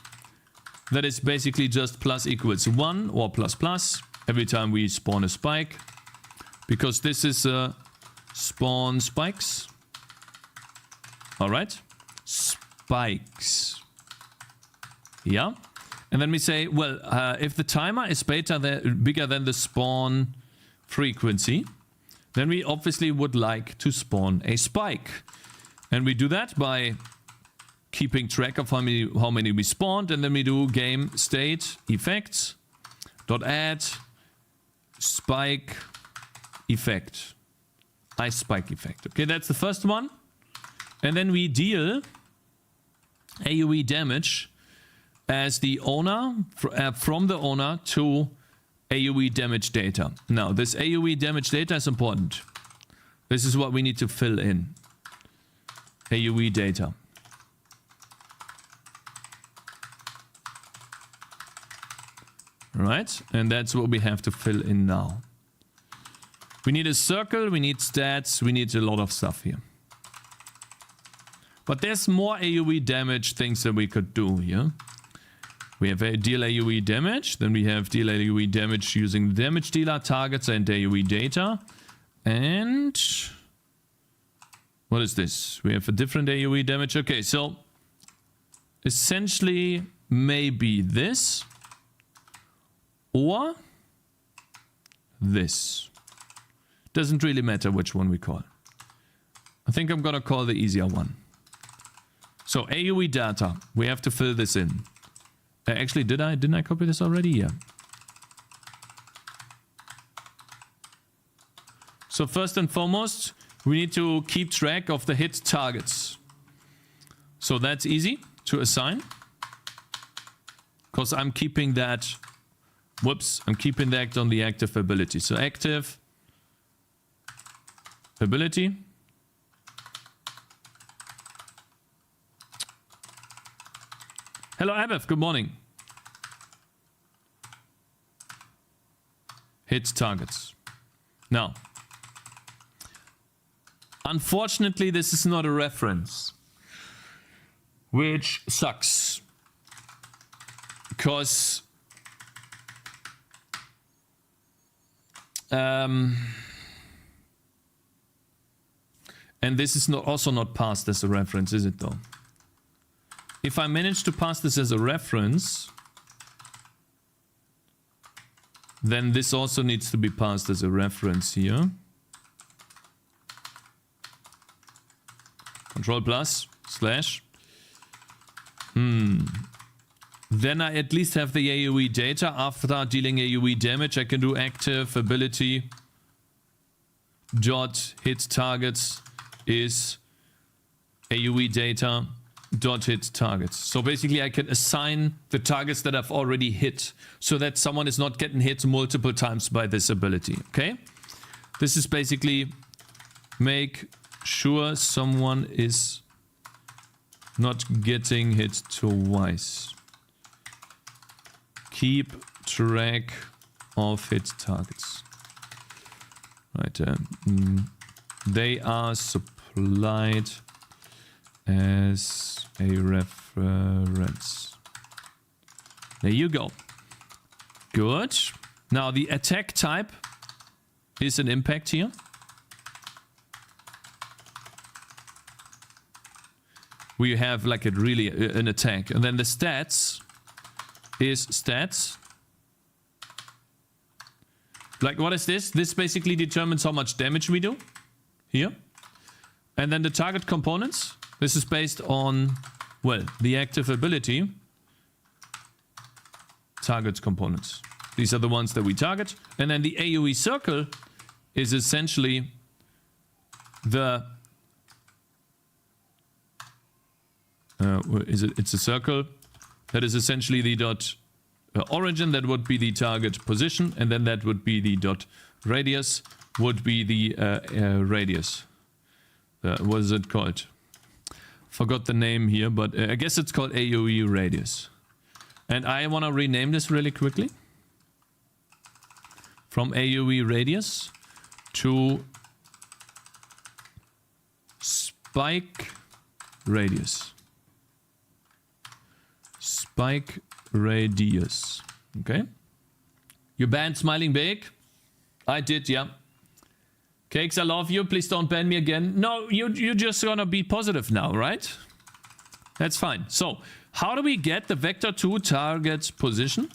That is basically just plus equals 1 or plus plus every time we spawn a spike. Because this is spawn spikes. Alright. Spikes. Yeah. And then we say, well, if the timer is bigger than the spawn frequency, then we obviously would like to spawn a spike. And we do that by keeping track of how many we spawned, and then we do game state effects dot add spike effect. Ice spike effect. Okay, that's the first one. And then we deal AoE damage as the owner, from the owner to AoE damage data. Now, this AoE damage data is important. This is what we need to fill in. AoE data. Right? And that's what we have to fill in now. We need a circle, we need stats, we need a lot of stuff here. But there's more AoE damage things that we could do here. We have a deal AoE damage, then we have deal AoE damage using the damage dealer, targets, and AoE data. And what is this? We have a different AoE damage. Okay, so essentially maybe this or this. Doesn't really matter which one we call. I think I'm gonna call the easier one. So AoE data, we have to fill this in. Actually, didn't I copy this already? Yeah. So first and foremost, we need to keep track of the hit targets. So that's easy to assign. Because I'm keeping that, I'm keeping that on the active ability. So active ability. Hello, Abef. Good morning. Hit targets. Now, unfortunately, this is not a reference, which sucks. Because And this is also not passed as a reference, is it though? If I manage to pass this as a reference, then this also needs to be passed as a reference here. Control plus slash. Then I at least have the AoE data. After dealing AoE damage, I can do active ability dot hit targets is AoE data dot hit targets. So basically I can assign the targets that I've already hit so that someone is not getting hit multiple times by this ability. Okay? This is basically make sure someone is not getting hit twice. Keep track of hit targets. Right. They are supplied as a reference. There you go. Good. Now the attack type is an impact here. We have like an attack. And then the stats is stats. Like what is this? This basically determines how much damage we do. Here. And then the target components. This is based on, well, the active ability. Target components. These are the ones that we target. And then the AoE circle is essentially the... it's a circle that is essentially the dot origin, that would be the target position, and then that would be the dot radius, would be the radius. What is it called? Forgot the name here, but I guess it's called AoE radius. And I want to rename this really quickly. From AoE radius to spike radius. Spike radius. Okay. You banned Smiling Big? I did, yeah. Cakes, I love you. Please don't ban me again. No, you're just gonna be positive now, right? That's fine. So, how do we get the vector to target position?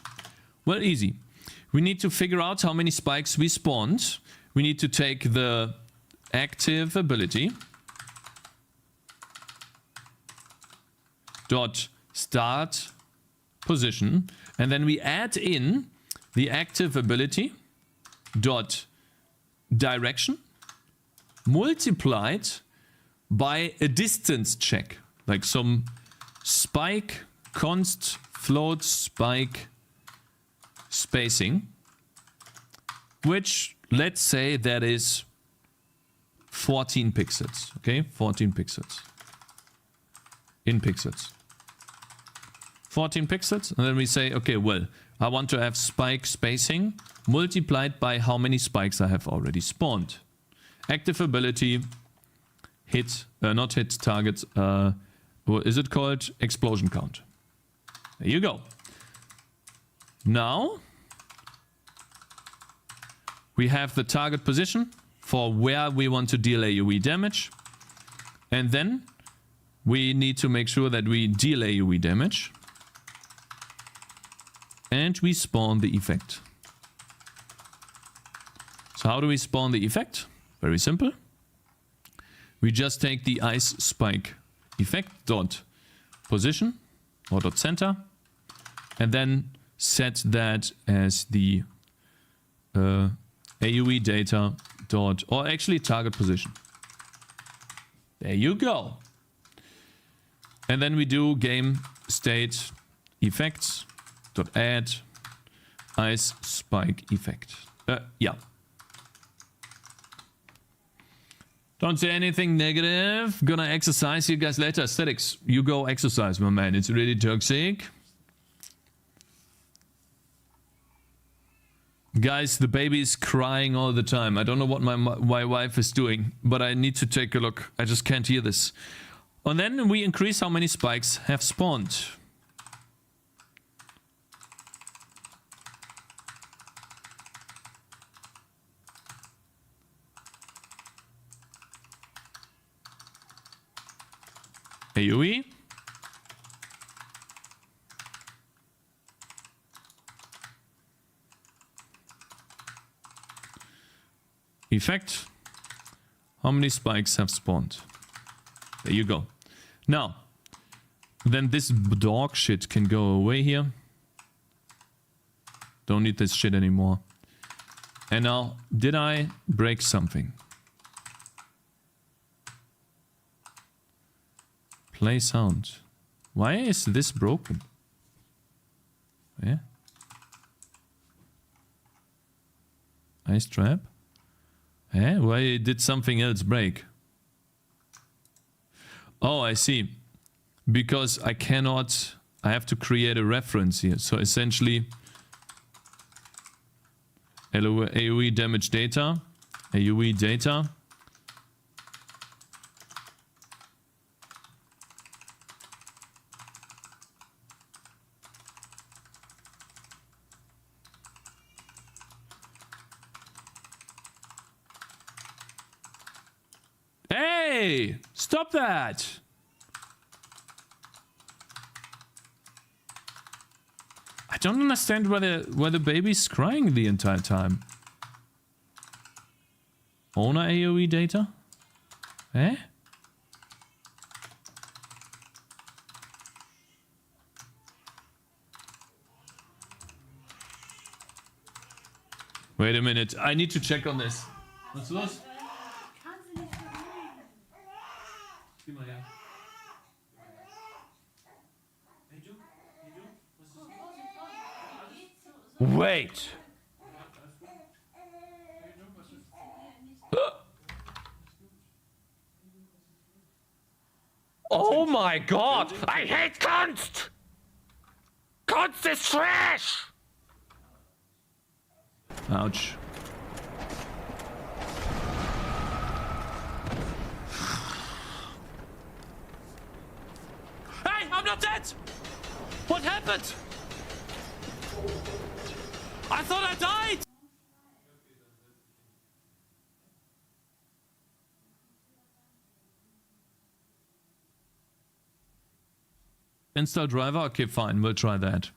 Well, easy. We need to figure out how many spikes we spawned. We need to take the active ability dot start position, and then we add in the active ability dot direction multiplied by a distance check, like some spike const float spike spacing, which let's say that is 14 pixels. Okay, 14 pixels in pixels. 14 pixels, and then we say, okay, well, I want to have spike spacing multiplied by how many spikes I have already spawned. Active ability, hit, not hit targets, what is it called? Explosion count. There you go. Now, we have the target position for where we want to deal AoE damage. And then we need to make sure that we deal AoE damage. And we spawn the effect. So how do we spawn the effect? Very simple. We just take the ice spike effect dot position or dot center, and then set that as the AoE data dot, or actually target position. There you go. And then we do game state effects dot add ice spike effect. Yeah. Don't say anything negative. Gonna exercise you guys later. Aesthetics, you go exercise, my man. It's really toxic. Guys, the baby is crying all the time. I don't know what my wife is doing, but I need to take a look. I just can't hear this. And then we increase how many spikes have spawned. AoE. Effect. How many spikes have spawned? There you go. Now, then this dog shit can go away here. Don't need this shit anymore. And now, did I break something? Play sound. Why is this broken? Yeah. Ice trap. Eh? Why did something else break? Oh, I see. Because I cannot... I have to create a reference here. So essentially... AoE damage data. AoE data. Hey! Stop that! I don't understand why the baby's crying the entire time. Owner AoE data? Eh? Wait a minute, I need to check on this. What's los? Wait. Oh my god! I hate Kunst! Kunst is trash! Ouch. Hey, I'm not dead! What happened? I thought I died! Install driver? Okay, fine, we'll try that.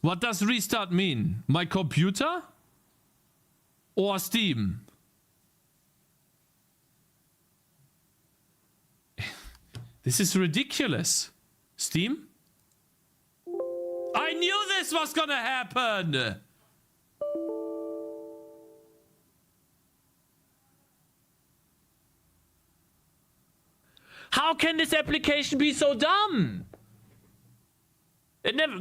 What does restart mean? My computer? Or Steam? This is ridiculous. Steam? I knew this was gonna happen! How can this application be so dumb? It never...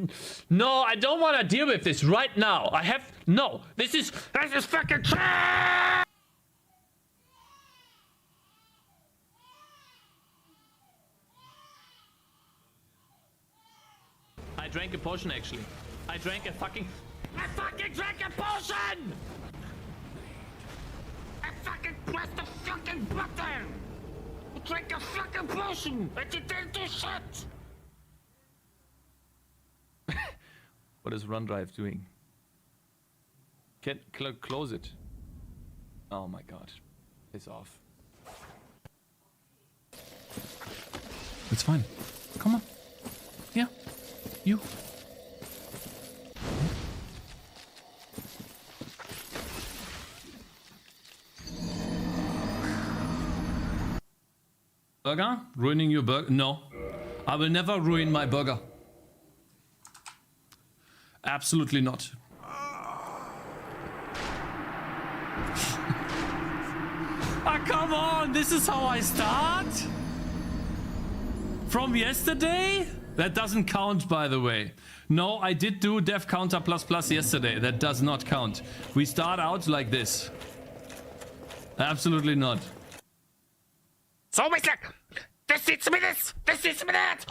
No, I don't want to deal with this right now. I have... No, this is fucking trash! I drank a potion, actually. I fucking drank a potion! I fucking pressed the fucking button! I drank a fucking potion! And it didn't do shit! What is run drive doing? Can close it. Oh my god. It's off. It's fine. Come on. Yeah. You. Burger? Ruining your burger? No. I will never ruin my burger. Absolutely not. Ah, come on! This is how I start? From yesterday? That doesn't count, by the way. No, I did do dev counter ++ yesterday. That does not count. We start out like this. Absolutely not. So, Mr. Das sieht's mir das! Das sieht's mir das!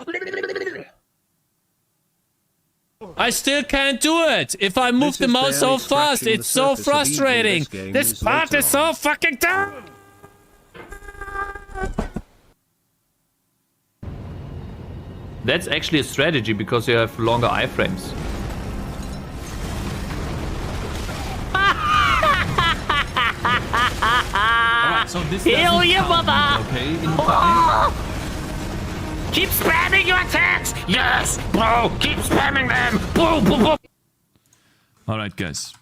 I still can't do it! If I move the mouse so fast, it's so frustrating! This part is so fucking dumb! That's actually a strategy because you have longer iframes. Alright, so this Hell doesn't yeah, count, mother! okay, in time. Keep spamming your attacks! Yes, bro! Keep spamming them! Boom, boom, boom! Alright, guys.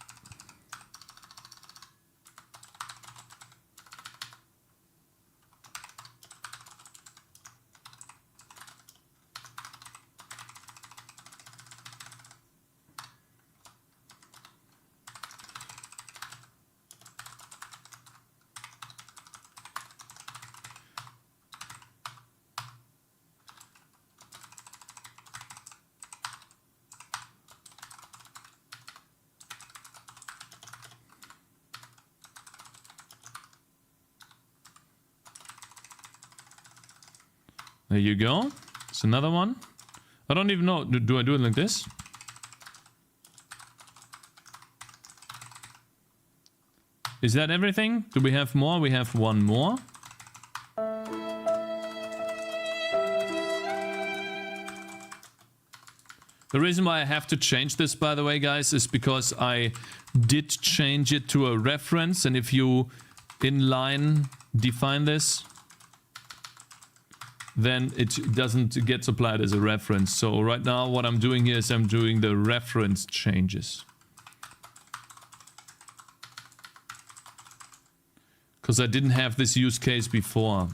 There you go. It's another one. I don't even know. Do I do it like this? Is that everything? Do we have more? We have one more. The reason why I have to change this, by the way, guys, is because I did change it to a reference. And if you inline define this, then it doesn't get supplied as a reference. So right now what I'm doing here is I'm doing the reference changes. Because I didn't have this use case before.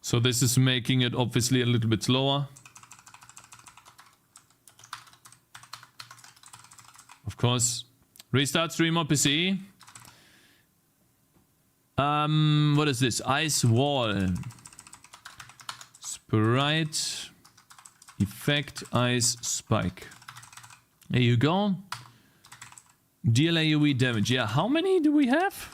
So this is making it obviously a little bit slower. Of course. Restart stream on PC. What is this? Ice wall. Sprite. Effect ice spike. There you go. Deal AoE damage. Yeah, how many do we have?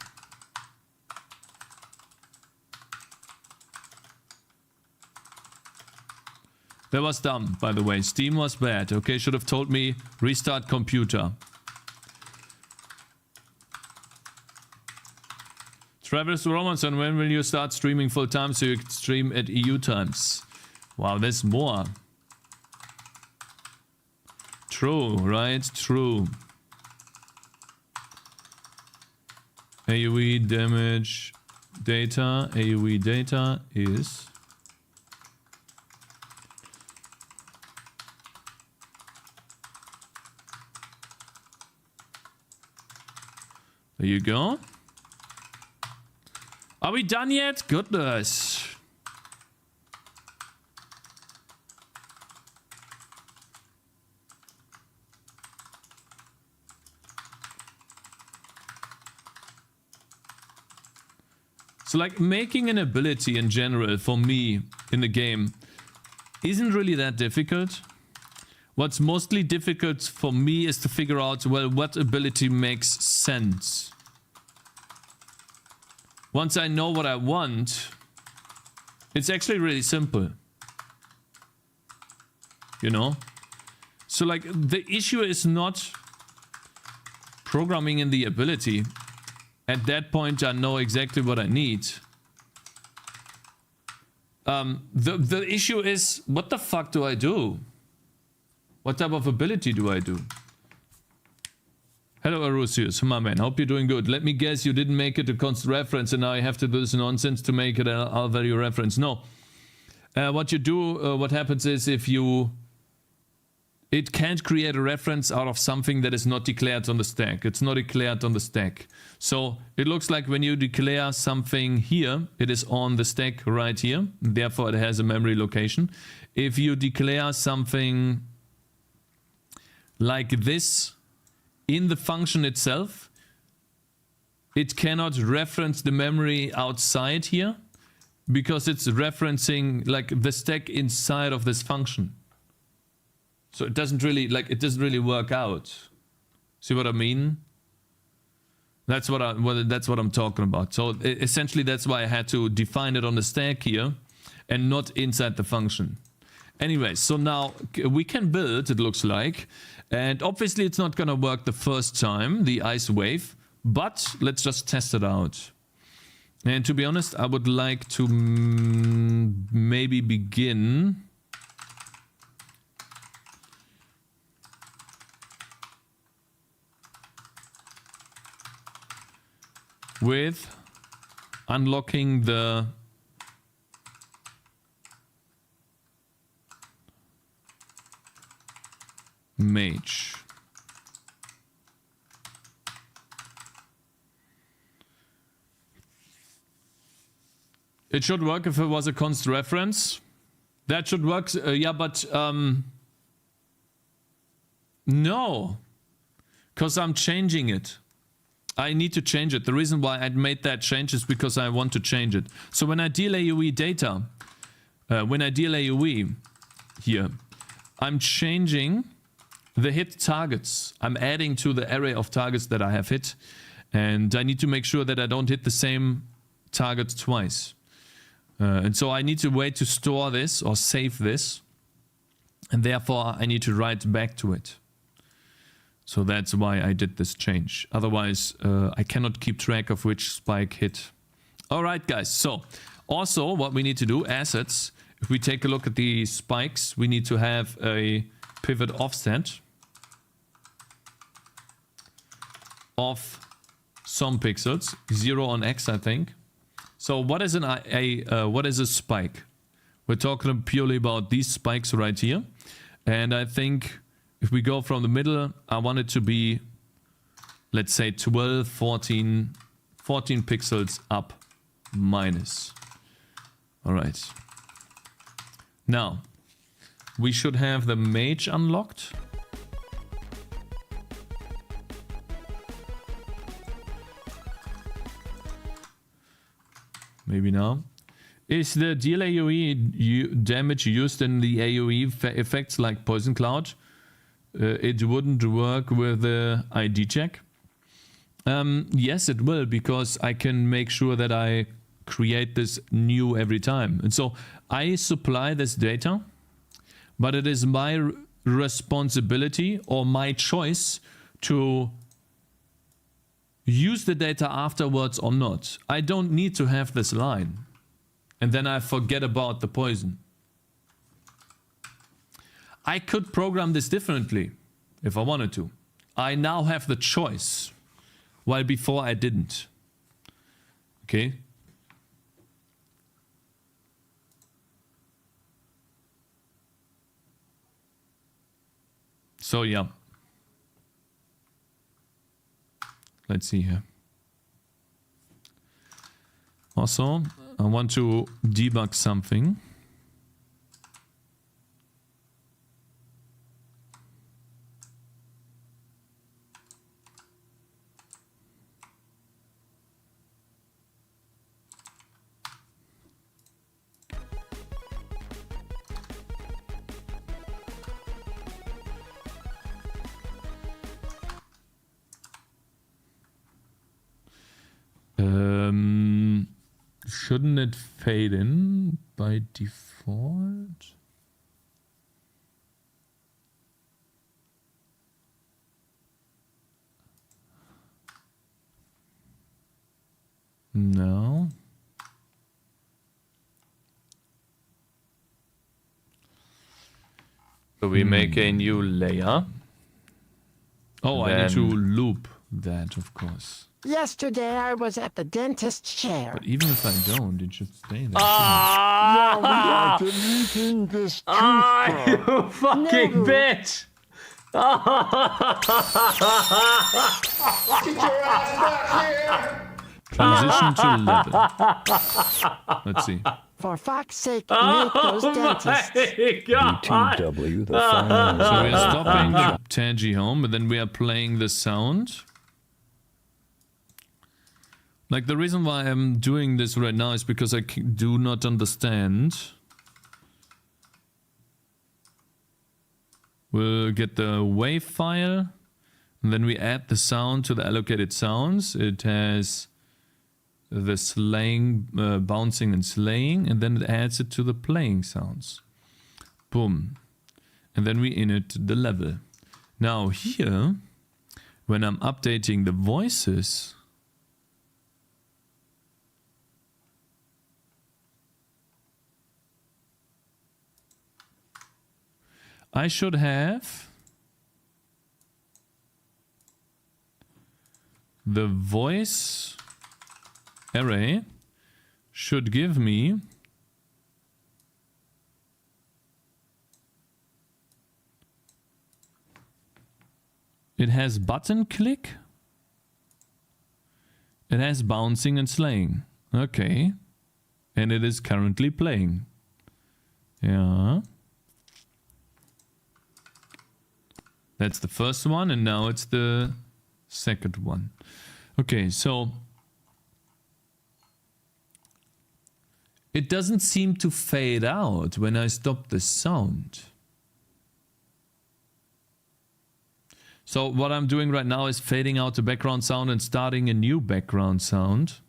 That was dumb, by the way. Steam was bad. Okay, should have told me restart computer. Travis Romanson, when will you start streaming full time so you can stream at EU times? Wow, there's more. True, right? True. AoE damage data. AoE data is... There you go. Are we done yet? Goodness. So like making an ability in general for me in the game isn't really that difficult. What's mostly difficult for me is to figure out, well, what ability makes sense. Once I know what I want, it's actually really simple. You know? So like the issue is not programming in the ability. At that point I know exactly what I need. The issue is, what the fuck do I do? What type of ability do I do? Hello Arusius, my man, hope you're doing good. Let me guess you didn't make it a constant reference and now you have to do this nonsense to make it an R-value reference. No. What you do, what happens is if you... It can't create a reference out of something that is not declared on the stack. It's not declared on the stack. So it looks like when you declare something here, it is on the stack right here. Therefore it has a memory location. If you declare something like this in the function itself, it cannot reference the memory outside here because it's referencing like the stack inside of this function. So it doesn't really work out. See what I mean? That's what I'm talking about. So essentially that's why I had to define it on the stack here and not inside the function. Anyway, so now we can build, it looks like. And obviously it's not gonna work the first time, the ice wave, but let's just test it out. And to be honest, I would like to maybe begin with unlocking the mage. It should work if it was a const reference. That should work. Yeah, but no, because I'm changing it. I need to change it. The reason why I made that change is because I want to change it. So when I deal AoE data, when I deal AoE here, I'm changing the hit targets. I'm adding to the array of targets that I have hit. And I need to make sure that I don't hit the same target twice. And so I need to wait to store this or save this. And therefore I need to write back to it. So that's why I did this change. Otherwise, I cannot keep track of which spike hit. All right, guys. So also what we need to do, assets. If we take a look at the spikes, we need to have a pivot offset of some pixels, 0 on X, I think. So what is what is a spike? We're talking purely about these spikes right here. And I think if we go from the middle, I want it to be, let's say 12, 14 pixels up minus. All right. Now, we should have the mage unlocked. Maybe now. Is the deal AoE damage used in the AoE effects like Poison Cloud? It wouldn't work with the ID check. Yes, it will, because I can make sure that I create this new every time. And so I supply this data, but it is my responsibility or my choice to use the data afterwards or not. I don't need to have this line. And then I forget about the poison. I could program this differently if I wanted to. I now have the choice, while before I didn't. Okay? So yeah. Let's see here. Also, I want to debug something. Shouldn't it fade in by default? No. So we make a new layer. Oh, I need to loop that, of course. Yesterday I was at the dentist's chair. But even if I don't, it should stay there. Now we are deleting this toothbrush. You fucking bitch! Transition to level. Let's see. For fuck's sake, make those dentists. BTW, the final. So we are stopping the Tangy home, but then we are playing the sound. Like, the reason why I'm doing this right now is because I do not understand. We'll get the wave file, and then we add the sound to the allocated sounds. It has the slaying, bouncing and slaying, and then it adds it to the playing sounds. Boom. And then we init the level. Now here, when I'm updating the voices, I should have the voice array should give me it has button click, it has bouncing and slaying. Okay. And it is currently playing. Yeah. That's the first one, and now it's the second one. Okay, so it doesn't seem to fade out when I stop the sound. So what I'm doing right now is fading out the background sound and starting a new background sound.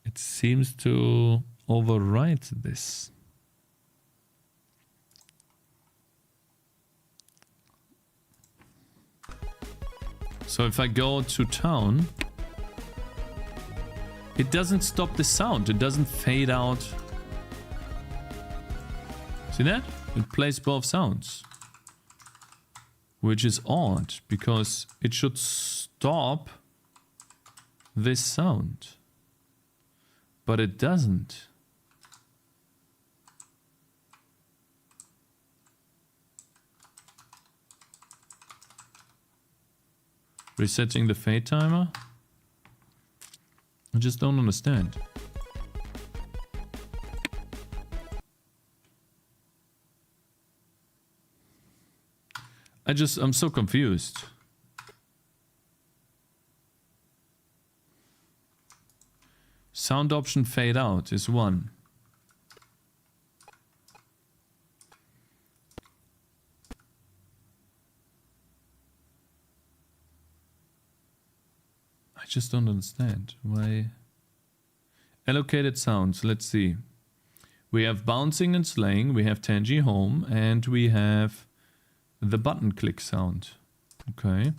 It seems to overwrite this. So if I go to town, it doesn't stop the sound. It doesn't fade out. See that? It plays both sounds. Which is odd, because it should stop this sound. But it doesn't. Resetting the fade timer? I just don't understand. I'm so confused. Sound option fade out is 1. I just don't understand why. Allocated sounds, let's see. We have bouncing and slaying, we have Tangy home, and we have the button click sound. Okay.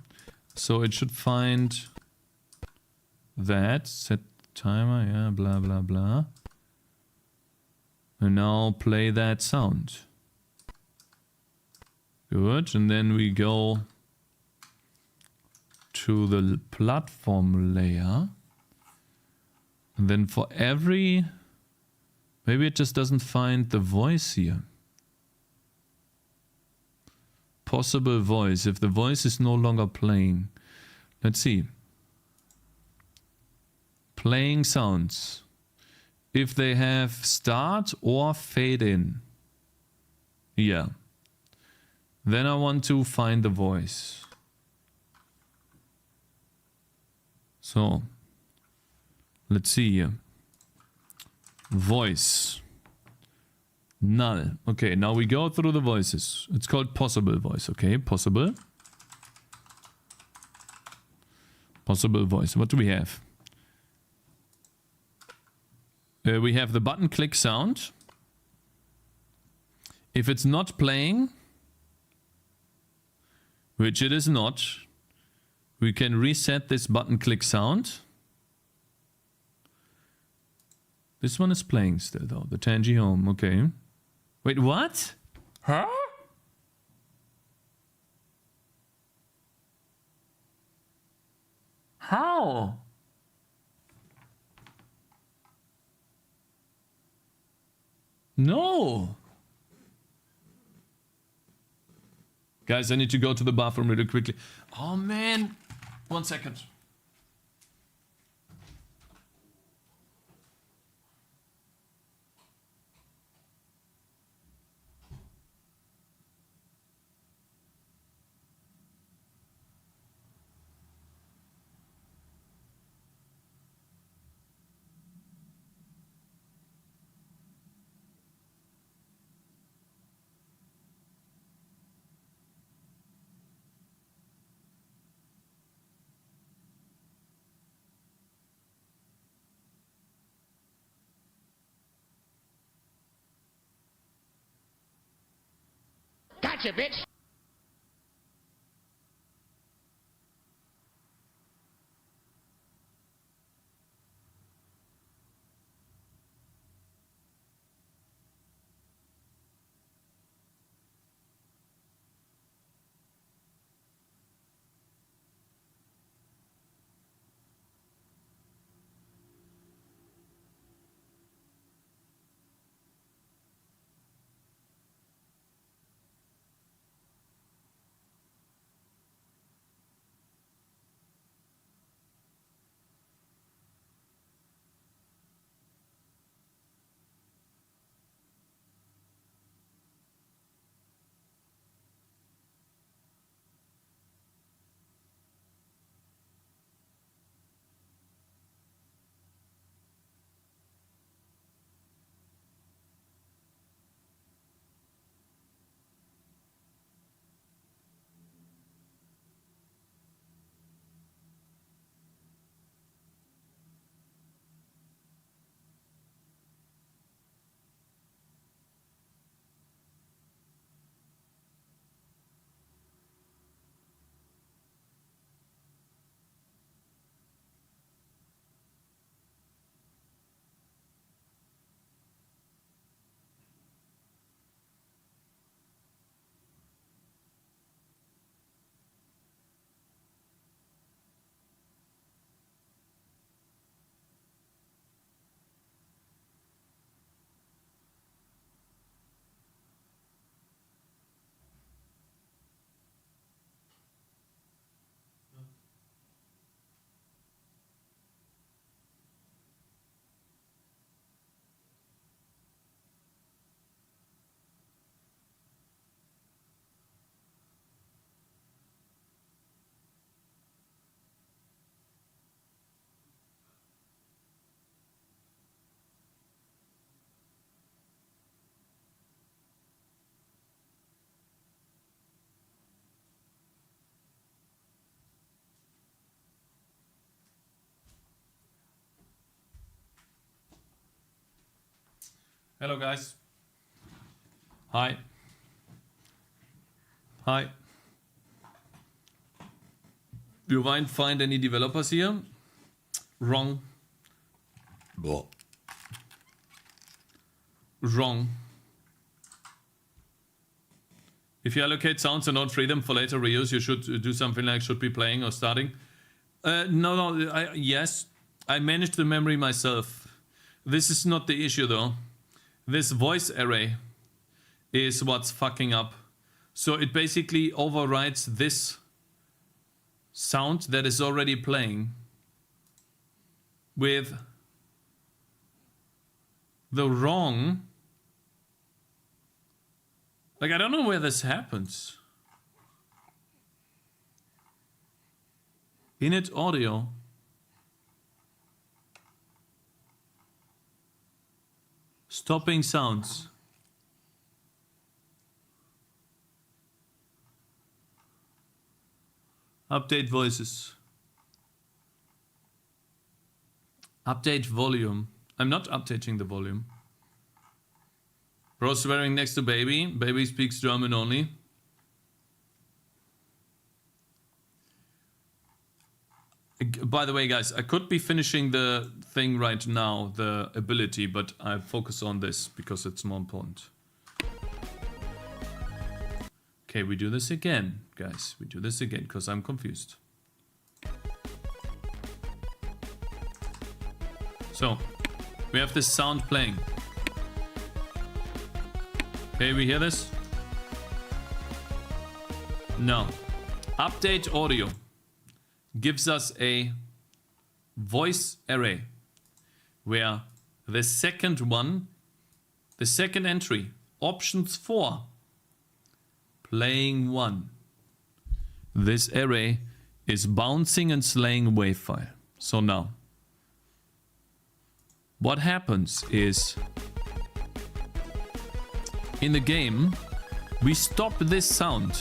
So it should find that, set timer, yeah, blah blah blah. And now play that sound. Good, and then we go to the platform layer. And then for every... Maybe it just doesn't find the voice here. Possible voice, if the voice is no longer playing. Let's see. Playing sounds. If they have start or fade in. Yeah. Then I want to find the voice. So. Let's see here. Voice. Null. Okay, now we go through the voices. It's called possible voice, okay? Possible. Possible voice. What do we have? We have the button click sound. If it's not playing, which it is not, we can reset this button click sound. This one is playing still though, the Tangy home, okay. Wait, what? Huh? How? No. Guys, I need to go to the bathroom really quickly. Oh man. 1 second. Gotcha, bitch! Hello, guys. Hi. Hi. You won't find any developers here? Wrong. Wrong. If you allocate sounds and not freedom for later reuse, you should do something like should be playing or starting. No, yes. I managed the memory myself. This is not the issue though. This voice array is what's fucking up. So it basically overrides this sound that is already playing with the wrong. Like, I don't know where this happens. Init audio. Stopping sounds. Update voices. Update volume. I'm not updating the volume. Bro swearing next to baby. Baby speaks German only. By the way, guys, I could be finishing the thing right now, the ability, but I focus on this because it's more important. Okay, we do this again, guys. We do this again because I'm confused. So, we have this sound playing. Okay, we hear this? No. Update audio gives us a voice array where the second one, the second entry, options 4, playing 1. This array is bouncing and slaying a wave file. So now, what happens is, in the game, we stop this sound.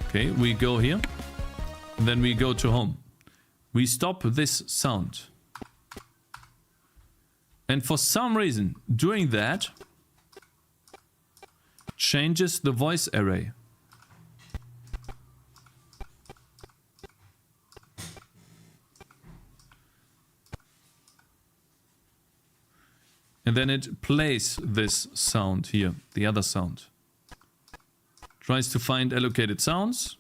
Okay, we go here. Then we go to home. We stop this sound. And for some reason, doing that changes the voice array. And then it plays this sound here, the other sound. Tries to find allocated sounds.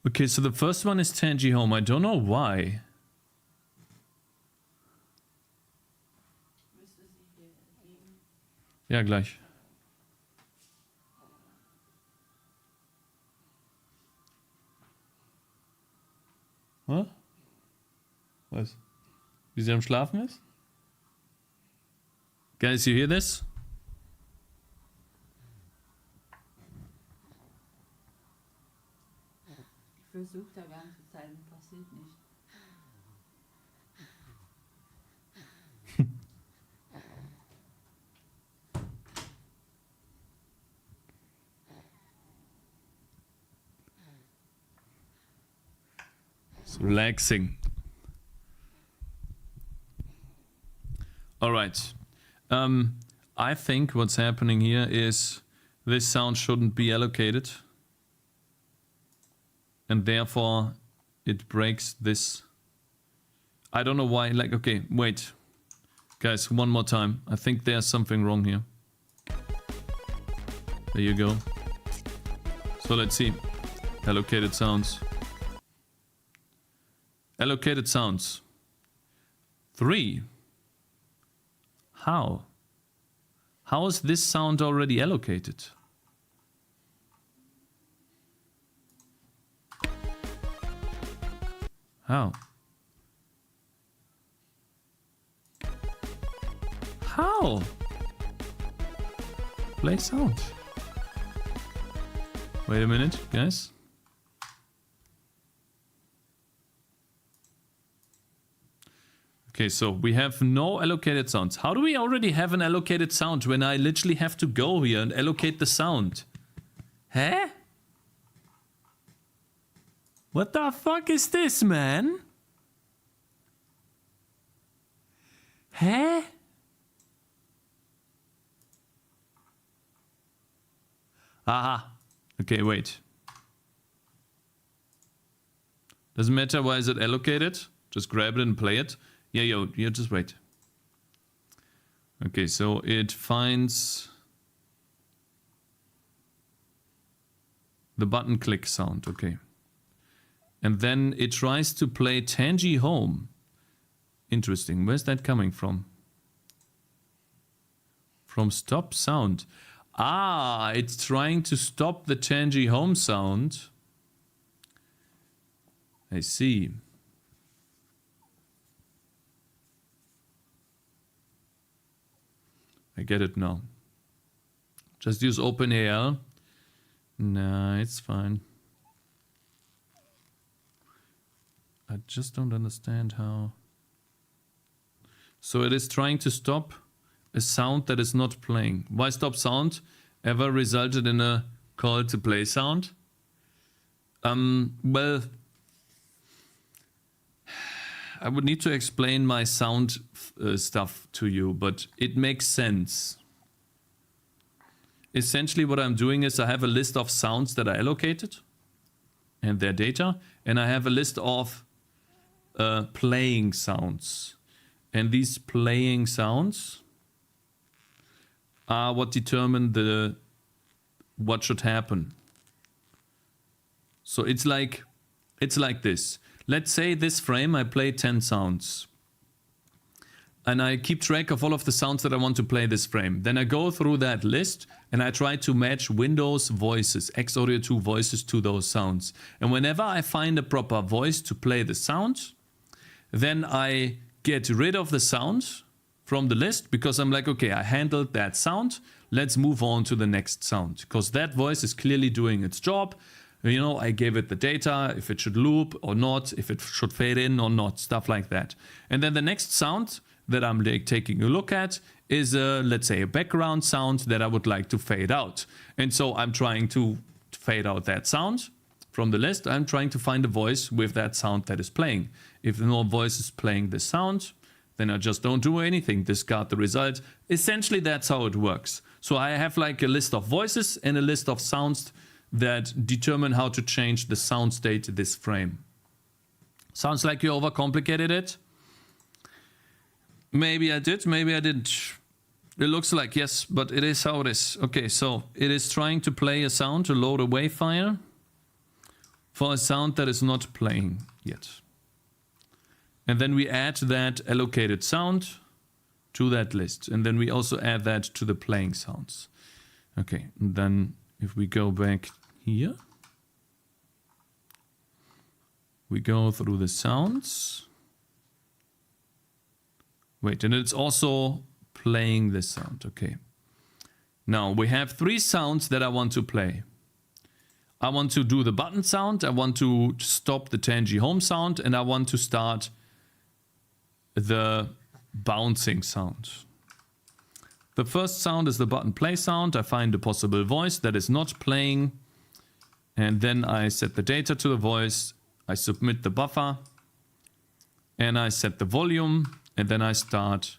Okay, so the first one is Tangy Home. I don't know why. Müsste sie hier geben. Ja, gleich. Hä? Was? Wie sie am Schlafen ist? Guys, you hear this? Ich versuche da ganze Zeit und passiert nicht. It's relaxing. All right. I think what's happening here is this sound shouldn't be allocated. And therefore it breaks this. I don't know why. Like, okay, wait. Guys, one more time. I think there's something wrong here. There you go. So let's see. Allocated sounds. Allocated sounds. 3. How? How is this sound already allocated? How? How? Play sound. Wait a minute, guys. Okay, so we have no allocated sounds. How do we already have an allocated sound when I literally have to go here and allocate the sound? Huh? What the fuck is this, man? Huh? Aha. Okay, wait. Doesn't matter why is it allocated. Just grab it and play it. Yeah, yo, just wait. Okay, so it finds the button click sound. Okay. And then it tries to play Tangy Home. Interesting. Where's that coming from? From stop sound. Ah, it's trying to stop the Tangy Home sound. I see. I get it now. Just use OpenAL. Nah, it's fine. I just don't understand how. So it is trying to stop a sound that is not playing. Why stop sound ever resulted in a call to play sound? Well, I would need to explain my sound stuff to you, but it makes sense. Essentially what I'm doing is I have a list of sounds that are allocated and their data, and I have a list of playing sounds. And these playing sounds are what determine what should happen. So it's like this. Let's say this frame I play 10 sounds. And I keep track of all of the sounds that I want to play this frame. Then I go through that list and I try to match Windows voices, Xaudio 2 voices to those sounds. And whenever I find a proper voice to play the sound, then I get rid of the sound from the list because I'm like, okay, I handled that sound. Let's move on to the next sound because that voice is clearly doing its job. You know, I gave it the data, if it should loop or not, if it should fade in or not, stuff like that. And then the next sound that I'm taking a look at is, let's say, a background sound that I would like to fade out. And so I'm trying to fade out that sound from the list. I'm trying to find a voice with that sound that is playing. If no voice is playing this sound, then I just don't do anything, discard the result. Essentially, that's how it works. So I have like a list of voices and a list of sounds that determine how to change the sound state of this frame. Sounds like you overcomplicated it. Maybe I did, maybe I didn't. It looks like yes, but it is how it is. Okay, so it is trying to play a sound, to load a WAV file for a sound that is not playing yet. And then we add that allocated sound to that list. And then we also add that to the playing sounds. Okay, and then if we go back here, we go through the sounds. Wait, and it's also playing this sound. Okay. Now we have 3 sounds that I want to play. I want to do the button sound, I want to stop the Tangy Home sound, and I want to start the bouncing sound. The first sound is the button play sound. I find a possible voice that is not playing, and then I set the data to the voice, I submit the buffer, and I set the volume, and then I start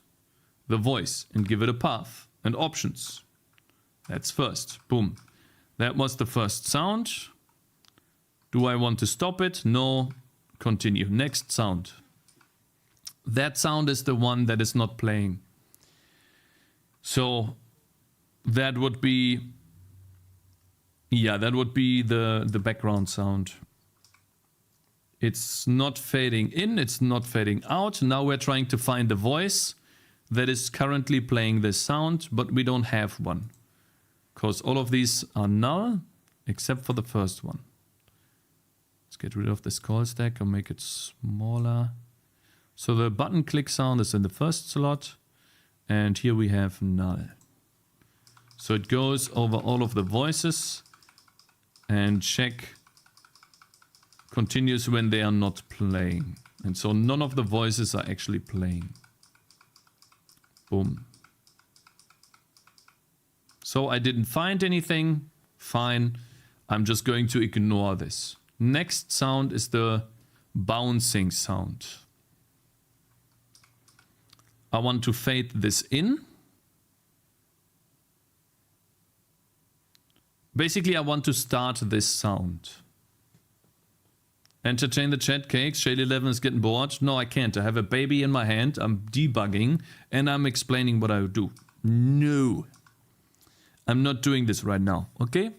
the voice and give it a path and options. That's first. Boom. That was the first sound. Do I want to stop it? No. Continue. Next sound. That sound is the one that is not playing. So that would be, yeah, that would be the background sound. It's not fading in, it's not fading out. Now we're trying to find a voice that is currently playing this sound, but we don't have one. Because all of these are null, except for the first one. Let's get rid of this call stack and make it smaller. So the button click sound is in the first slot, and here we have null. So it goes over all of the voices and continues when they are not playing. And so none of the voices are actually playing. Boom. So I didn't find anything. Fine. I'm just going to ignore this. Next sound is the bouncing sound. I want to fade this in. Basically, I want to start this sound. Entertain the chat, Cakes. Shale 11 is getting bored. No, I can't. I have a baby in my hand. I'm debugging and I'm explaining what I would do. No. I'm not doing this right now, okay?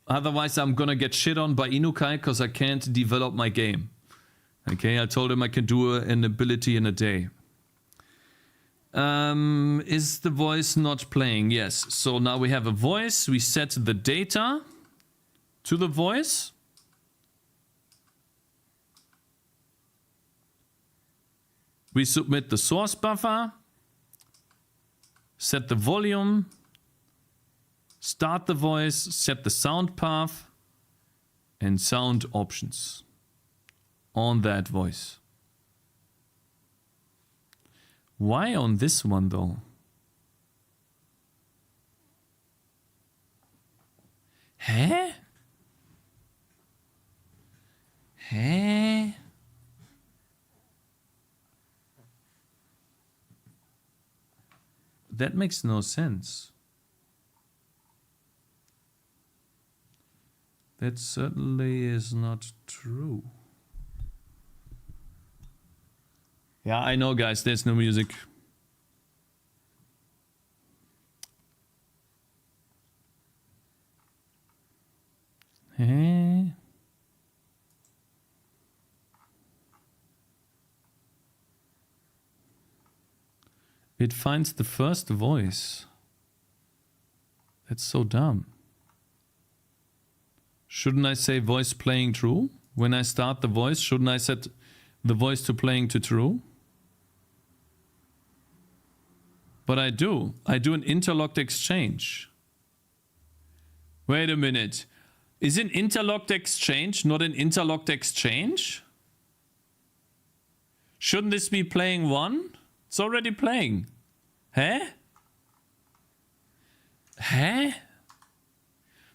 Otherwise, I'm gonna get shit on by Inukai because I can't develop my game. Okay, I told him I can do an ability in a day. Is the voice not playing? Yes. So now we have a voice. We set the data to the voice. We submit the source buffer. Set the volume. Start the voice. Set the sound path. And sound options on that voice. Why on this one though? Huh? Huh? That makes no sense. That certainly is not true. Yeah, I know, guys, there's no music. Hey. It finds the first voice. That's so dumb. Shouldn't I say voice playing true? When I start the voice, shouldn't I set the voice to playing to true? But I do. I do an interlocked exchange. Wait a minute. Is an interlocked exchange not an interlocked exchange? Shouldn't this be playing one? It's already playing. Huh? Huh?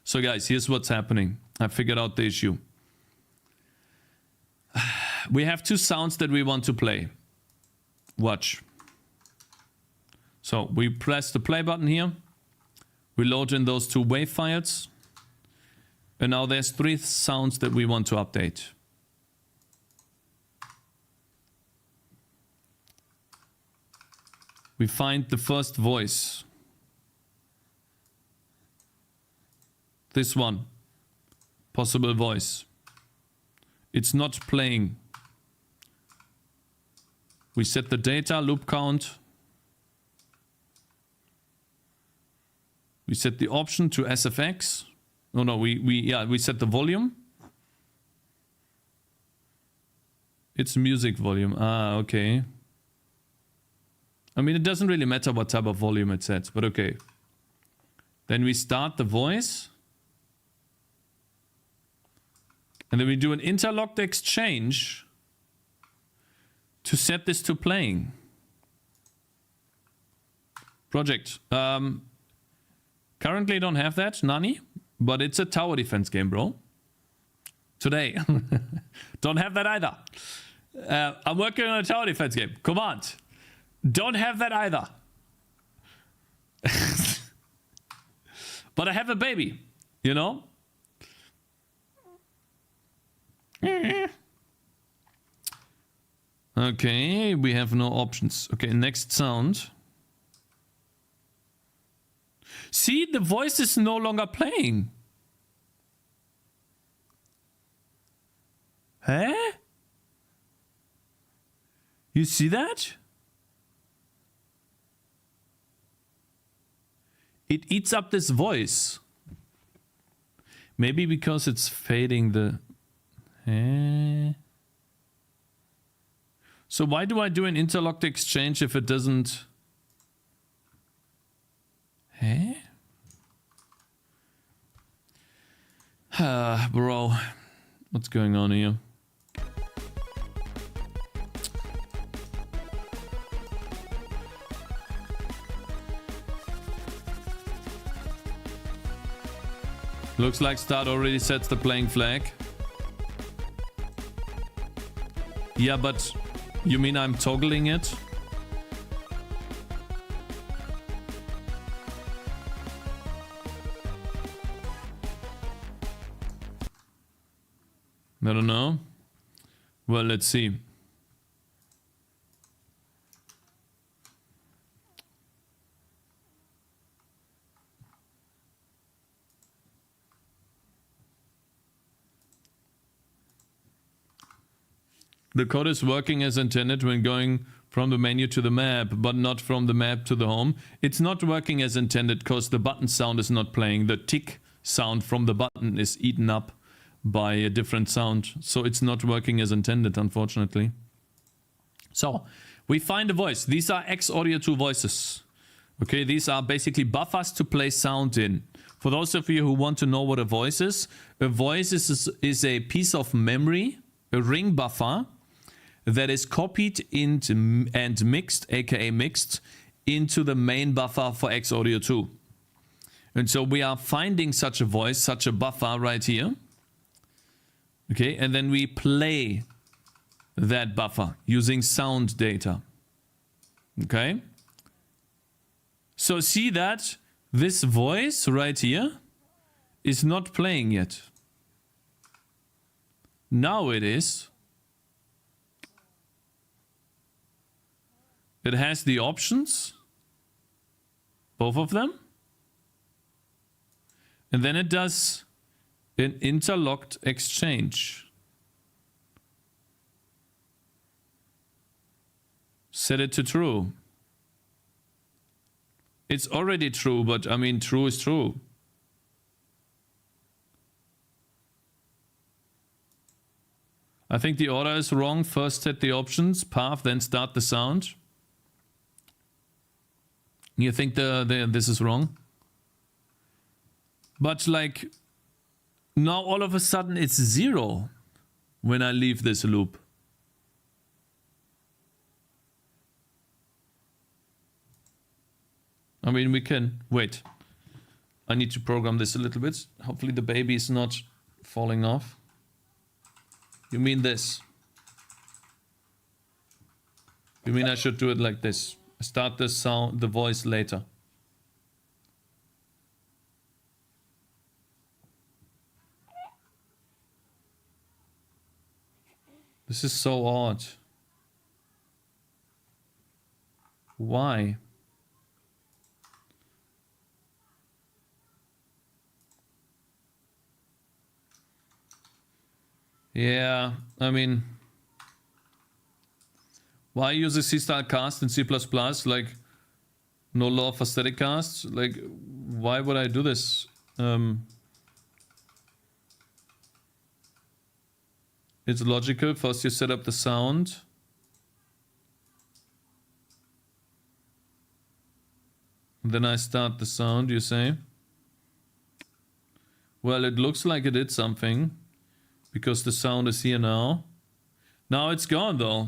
So guys, here's what's happening. I figured out the issue. We have two sounds that we want to play. Watch. So we press the play button here. We load in those two wave files. And now there's three sounds that we want to update. We find the first voice. This one. Possible voice. It's not playing. We set the data, loop count. We set the option to SFX. No, we set the volume. It's music volume. Ah, okay. I mean, it doesn't really matter what type of volume it sets, but okay. Then we start the voice. And then we do an interlocked exchange to set this to playing. Project. Currently don't have that, Nani, but it's a tower defense game, bro. Today. Don't have that either. I'm working on a tower defense game. Come on. Don't have that either. But I have a baby, you know? Okay, we have no options. Okay, next sound. See, the voice is no longer playing. Huh? You see that? It eats up this voice. Maybe because it's fading the... So why do I do an interlocked exchange if it doesn't... Bro, what's going on here? Looks like start already sets the playing flag. Yeah, but you mean I'm toggling it? I don't know. Well, let's see. The code is working as intended when going from the menu to the map, but not from the map to the home. It's not working as intended because the button sound is not playing. The tick sound from the button is eaten up by a different sound. So it's not working as intended, unfortunately. So we find a voice. These are X Audio 2 voices. Okay, these are basically buffers to play sound in. For those of you who want to know what a voice is a piece of memory, a ring buffer, that is copied into and mixed, aka mixed, into the main buffer for X Audio 2. And so we are finding such a voice, such a buffer right here. Okay, and then we play that buffer using sound data. Okay. So see that this voice right here is not playing yet. Now it is. It has the options, both of them. And then it does an interlocked exchange. Set it to true. It's already true, but I mean, true is true. I think the order is wrong. First set the options, path, then start the sound. You think this is wrong? But like, now all of a sudden it's 0 when I leave this loop. I mean, we can wait. I need to program this a little bit. Hopefully the baby is not falling off. You mean this? You mean I should do it like this? Start the sound, the voice later. This is so odd. Why? Yeah, I mean, why use a C-style cast in C++? Like, no law for static casts? Like, why would I do this? It's logical. First you set up the sound. Then I start the sound, you say? Well, it looks like it did something. Because the sound is here now. Now it's gone though.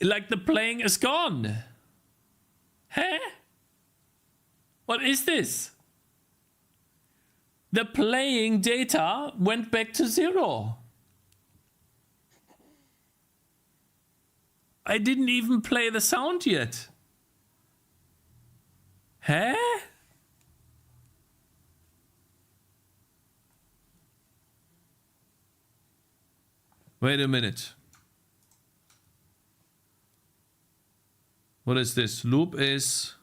Like the playing is gone. Huh? What is this? The playing data went back to 0. I didn't even play the sound yet. Huh? Wait a minute. What is this? Loop is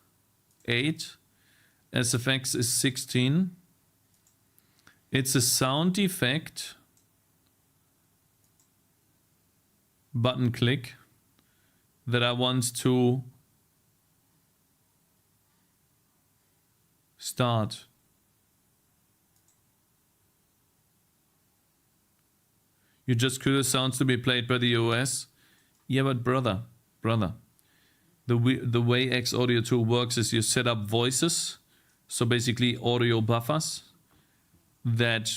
8. SFX is 16. It's a sound effect. Button click that I want to start. You just create sounds to be played by the OS. Yeah, but brother. The way X Audio 2 works is you set up voices. So basically audio buffers. That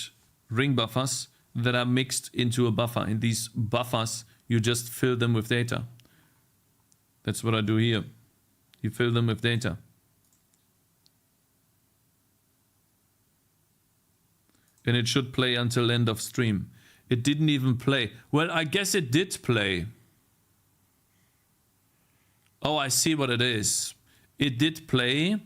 ring buffers that are mixed into a buffer. In these buffers, you just fill them with data. That's what I do here. You fill them with data. And it should play until end of stream. It didn't even play. Well, I guess it did play. Oh, I see what it is. It did play.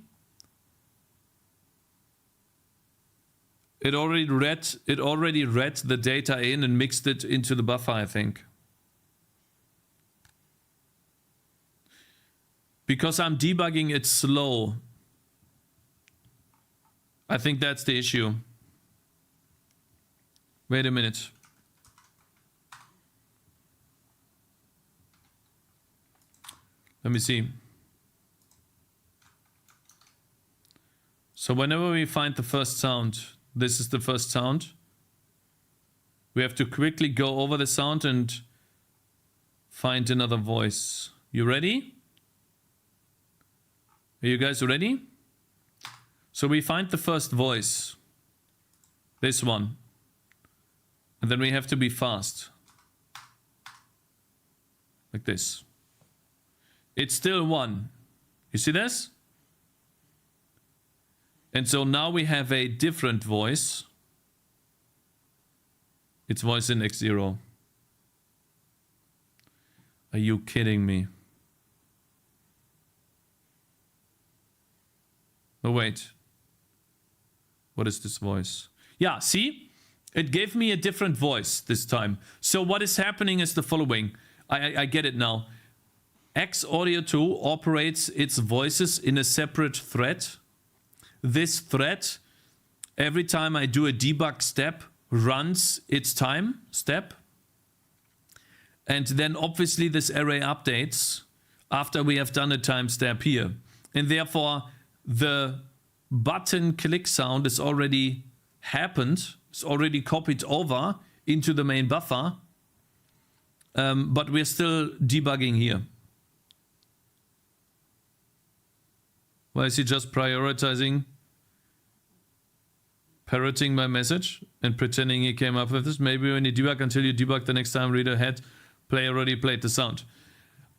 It already read the data in and mixed it into the buffer, I think. Because I'm debugging it slow. I think that's the issue. Wait a minute. Let me see. So whenever we find the first sound, this is the first sound. We have to quickly go over the sound and find another voice. You ready? Are you guys ready? So we find the first voice. This one. And then we have to be fast. Like this. It's still one. You see this? And so now we have a different voice. It's voice in X0. Are you kidding me? Oh, wait. What is this voice? Yeah, see? It gave me a different voice this time. So what is happening is the following. I get it now. X Audio 2 operates its voices in a separate thread. This thread, every time I do a debug step, runs its time step. And then obviously this array updates after we have done a time step here. And therefore the button click sound is already happened. It's already copied over into the main buffer. But we're still debugging here. Why is he just parroting my message and pretending he came up with this? Maybe when you debug until you debug the next time reader had play already played the sound.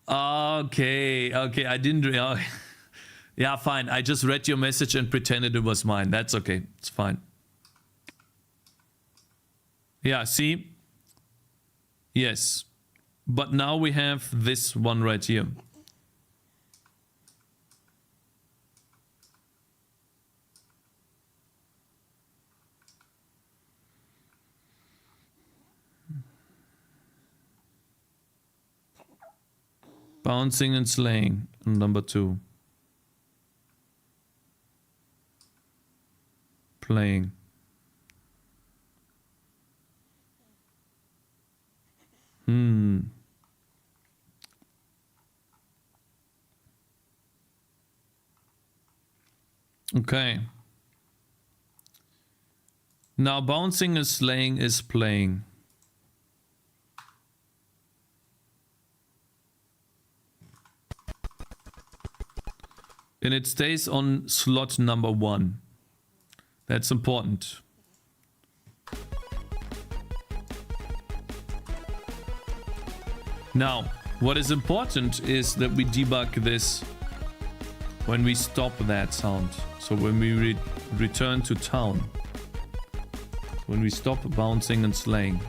Okay, I didn't. Yeah, fine. I just read your message and pretended it was mine. That's okay. It's fine. Yeah, see? Yes. But now we have this one right here. Bouncing and slaying, number 2. Playing. Okay. Now bouncing and slaying is playing. And it stays on slot number 1. That's important. Now, what is important is that we debug this when we stop that sound. So when we return to town. When we stop bouncing and slaying.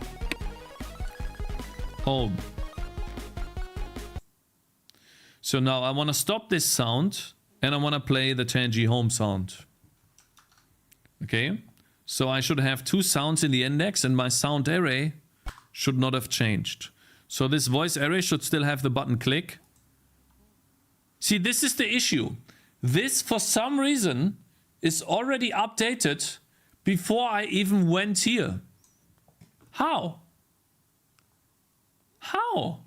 Home. So now I want to stop this sound. And I want to play the Tangy home sound. Okay, so I should have 2 sounds in the index and my sound array should not have changed. So this voice array should still have the button click. See, this is the issue. This, for some reason, is already updated before I even went here. How? How?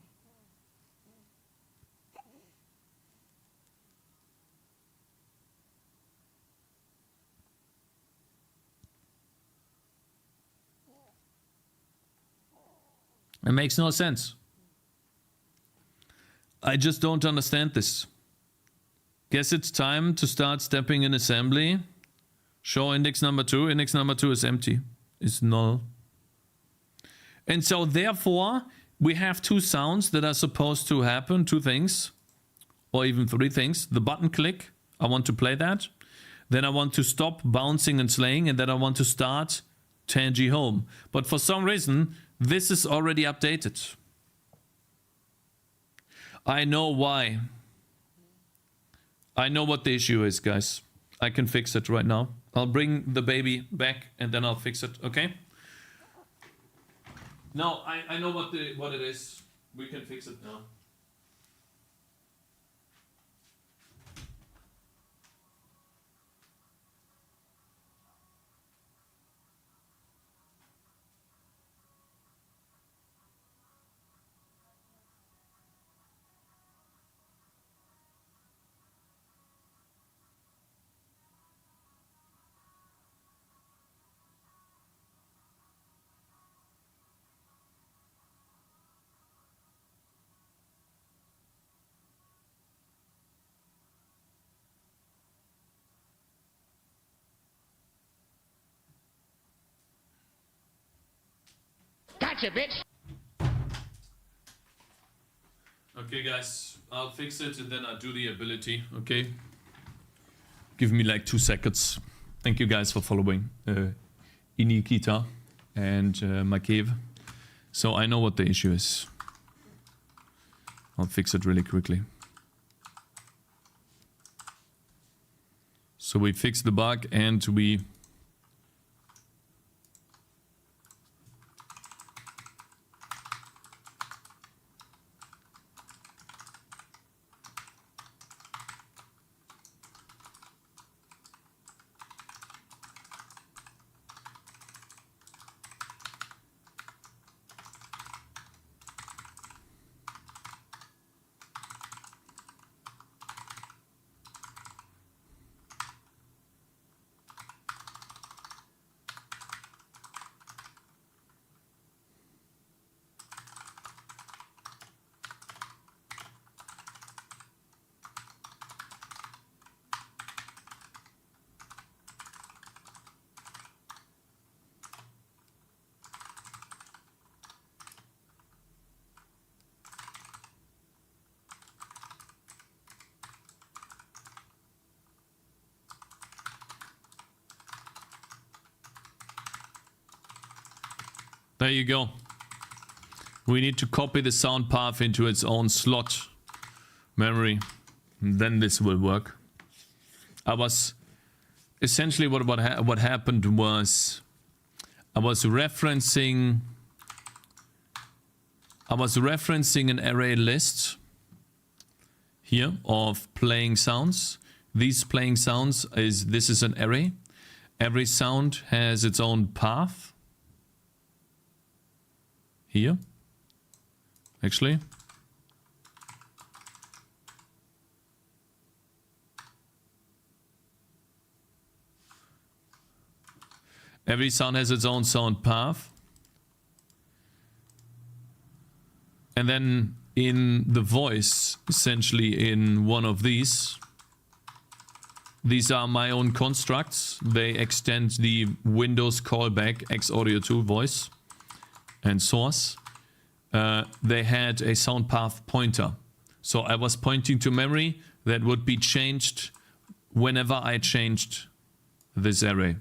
It makes no sense. I just don't understand this. Guess it's time to start stepping in assembly. Show index number 2. Index number 2 is empty. It's null. And so therefore, we have 2 sounds that are supposed to happen. 2 things. Or even 3 things. The button click. I want to play that. Then I want to stop bouncing and slaying. And then I want to start Tangy home. But for some reason, this is already updated. I know why. I know what the issue is, guys. I can fix it right now. I'll bring the baby back and then I'll fix it, okay? No, I know what it is. We can fix it now. Gotcha, bitch! Okay, guys, I'll fix it and then I'll do the ability, okay? Give me like 2 seconds. Thank you guys for following Inikita and my cave. So I know what the issue is. I'll fix it really quickly. So we fix the bug and we... There you go. We need to copy the sound path into its own slot memory. Then this will work. I was essentially what happened was I was referencing an array list here of playing sounds. These playing sounds this is an array. Every sound has its own path. Here, actually. Every sound has its own sound path. And then in the voice, essentially in one of these are my own constructs. They extend the Windows callback xaudio2 voice and source. They had a sound path pointer. So I was pointing to memory that would be changed whenever I changed this array.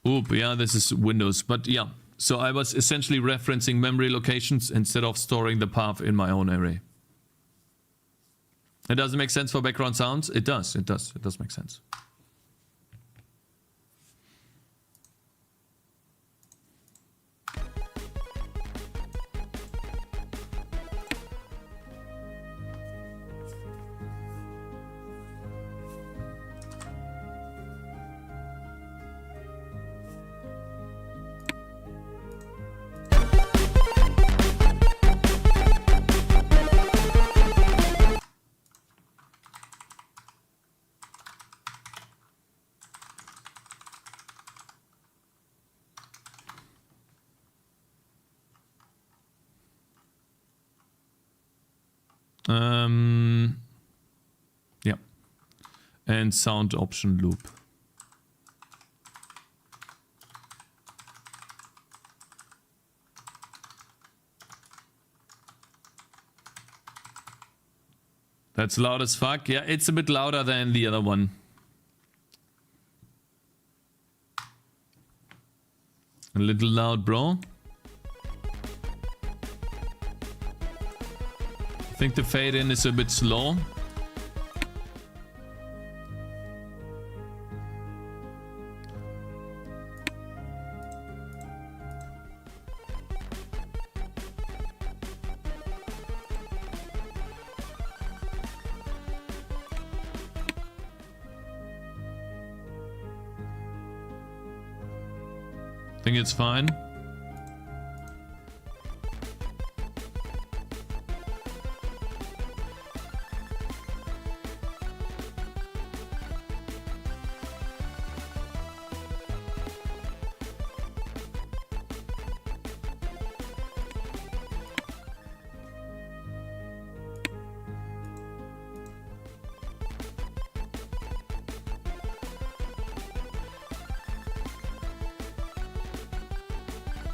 Oop, yeah, this is Windows, but yeah. So I was essentially referencing memory locations instead of storing the path in my own array. It doesn't make sense for background sounds? It does make sense. Yeah. And sound option loop. That's loud as fuck. Yeah, it's a bit louder than the other one. A little loud, bro. I think the fade in is a bit slow. I think it's fine.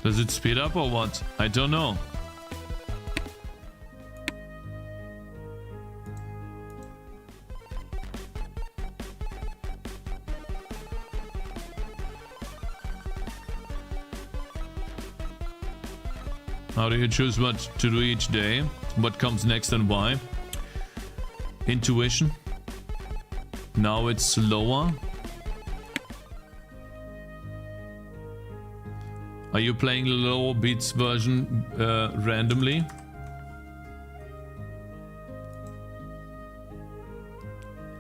Does it speed up or what? I don't know. How do you choose what to do each day? What comes next and why? Intuition. Now it's slower. Are you playing low beats version randomly?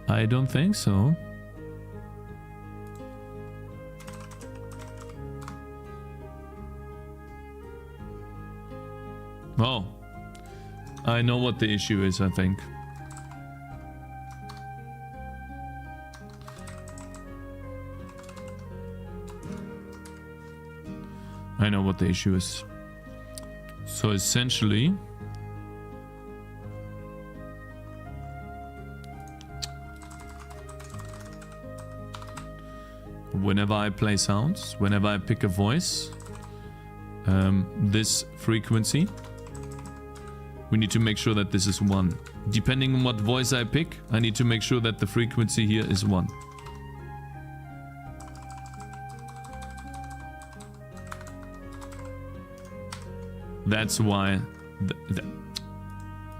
I don't think so. Oh, I know what the issue is, I think. I know what the issue is. So essentially, whenever I play sounds, whenever I pick a voice, this frequency, we need to make sure that this is 1. Depending on what voice I pick, I need to make sure that the frequency here is 1. That's why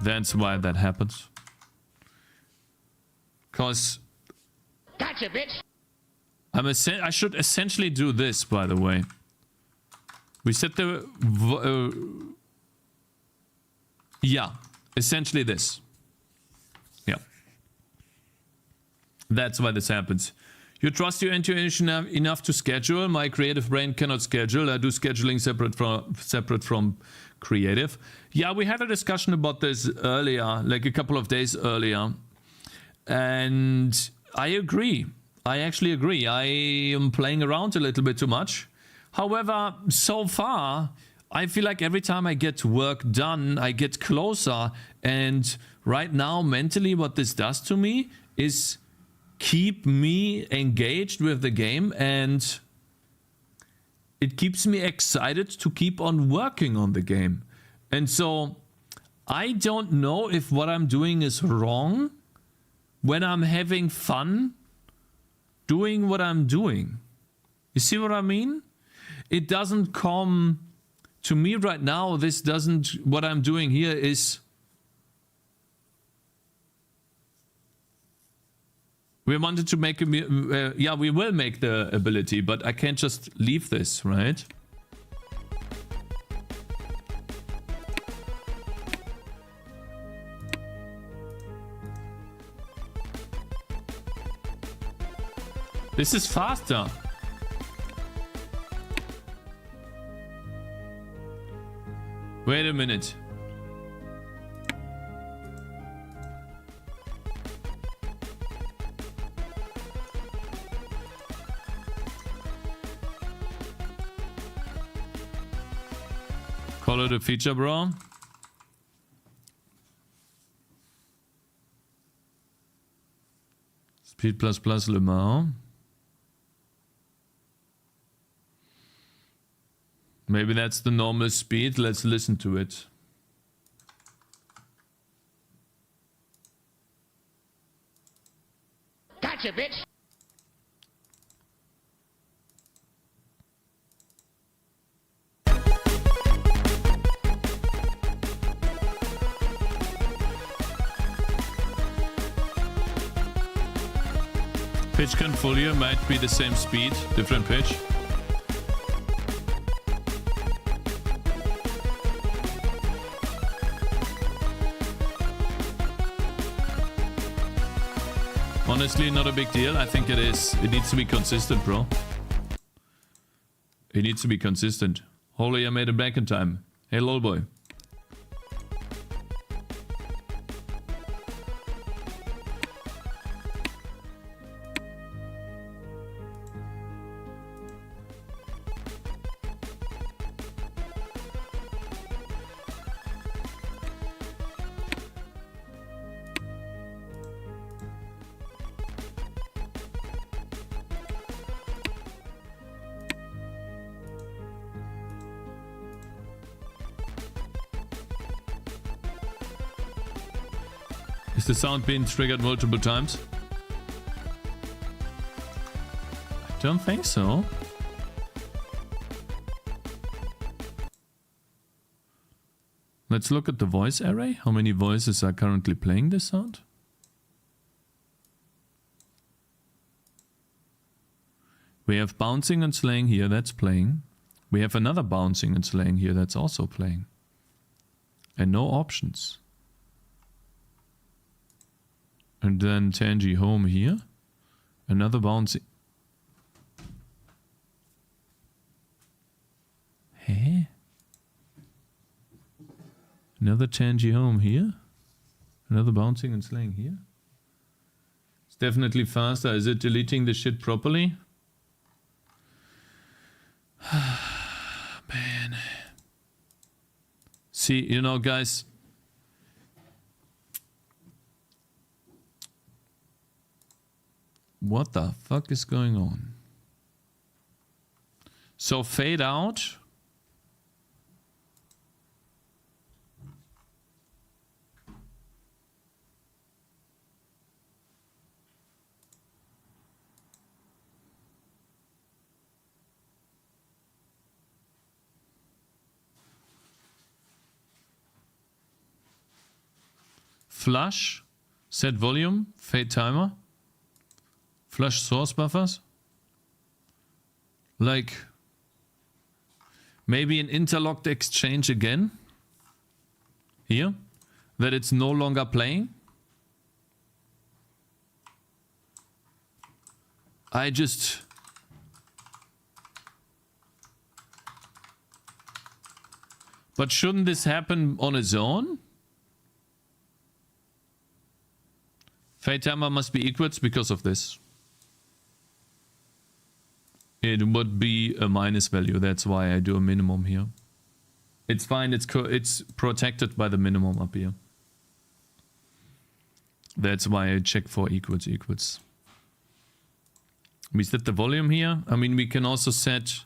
that's why that happens. Cause Gotcha, bitch. I should essentially do this, by the way. We set the yeah, essentially this. Yeah. That's why this happens. You trust your intuition enough to schedule. My creative brain cannot schedule. I do scheduling separate from creative. Yeah, we had a discussion about this earlier, like a couple of days earlier. And I agree. I actually agree. I am playing around a little bit too much. However, so far, I feel like every time I get work done, I get closer. And right now, mentally, what this does to me is keep me engaged with the game, and it keeps me excited to keep on working on the game. And so I don't know if what I'm doing is wrong when I'm having fun doing what I'm doing. You see what I mean? It doesn't come to me right now. This doesn't, what I'm doing here is, we wanted to make a, yeah, we will make the ability, but I can't just leave this, right? This is faster. Wait a minute. Call it a feature, bro. Speed ++ Le Mans. Maybe that's the normal speed. Let's listen to it. Gotcha, bitch. Pitch confolio might be the same speed, different pitch. Honestly, not a big deal. I think it is. It needs to be consistent, bro. It needs to be consistent. Holy, I made it back in time. Hey, lol boy. Is the sound being triggered multiple times? I don't think so. Let's look at the voice array. How many voices are currently playing this sound? We have bouncing and slaying here, that's playing. We have another bouncing and slaying here, that's also playing. And no options. And then Tangy home here. Another bouncing. Hey? Another Tangy home here. Another bouncing and slaying here. It's definitely faster. Is it deleting the shit properly? Man. See, you know, guys. What the fuck is going on? So fade out. Flush. Set volume. Fade timer. Flush source buffers. Like maybe an interlocked exchange again. Here. That it's no longer playing. I just... But shouldn't this happen on its own? Fade timer must be equals because of this. It would be a minus value. That's why I do a minimum here. It's fine. It's protected by the minimum up here. That's why I check for equals equals. We set the volume here. I mean, we can also set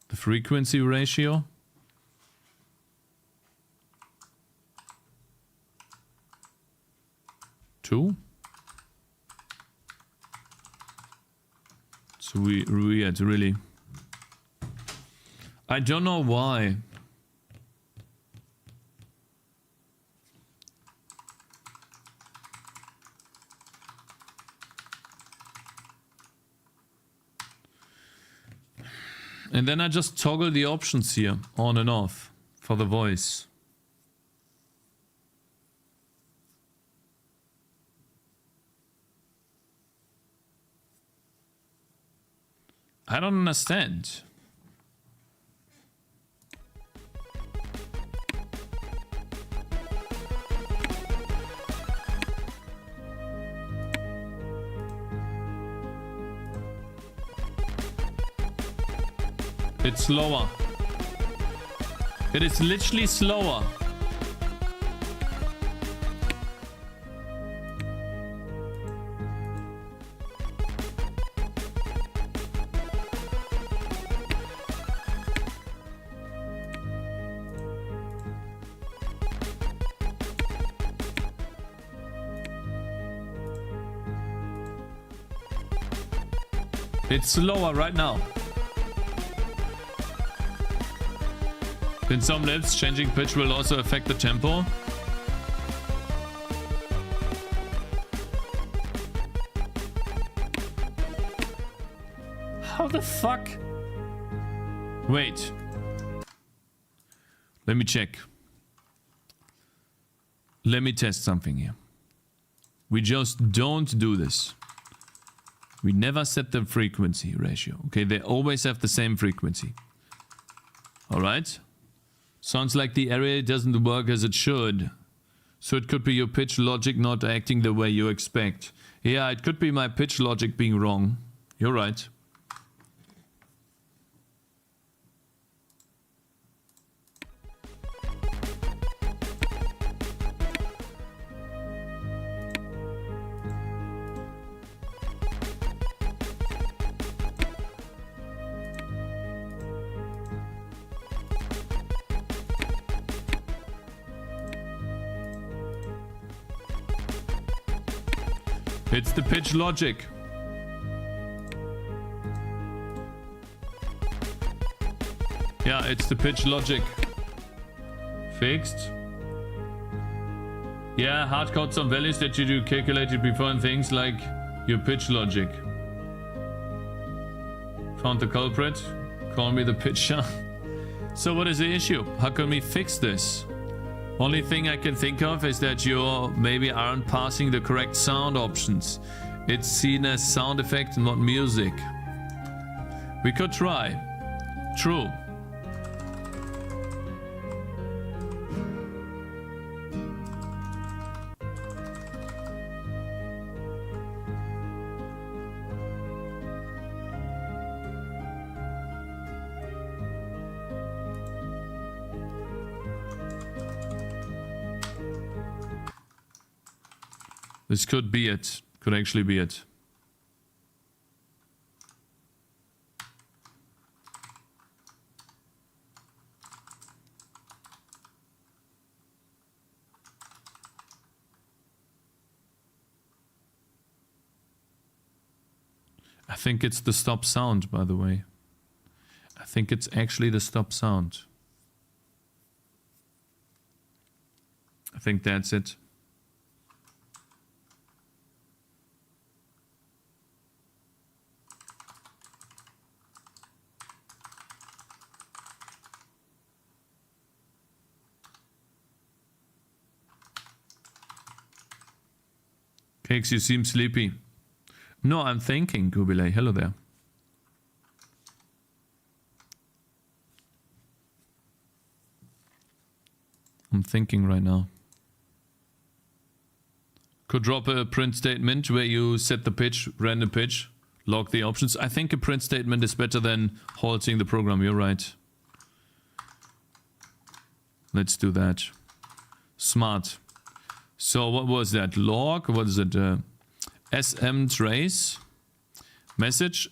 the frequency ratio. Two. So weird, really. I don't know why. And then I just toggle the options here on and off for the voice. I don't understand. It's slower. It is literally slower. It's slower right now. In some lips, changing pitch will also affect the tempo. How the fuck? Wait. Let me check. Let me test something here. We just don't do this. We never set the frequency ratio. Okay, they always have the same frequency. Alright. Sounds like the area doesn't work as it should. So it could be your pitch logic not acting the way you expect. Yeah, it could be my pitch logic being wrong. You're right. It's the pitch logic. Yeah, it's the pitch logic. Fixed. Yeah, hard-code some values that you calculated before and things like your pitch logic. Found the culprit. Call me the pitcher. So what is the issue? How can we fix this? Only thing I can think of is that you maybe aren't passing the correct sound options. It's seen as sound effect, not music. We could try. True. This could be it. Could actually be it. I think it's the stop sound, by the way. I think it's actually the stop sound. I think that's it. Cakez, you seem sleepy. No, I'm thinking, Kubilay. Hello there. I'm thinking right now. Could drop a print statement where you set the pitch, random pitch, log the options. I think a print statement is better than halting the program. You're right. Let's do that. Smart. So what was that? Log? What is it? SM trace message.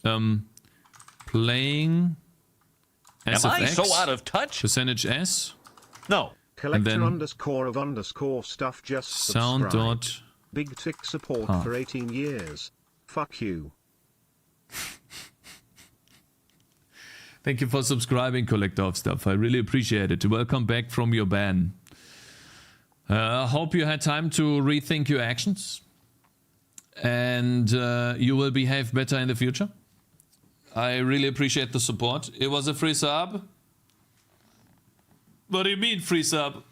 Playing SFX. Am I so out of touch? Percentage S. No. Collector then underscore of underscore stuff just sound subscribed. dot. Big tick support Ah. for 18 years. Fuck you. Thank you for subscribing, Collector of Stuff. I really appreciate it. Welcome back from your ban. I hope you had time to rethink your actions. And you will behave better in the future. I really appreciate the support. It was a free sub. What do you mean free sub?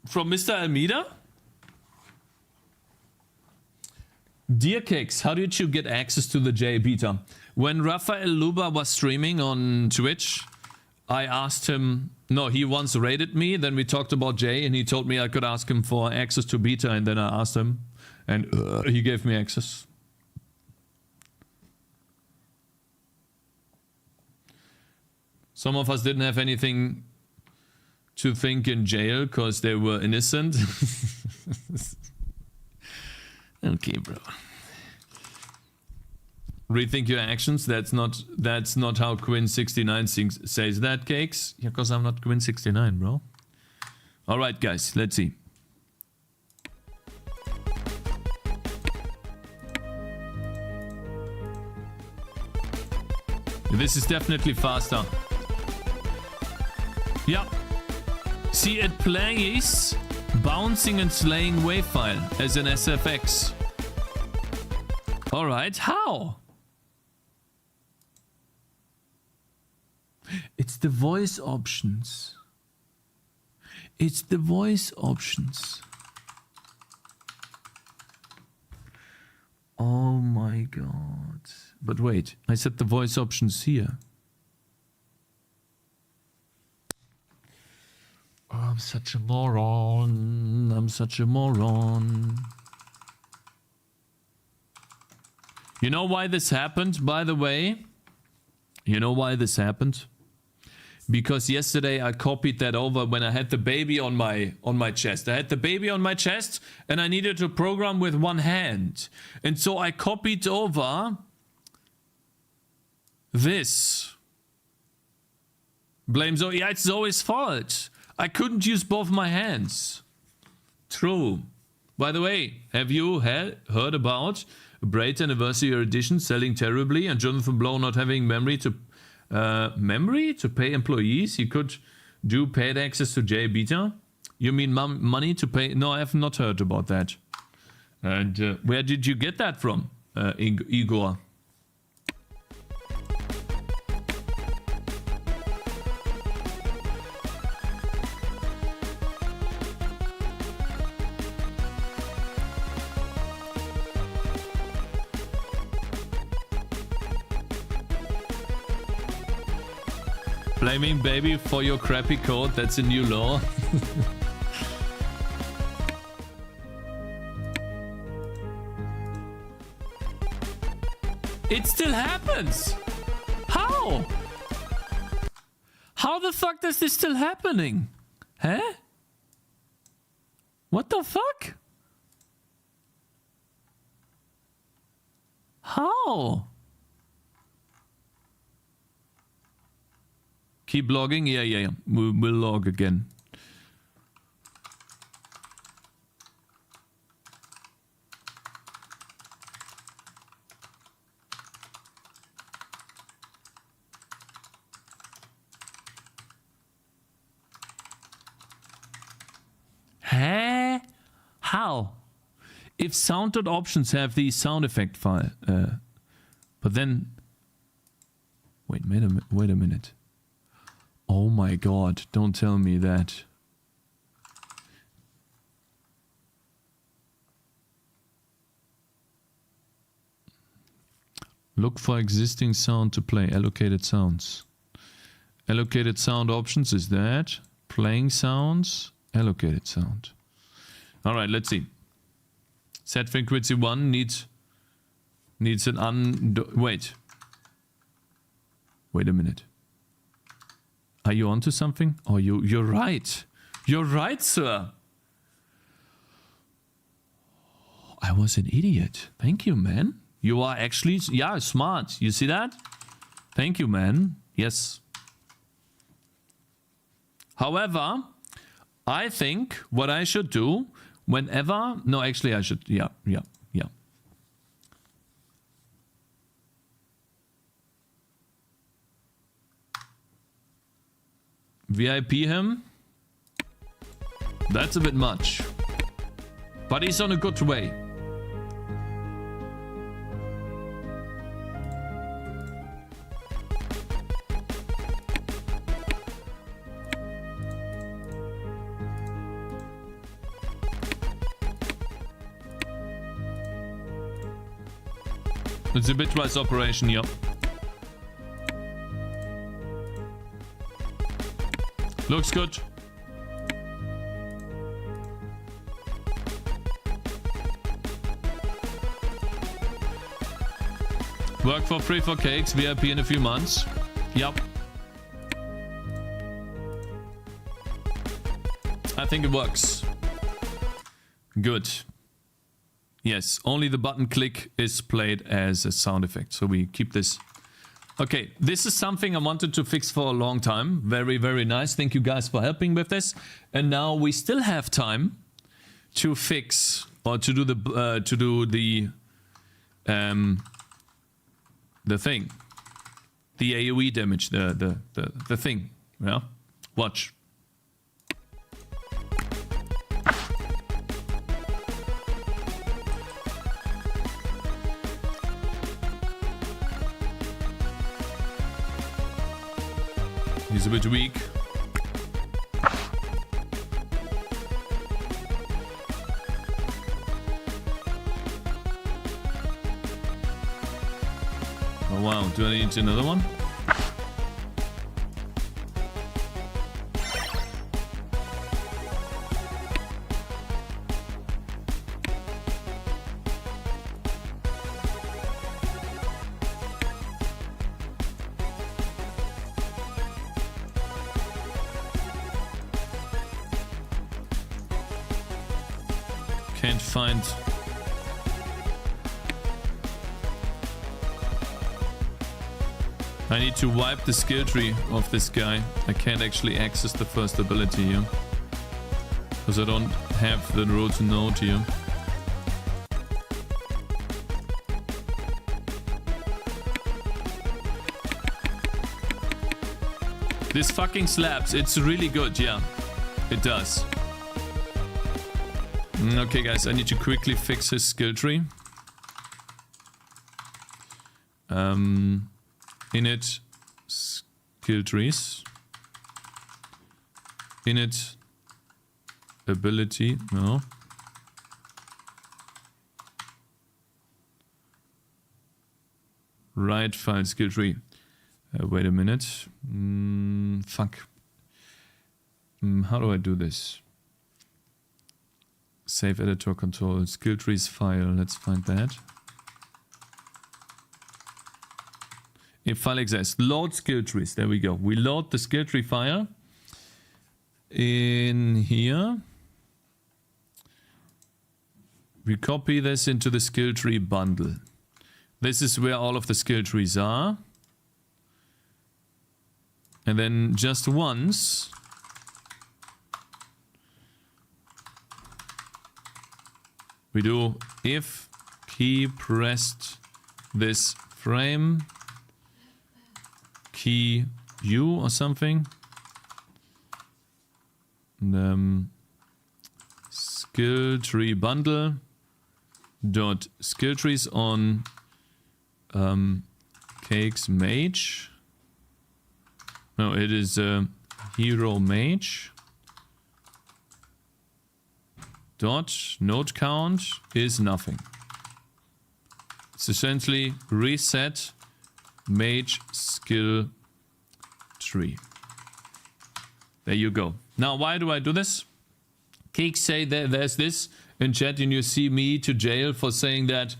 From Mr. Almeida? Dear Cakez, how did you get access to the J beta? When Rafael Luba was streaming on Twitch, I asked him... No, he once raided me, then we talked about J, and he told me I could ask him for access to beta, and then I asked him, and he gave me access. Some of us didn't have anything to think in jail, because they were innocent. Okay, bro. Rethink your actions. That's not how Quinn69 says that, Cakez. Yeah, because I'm not Quinn69, bro. All right, guys. Let's see. This is definitely faster. Yeah. See, it plays bouncing and slaying wave file as an SFX. All right. How? It's the voice options. It's the voice options. Oh my god. But wait, I set the voice options here. Oh, I'm such a moron. I'm such a moron. You know why this happened, by the way? You know why this happened? Because yesterday I copied that over when I had the baby on my chest. I had the baby on my chest and I needed to program with one hand. And so I copied over this. Blame Zoe. Yeah, it's Zoe's fault. I couldn't use both my hands. True. By the way, have you heard about Braid Anniversary Edition selling terribly and Jonathan Blow not having memory to pay employees? He could do paid access to J Beta. You mean money to pay? No, I have not heard about that. And where did you get that from, Igor? Blaming baby for your crappy code, that's a new law. It still happens! How? How the fuck is this still happening? Huh? What the fuck? How? Keep logging? Yeah. We'll log again. Huh? How? If sound.options have the sound effect file, but then... Wait a minute. Oh my god, don't tell me that. Look for existing sound to play. Allocated sounds. Allocated sound options is that. Playing sounds. Allocated sound. Alright, let's see. Set frequency 1 needs an wait. Wait a minute. Are you onto something? Oh, you're right. You're right, sir. I was an idiot. Thank you, man. You are actually, yeah, smart. You see that? Thank you, man. Yes. However, I think what I should do whenever... No, actually I should... Yeah. VIP him? That's a bit much. But he's on a good way. It's a bitwise operation, yeah. Looks good. Work for free for Cakez, VIP in a few months. Yep. I think it works. Good. Yes, only the button click is played as a sound effect. So we keep this. Okay, this is something I wanted to fix for a long time. Very, very nice. Thank you guys for helping with this. And now we still have time to fix or to do the thing, the AOE damage, the thing. Yeah, watch. He's a bit weak. Oh wow, do I need another one? Can't find... I need to wipe the skill tree of this guy. I can't actually access the first ability here. Because I don't have the road to node here. This fucking slaps. It's really good, yeah. It does. Okay, guys, I need to quickly fix his skill tree. Init skill trees. Init ability. No. Right file skill tree. Wait a minute. Fuck. How do I do this? Save editor control. Skill trees file. Let's find that. If file exists, load skill trees. There we go. We load the skill tree file in here. We copy this into the skill tree bundle. This is where all of the skill trees are. And then just once we do if key pressed this frame key U or something. Skill tree bundle dot skill trees on Cakez mage. No, it is hero mage. Dot node count is nothing. It's essentially reset mage skill tree. There you go. Now, why do I do this? Cakez say there's this in chat, and you see me to jail for saying that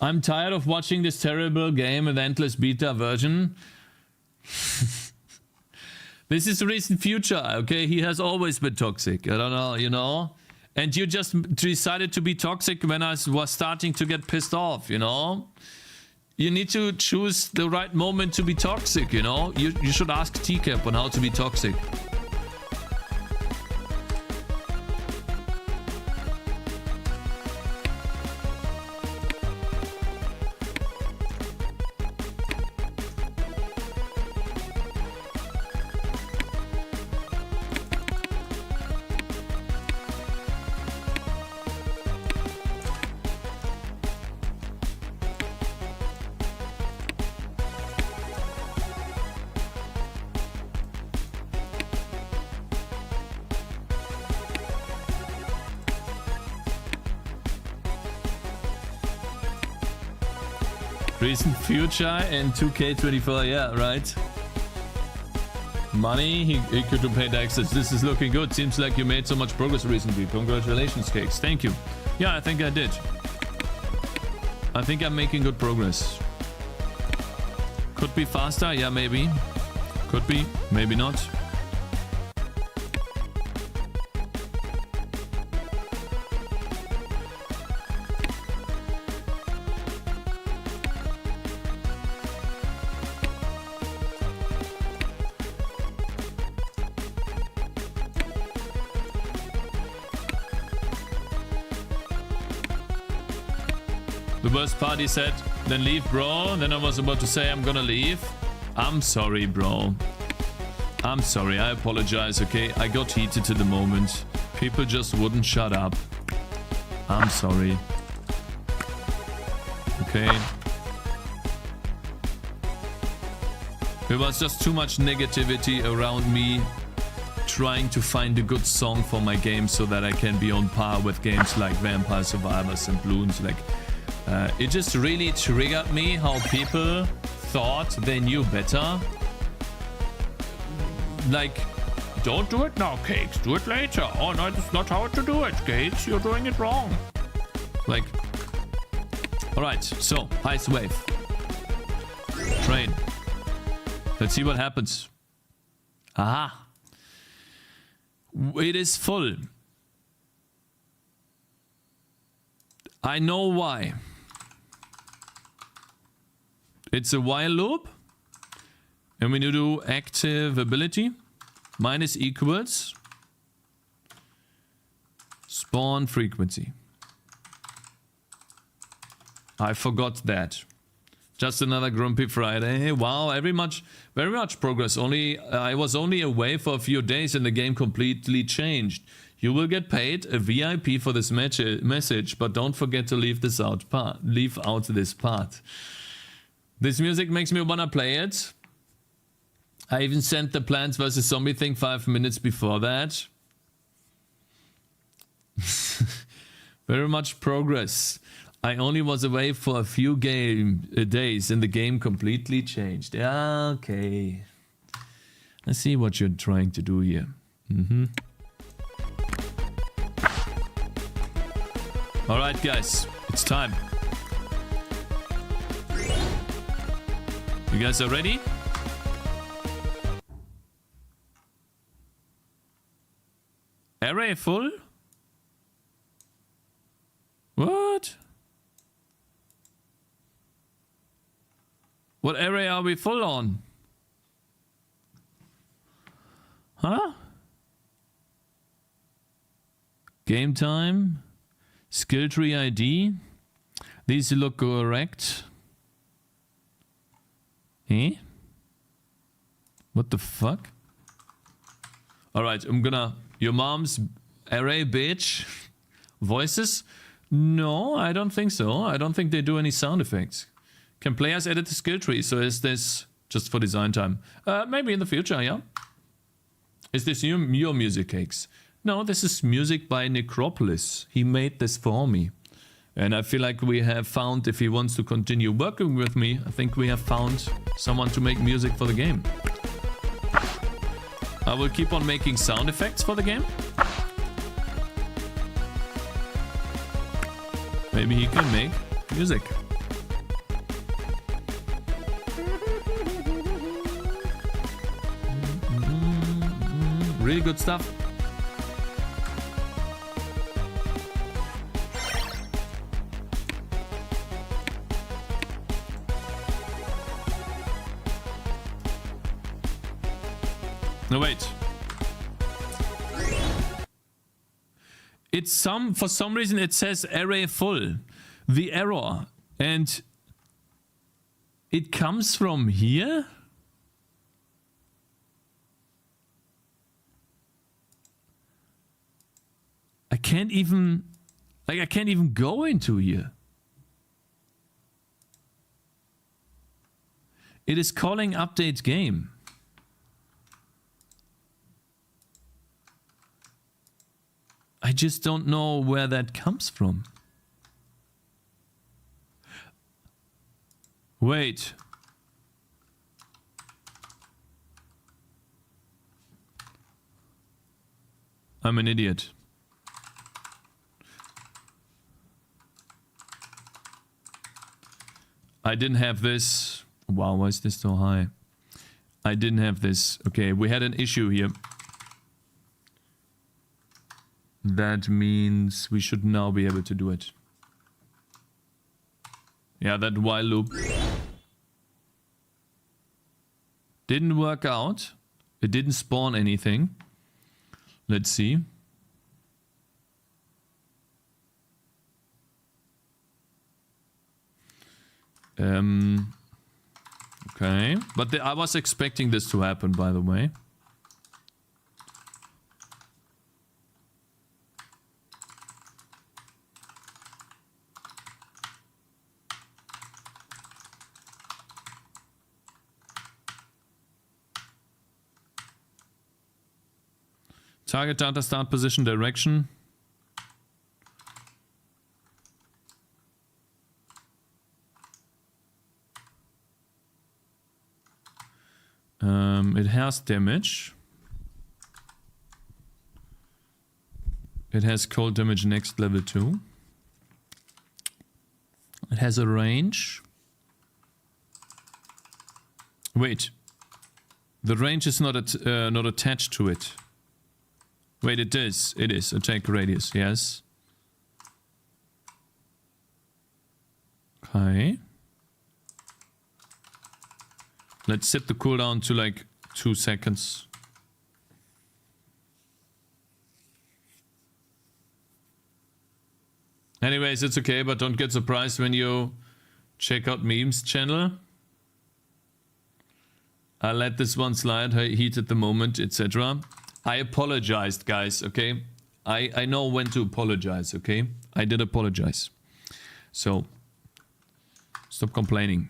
I'm tired of watching this terrible game with endless beta version. This is recent future, okay? He has always been toxic. I don't know, you know? And you just decided to be toxic when I was starting to get pissed off, you know? You need to choose the right moment to be toxic, you know? You should ask TCAP on how to be toxic. Recent future and 2K24, yeah, right. Money, he could do paid access. This is looking good. Seems like you made so much progress recently. Congratulations, Cakez. Thank you. Yeah, I think I did. I think I'm making good progress. Could be faster, yeah, maybe. Could be, maybe not. The worst part, he said, then leave, bro. Then I was about to say I'm gonna leave. I'm sorry, bro. I'm sorry, I apologize, okay? I got heated to the moment. People just wouldn't shut up. I'm sorry. Okay. There was just too much negativity around me trying to find a good song for my game so that I can be on par with games like Vampire Survivors and Bloons. Like, it just really triggered me how people thought they knew better. Like, don't do it now, Cakez. Do it later. Oh no, that's not how to do it, Cakez. You're doing it wrong. Like, alright, so, Ice Wave. Train. Let's see what happens. Aha. It is full. I know why. It's a while loop. And when you do active ability, minus equals spawn frequency. I forgot that. Just another grumpy Friday. Wow, very much progress. I was only away for a few days and the game completely changed. You will get paid a VIP for this message, but don't forget to leave out this part. This music makes me wanna play it. I even sent the Plants vs. Zombie thing 5 minutes before that. Very much progress. I only was away for a few days and the game completely changed. Okay. I see what you're trying to do here. Alright guys, it's time. You guys are ready? Array full? What? What array are we full on? Huh? Game time? Skill tree ID? These look correct. Eh? What the fuck? Alright, I'm gonna... Your mom's array, bitch. Voices? No, I don't think so. I don't think they do any sound effects. Can players edit the skill tree? So is this just for design time? Maybe in the future, yeah. Is this your music, Cakez? No, this is music by Necropolis. He made this for me. And I feel like we have found, if he wants to continue working with me, I think we have found someone to make music for the game. I will keep on making sound effects for the game. Maybe he can make music. Really good stuff. No, wait. It's for some reason it says array full. The error. And it comes from here? I can't even go into here. It is calling update game. I just don't know where that comes from. Wait. I'm an idiot. I didn't have this. Wow, why is this so high? I didn't have this. Okay, we had an issue here. That means we should now be able to do it. Yeah, that while loop didn't work out. It didn't spawn anything. Let's see. Okay, but I was expecting this to happen, by the way. Target data start position direction. It has damage. It has cold damage next level 2. It has a range. Wait. The range is not attached to it. Wait, it is. It is. Attack radius, yes. Okay. Let's set the cooldown to like 2 seconds. Anyways, it's okay, but don't get surprised when you check out Memes channel. I let this one slide, heat at the moment, etc. I apologized, guys, okay? I know when to apologize, okay? I did apologize. So, stop complaining.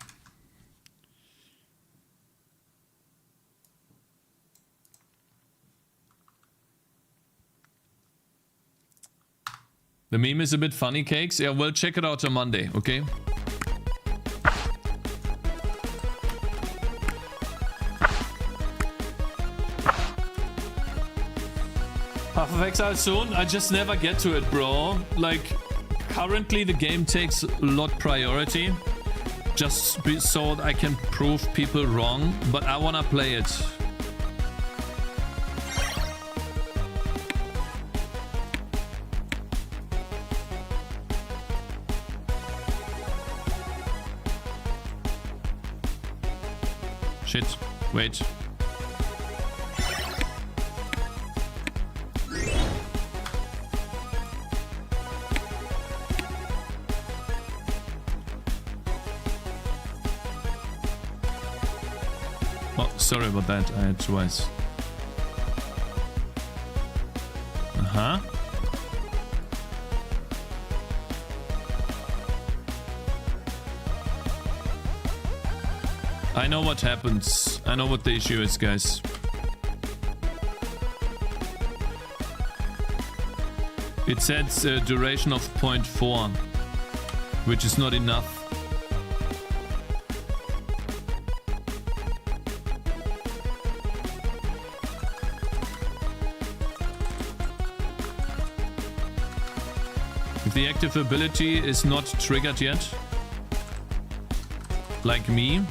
The meme is a bit funny, Cakes. Yeah, well, check it out on Monday, okay? Path of Exile soon? I just never get to it, bro. Like, currently the game takes a lot priority. Just so I can prove people wrong, but I wanna play it. Shit, wait. Oh, sorry about that, I had twice. Uh-huh. I know what happens. I know what the issue is, guys. It says a duration of 0.4, which is not enough. If the active ability is not triggered yet, like me,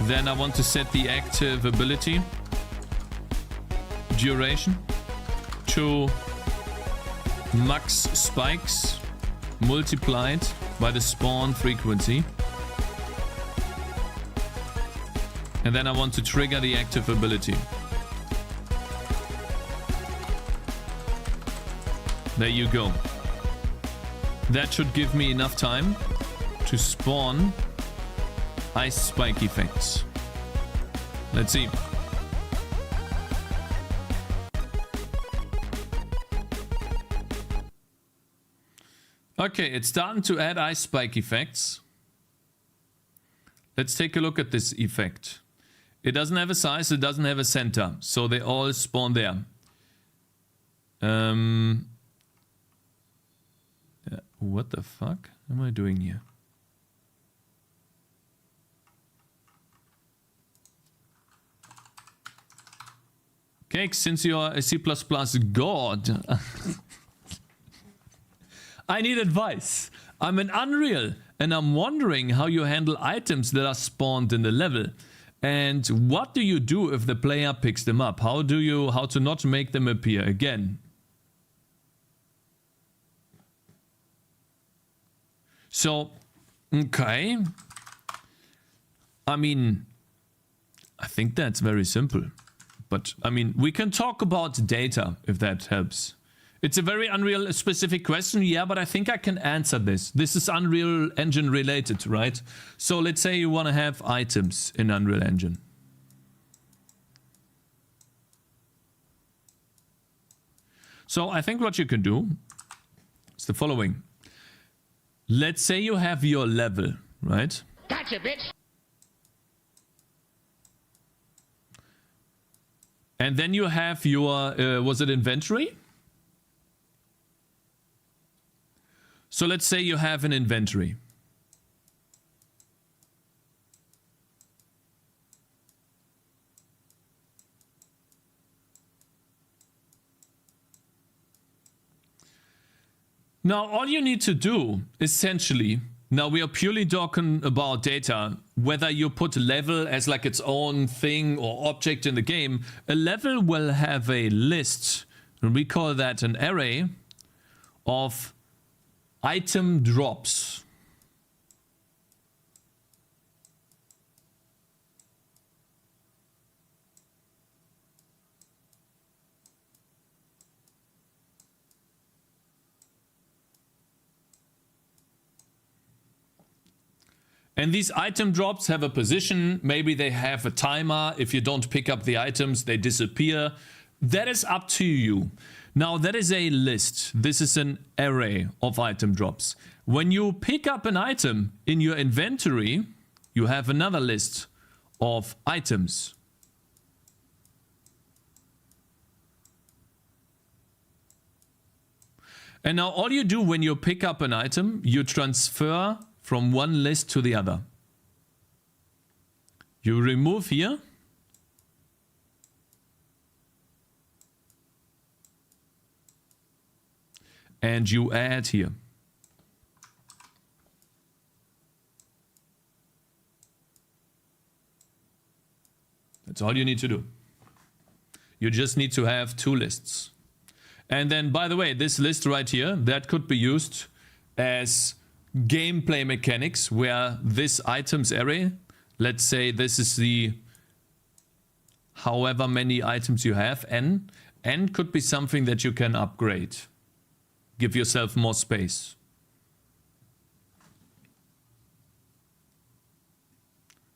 then I want to set the active ability duration to max spikes multiplied by the spawn frequency. And then I want to trigger the active ability. There you go. That should give me enough time to spawn ice spike effects. Let's see. Okay, it's starting to add ice spike effects. Let's take a look at this effect. It doesn't have a size, it doesn't have a center, so they all spawn there. What the fuck am I doing here? Cakes, since you are a C++ god, I need advice. I'm in Unreal and I'm wondering how you handle items that are spawned in the level. And what do you do if the player picks them up? How to not make them appear again? So, okay. I mean, I think that's very simple. But, I mean, we can talk about data, if that helps. It's a very Unreal specific question, yeah, but I think I can answer this. This is Unreal Engine related, right? So let's say you want to have items in Unreal Engine. So I think what you can do is the following. Let's say you have your level, right? Gotcha, bitch. And then you have your, was it inventory? So let's say you have an inventory. Now, all you need to do, essentially, now we are purely talking about data, whether you put level as like its own thing or object in the game, a level will have a list, and we call that an array of item drops. And these item drops have a position. Maybe they have a timer. If you don't pick up the items, they disappear. That is up to you. Now, that is a list. This is an array of item drops. When you pick up an item in your inventory, you have another list of items. And now all you do when you pick up an item, you transfer from one list to the other. You remove here. And you add here. That's all you need to do. You just need to have two lists. And then, by the way, this list right here, that could be used as gameplay mechanics, where this items array, let's say this is the however many items you have, n could be something that you can upgrade. Give yourself more space.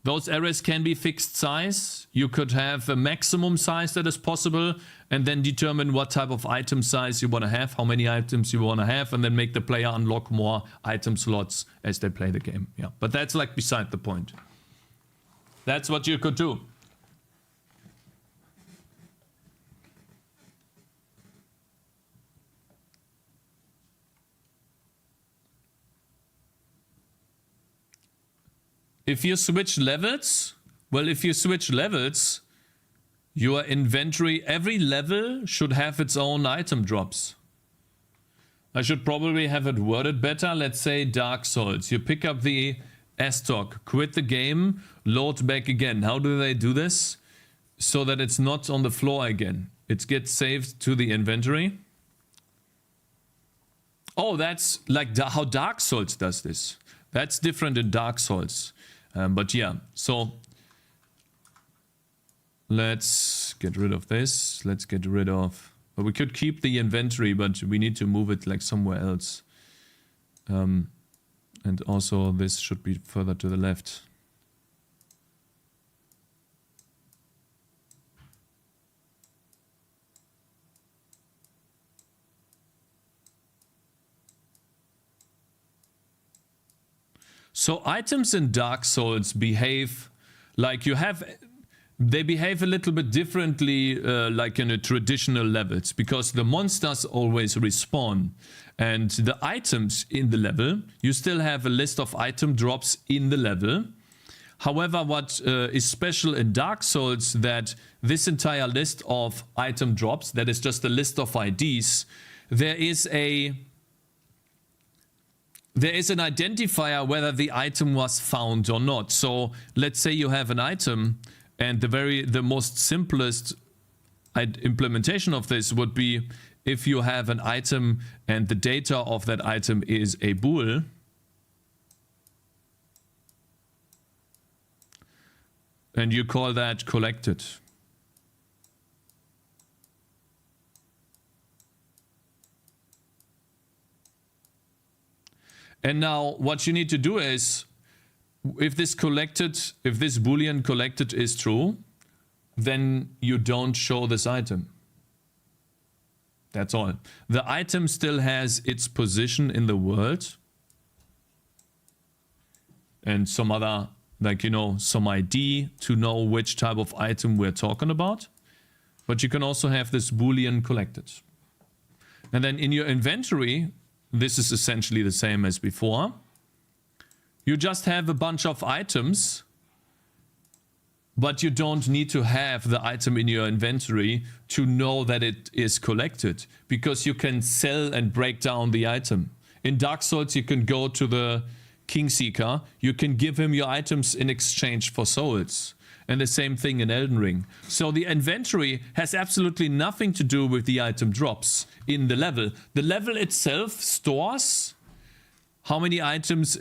Those arrays can be fixed size. You could have a maximum size that is possible, and then determine what type of item size you want to have, how many items you want to have, and then make the player unlock more item slots as they play the game. Yeah, but that's like beside the point. That's what you could do. If you switch levels, well, if you switch levels, your inventory, every level should have its own item drops. I should probably have it worded better. Let's say Dark Souls. You pick up the S-Talk, quit the game, load back again. How do they do this? So that it's not on the floor again. It gets saved to the inventory. Oh, that's like how Dark Souls does this. That's different in Dark Souls. But yeah, so let's get rid of this. Let's get rid of... Well, we could keep the inventory, but we need to move it like somewhere else. And also this should be further to the left. So items in Dark Souls behave like you have... They behave a little bit differently like in a traditional levels, because the monsters always respawn. And the items in the level, you still have a list of item drops in the level. However, what is special in Dark Souls, that this entire list of item drops, that is just a list of IDs, there is an identifier whether the item was found or not. So let's say you have an item, and the most simplest implementation of this would be if you have an item and the data of that item is a bool. And you call that collected. And now what you need to do is, if this boolean collected is true, then you don't show this item. That's all. The item still has its position in the world. And some other, like, you know, some ID to know which type of item we're talking about. but you can also have this Boolean collected. And then in your inventory, this is essentially the same as before. You just have a bunch of items, but you don't need to have the item in your inventory to know that it is collected, because you can sell and break down the item. In Dark Souls, you can go to the Kingseeker, you can give him your items in exchange for souls. And the same thing in Elden Ring. So the inventory has absolutely nothing to do with the item drops in the level. The level itself stores how many items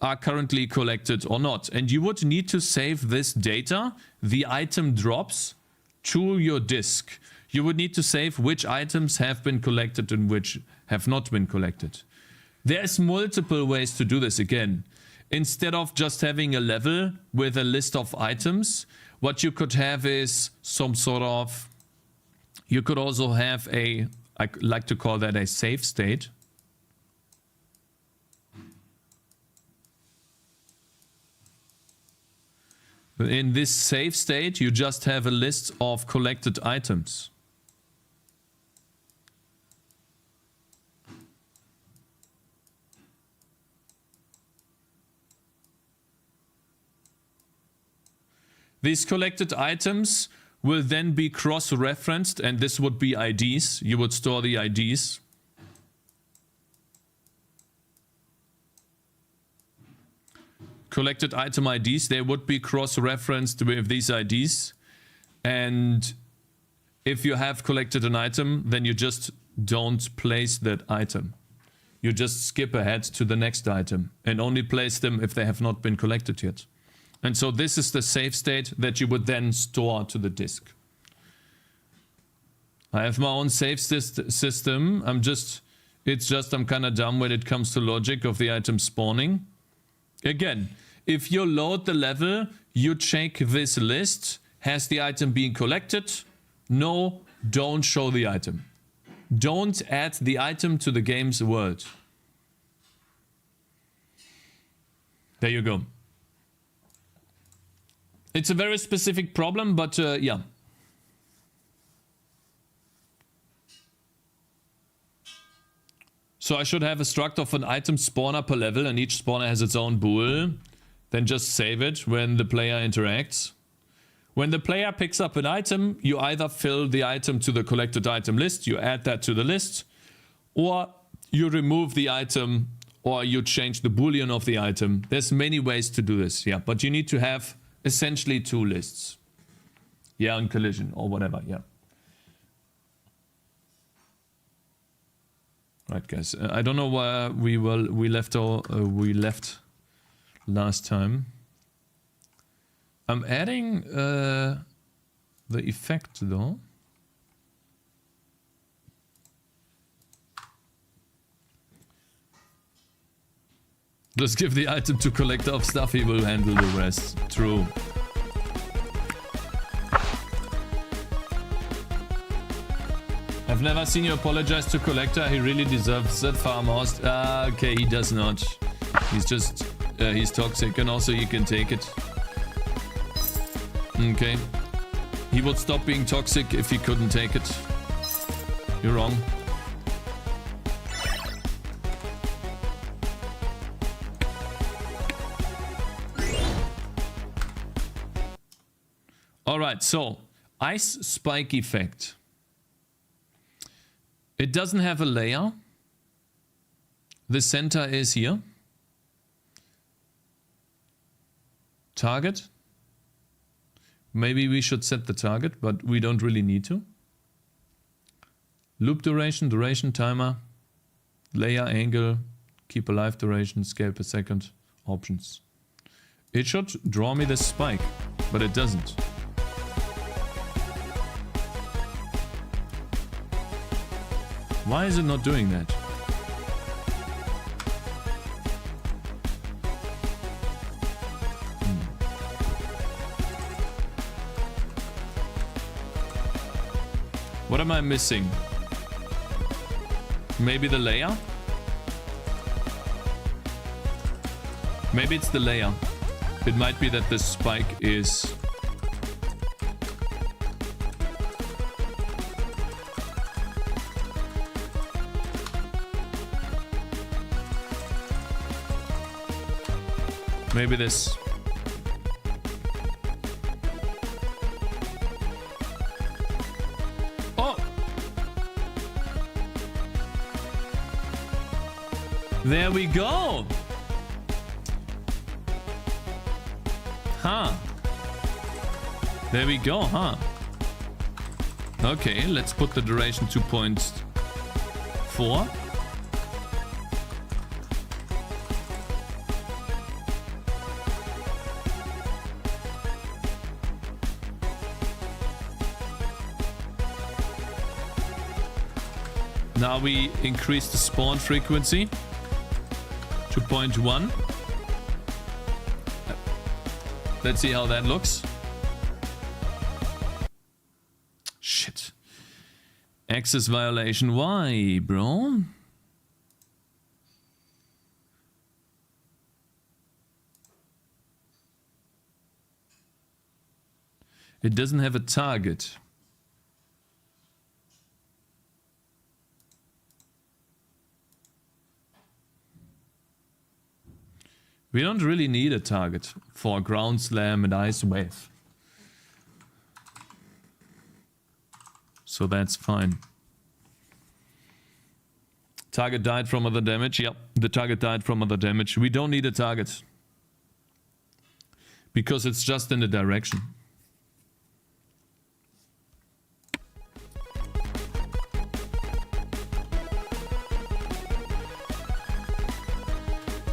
are currently collected or not. And you would need to save this data, the item drops, to your disk. You would need to save which items have been collected and which have not been collected. There's multiple ways to do this again. Instead of just having a level with a list of items, what you could have is some sort of... You could also have a... I like to call that a save state. In this save state, you just have a list of collected items. These collected items will then be cross-referenced, and this would be IDs. You would store the IDs. Collected item IDs, they would be cross-referenced with these IDs. And if you have collected an item, then you just don't place that item. You just skip ahead to the next item and only place them if they have not been collected yet. And so this is the save state that you would then store to the disk. I have my own save system. I'm kind of dumb when it comes to logic of the item spawning. Again, if you load the level, you check this list. Has the item been collected? No, don't show the item. Don't add the item to the game's world. There you go. It's a very specific problem, but yeah. So I should have a struct of an item spawner per level, and each spawner has its own bool. Then just save it when the player interacts. When the player picks up an item, you either fill the item to the collected item list, you add that to the list, or you remove the item, or you change the boolean of the item. There's many ways to do this, yeah, but you need to have essentially two lists. Yeah, on collision or whatever, yeah. Right, guys. I don't know where we left last time. I'm adding the effect though. Just give the item to collector of stuff, he will handle the rest. True. I've never seen you apologize to collector, he really deserves that farmhouse. Okay, he does not. He's just, he's toxic, and also you can take it. Okay. He would stop being toxic if he couldn't take it. You're wrong. Alright, so ice spike effect. It doesn't have a layer. The center is here. Target. Maybe we should set the target, but we don't really need to. Loop duration, duration timer, layer angle, keep alive duration, scale per second, options. It should draw me the spike, but it doesn't. Why is it not doing that? What am I missing? Maybe the layer? Maybe it's the layer. It might be that the spike is... Maybe this. Oh! There we go! Huh. There we go, huh? Okay, let's put the duration 2.4. Now we increase the spawn frequency to 0.1. Let's see how that looks. Shit. Access violation. Why, bro? It doesn't have a target. We don't really need a target for ground slam and ice wave. So that's fine. Target died from other damage. Yep, the target died from other damage. We don't need a target. Because it's just in the direction.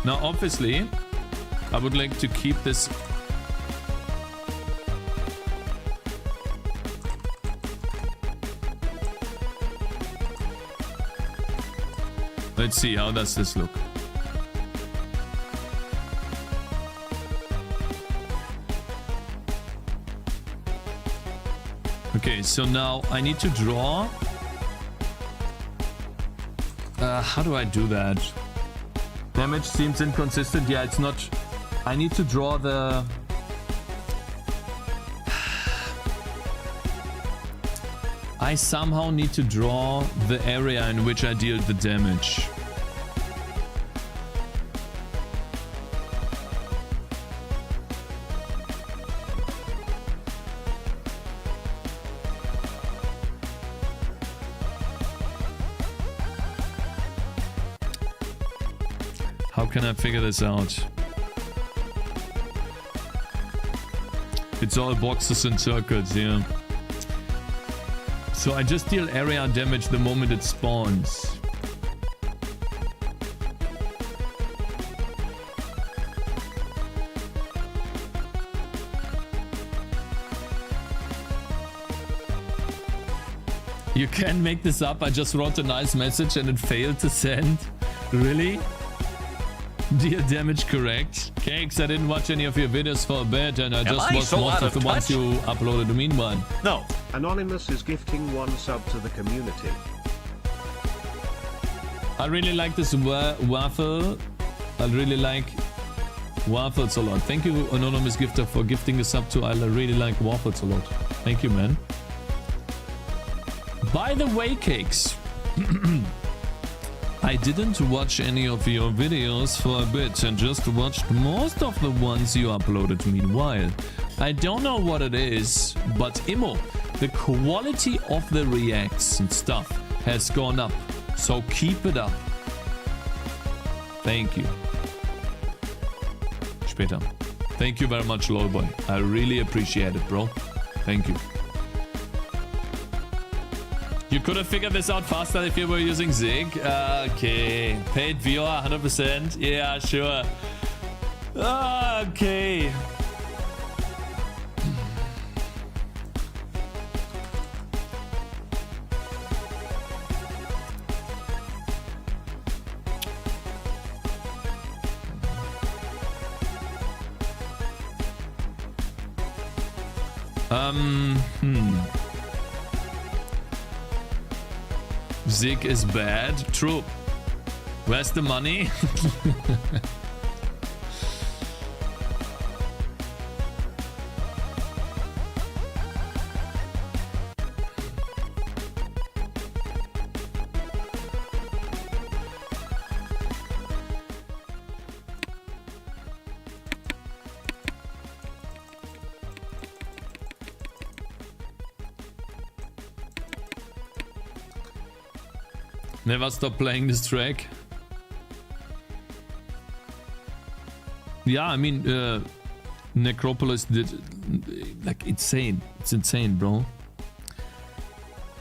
Now obviously, I would like to keep this. Let's see, how does this look? Okay, so now I need to draw. How do I do that? Damage seems inconsistent. Yeah, it's not. I need to draw the. I somehow need to draw the area in which I deal the damage. How can I figure this out? It's all boxes and circles, yeah. So I just deal area damage the moment it spawns. You can make this up. I just wrote a nice message and it failed to send. Really? Deal damage correct. Cakez, I didn't watch any of your videos for a bit and I just watched most of the ones you uploaded meanwhile. No. Anonymous is gifting 1 sub to the community. I really like this waffle. I really like waffles a lot. Thank you, Anonymous Gifter, for gifting a sub to I really like waffles a lot. Thank you, man. By the way, Cakez, I didn't watch any of your videos for a bit and just watched most of the ones you uploaded meanwhile. I don't know what it is, but Immo, the quality of the reacts and stuff has gone up. So keep it up. Thank you. Später. Thank you very much, Lolboy. I really appreciate it, bro. Thank you. You could have figured this out faster if you were using Zig. Okay. Paid viewer, 100%. Yeah, sure. Okay. Zig is bad. True. Where's the money? Never stop playing this track. Yeah, I mean, Necropolis did like insane. It's insane, bro.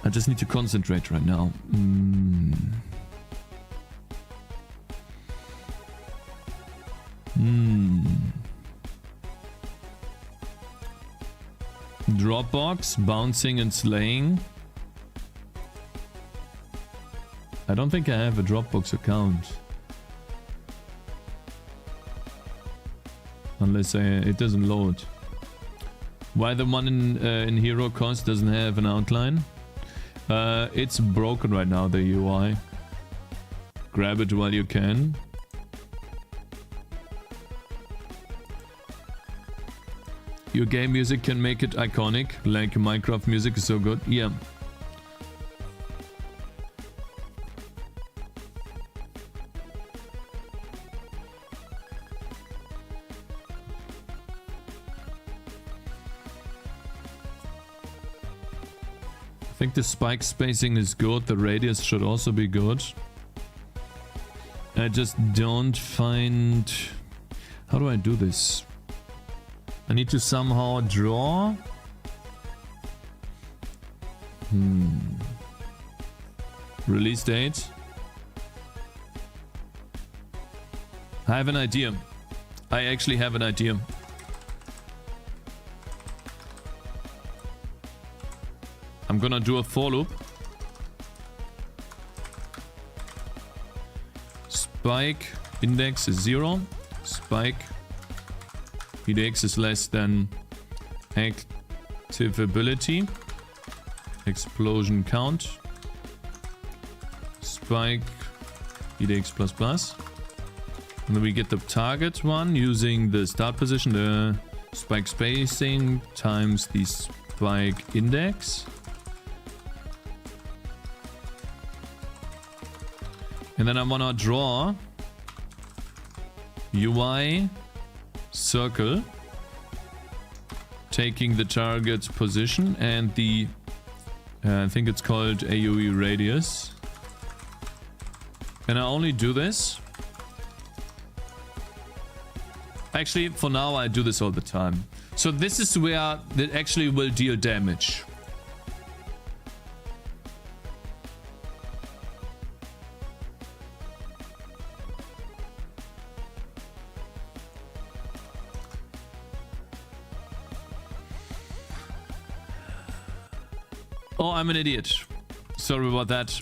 I just need to concentrate right now. Dropbox, bouncing and slaying. I don't think I have a Dropbox account. Unless it doesn't load. Why the one in Hero Cost doesn't have an outline? It's broken right now, the UI. Grab it while you can. Your game music can make it iconic, like Minecraft music is so good. Yeah. I think the spike spacing is good, the radius should also be good. I just don't find... How do I do this? I need to somehow draw. Release date. I have an idea. I actually have an idea. I'm gonna do a for loop. Spike index is 0. Spike EDX is less than active ability. Explosion count. Spike EDX plus plus. And then we get the target one using the start position, the spike spacing times the spike index. And then I wanna draw UI circle, taking the target position and the I think it's called AoE radius. And I only do this. Actually, for now I do this all the time. So this is where it actually will deal damage. Oh, I'm an idiot. Sorry about that.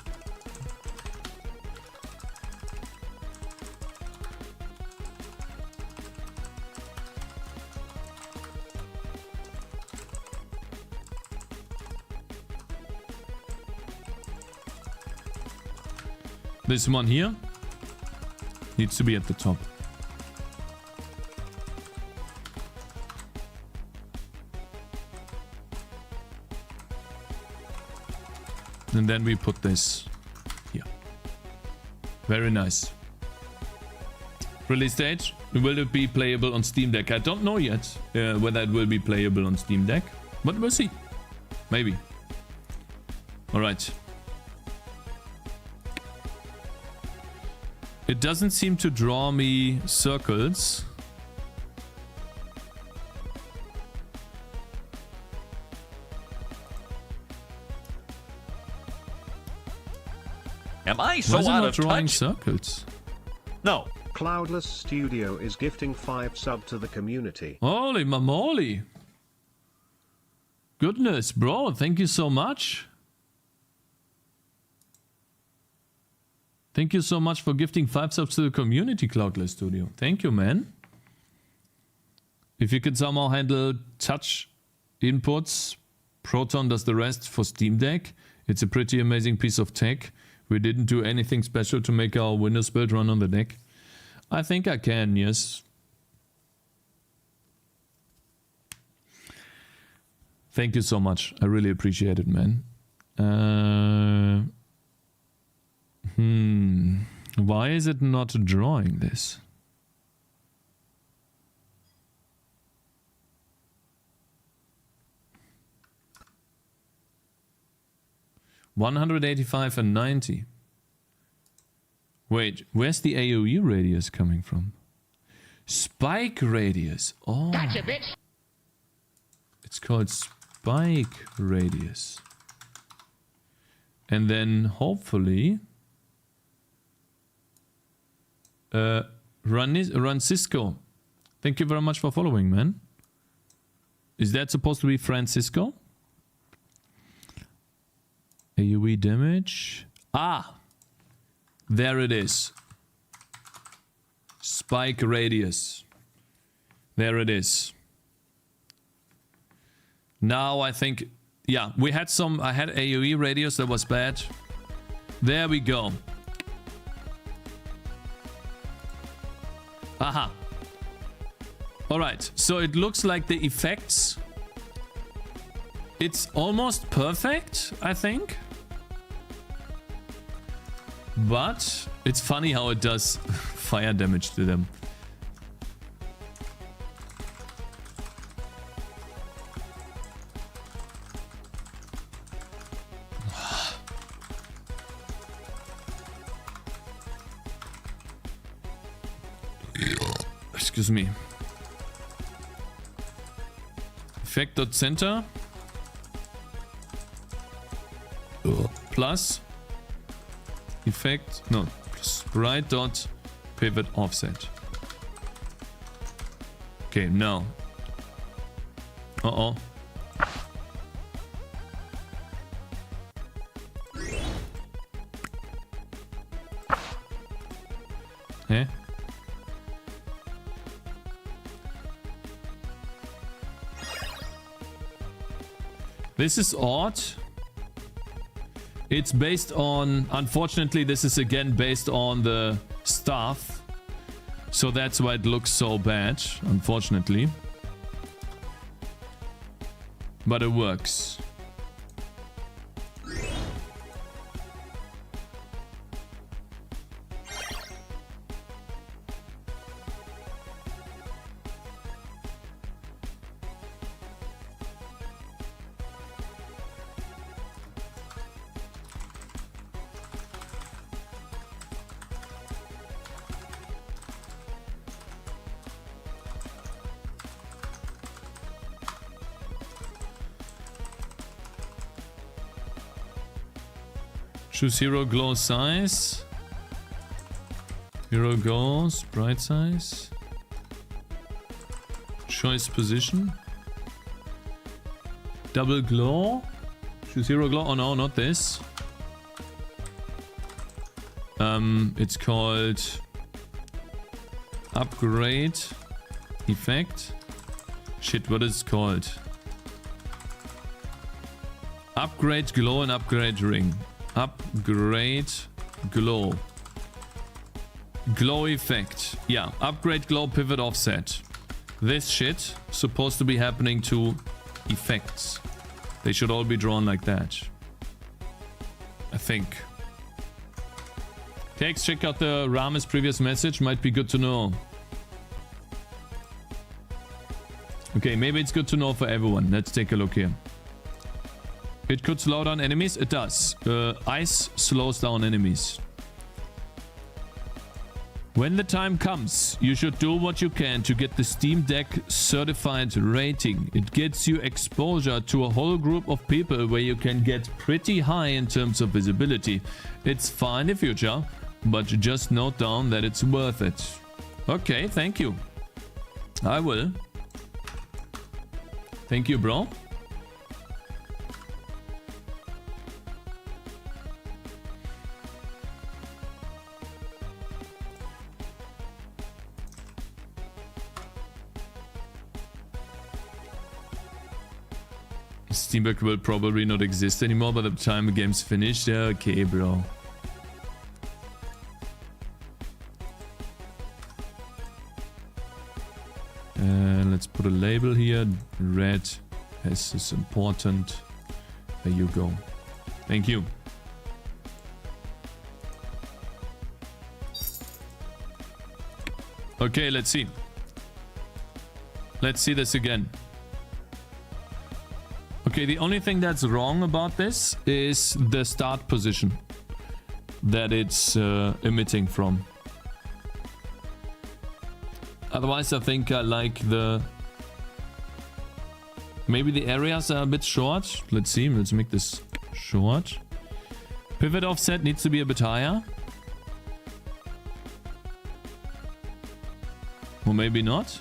This one here needs to be at the top. And then we put this here. Very nice. Release date. Will it be playable on Steam Deck? I don't know yet whether it will be playable on Steam Deck. But we'll see. Maybe. Alright. It doesn't seem to draw me circles. Am I Why so is it out not of drawing touch? circles? No. Cloudless Studio is gifting 5 sub to the community. Holy moly. Goodness, bro. Thank you so much. Thank you so much for gifting 5 subs to the community, Cloudless Studio. Thank you, man. If you could somehow handle touch inputs, Proton does the rest for Steam Deck. It's a pretty amazing piece of tech. We didn't do anything special to make our Windows build run on the deck. I think I can, yes. Thank you so much. I really appreciate it, man. Why is it not drawing this? $185 and $90. Wait, where's the AoE radius coming from? Spike radius. Oh. Gotcha, bitch. It's called spike radius. And then hopefully run Cisco. Thank you very much for following, man. Is that supposed to be Francisco? AoE damage. Ah! There it is. Spike radius. There it is. Now I think... Yeah, we had some... I had AoE radius that was bad. There we go. Aha. Alright, so it looks like the effects... It's almost perfect, I think. But it's funny how it does fire damage to them. Excuse me. Effect.center. Plus. Effect. No. Sprite dot pivot offset. Okay, now. Uh-oh. Eh? This is odd. It's based on... Unfortunately, this is again based on the staff. So that's why it looks so bad, unfortunately. But it works. Choose hero glow size. Hero goes bright size. Choice position. Double glow. Choose hero glow. Oh no, not this. It's called upgrade effect. Shit, what is it called? Upgrade glow and upgrade ring. Upgrade glow. Glow effect. Yeah, upgrade glow pivot offset. This shit supposed to be happening to effects. They should all be drawn like that. I think. Cakez, check out the Rame's previous message. Might be good to know. Okay, maybe it's good to know for everyone. Let's take a look here. It could slow down enemies. It does. Ice slows down enemies. When the time comes, you should do what you can to get the Steam Deck certified rating. It gets you exposure to a whole group of people where you can get pretty high in terms of visibility. It's far in the future, but just note down that it's worth it. Okay, thank you. I will. Thank you, bro. Steam Deck will probably not exist anymore by the time the game's finished. Yeah, okay, bro. Let's put a label here. Red as is important. There you go. Thank you. Okay, let's see. Let's see this again. Okay, the only thing that's wrong about this is the start position. that it's emitting from. Otherwise, I think I like the... Maybe the areas are a bit short. Let's see. Let's make this short. Pivot offset needs to be a bit higher. Or maybe not.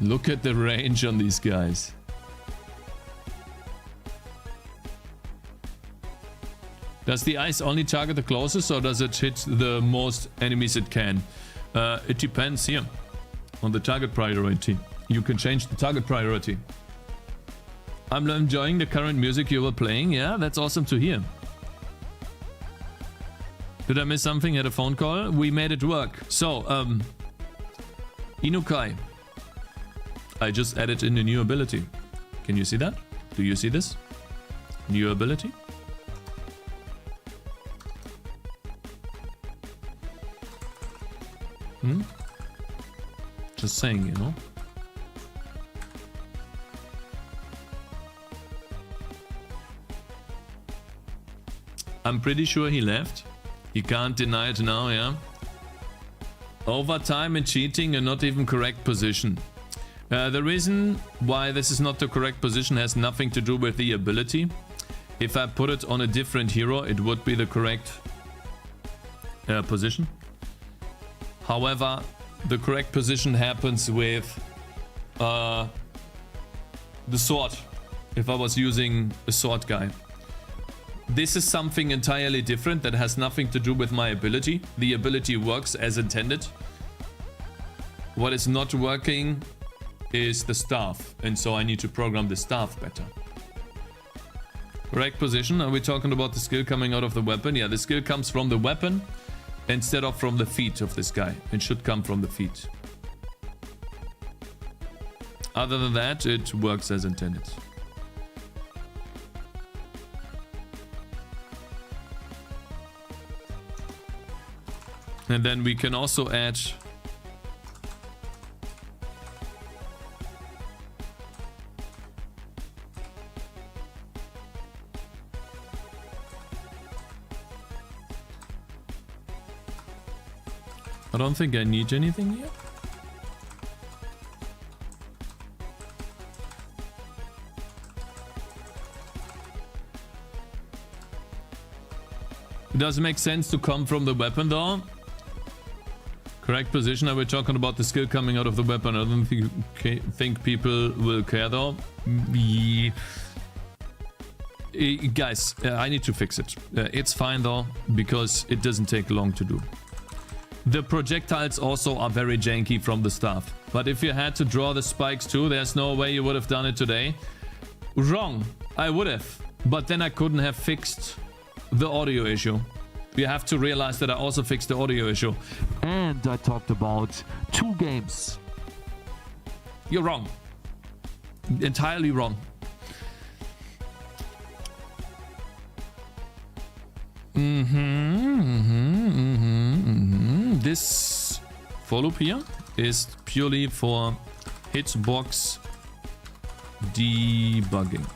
Look at the range on these guys. Does the ice only target the closest, or does it hit the most enemies it can? It depends here on the target priority. You can change the target priority. I'm enjoying the current music you were playing. Yeah, that's awesome to hear. Did I miss something? Had a phone call? We made it work. So, Inukai. I just added in a new ability. Can you see that? Do you see this? New ability? Just saying, you know. I'm pretty sure he left. You can't deny it now, yeah? Overtime and cheating and not even correct position. The reason why this is not the correct position has nothing to do with the ability. If I put it on a different hero, it would be the correct position. However, the correct position happens with the sword. If I was using a sword guy. This is something entirely different that has nothing to do with my ability. The ability works as intended. What is not working is the staff, and so I need to program the staff better. Correct position. Are we talking about the skill coming out of the weapon? Yeah, the skill comes from the weapon instead of from the feet of this guy. It should come from the feet. Other than that, it works as intended. And then we can also add I don't think I need anything here. It does make sense to come from the weapon though. Correct position. Are we talking about the skill coming out of the weapon? I don't think people will care though. Guys, I need to fix it. It's fine though, because it doesn't take long to do. The projectiles also are very janky from the staff. But if you had to draw the spikes too, there's no way you would have done it today. Wrong. I would have. But then I couldn't have fixed the audio issue. You have to realize that I also fixed the audio issue. And I talked about 2 games. You're wrong. Entirely wrong. This follow-up here is purely for hitbox debugging.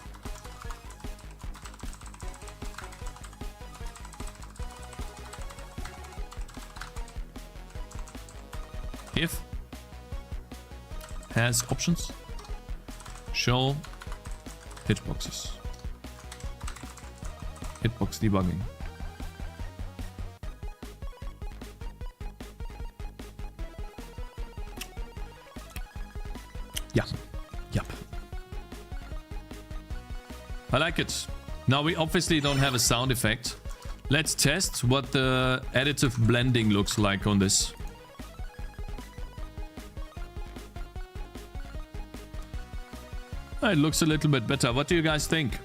If has options, show hitboxes. Hitbox debugging. Yeah. Yep. I like it. Now we obviously don't have a sound effect. Let's test what the additive blending looks like on this. It looks a little bit better. What do you guys think?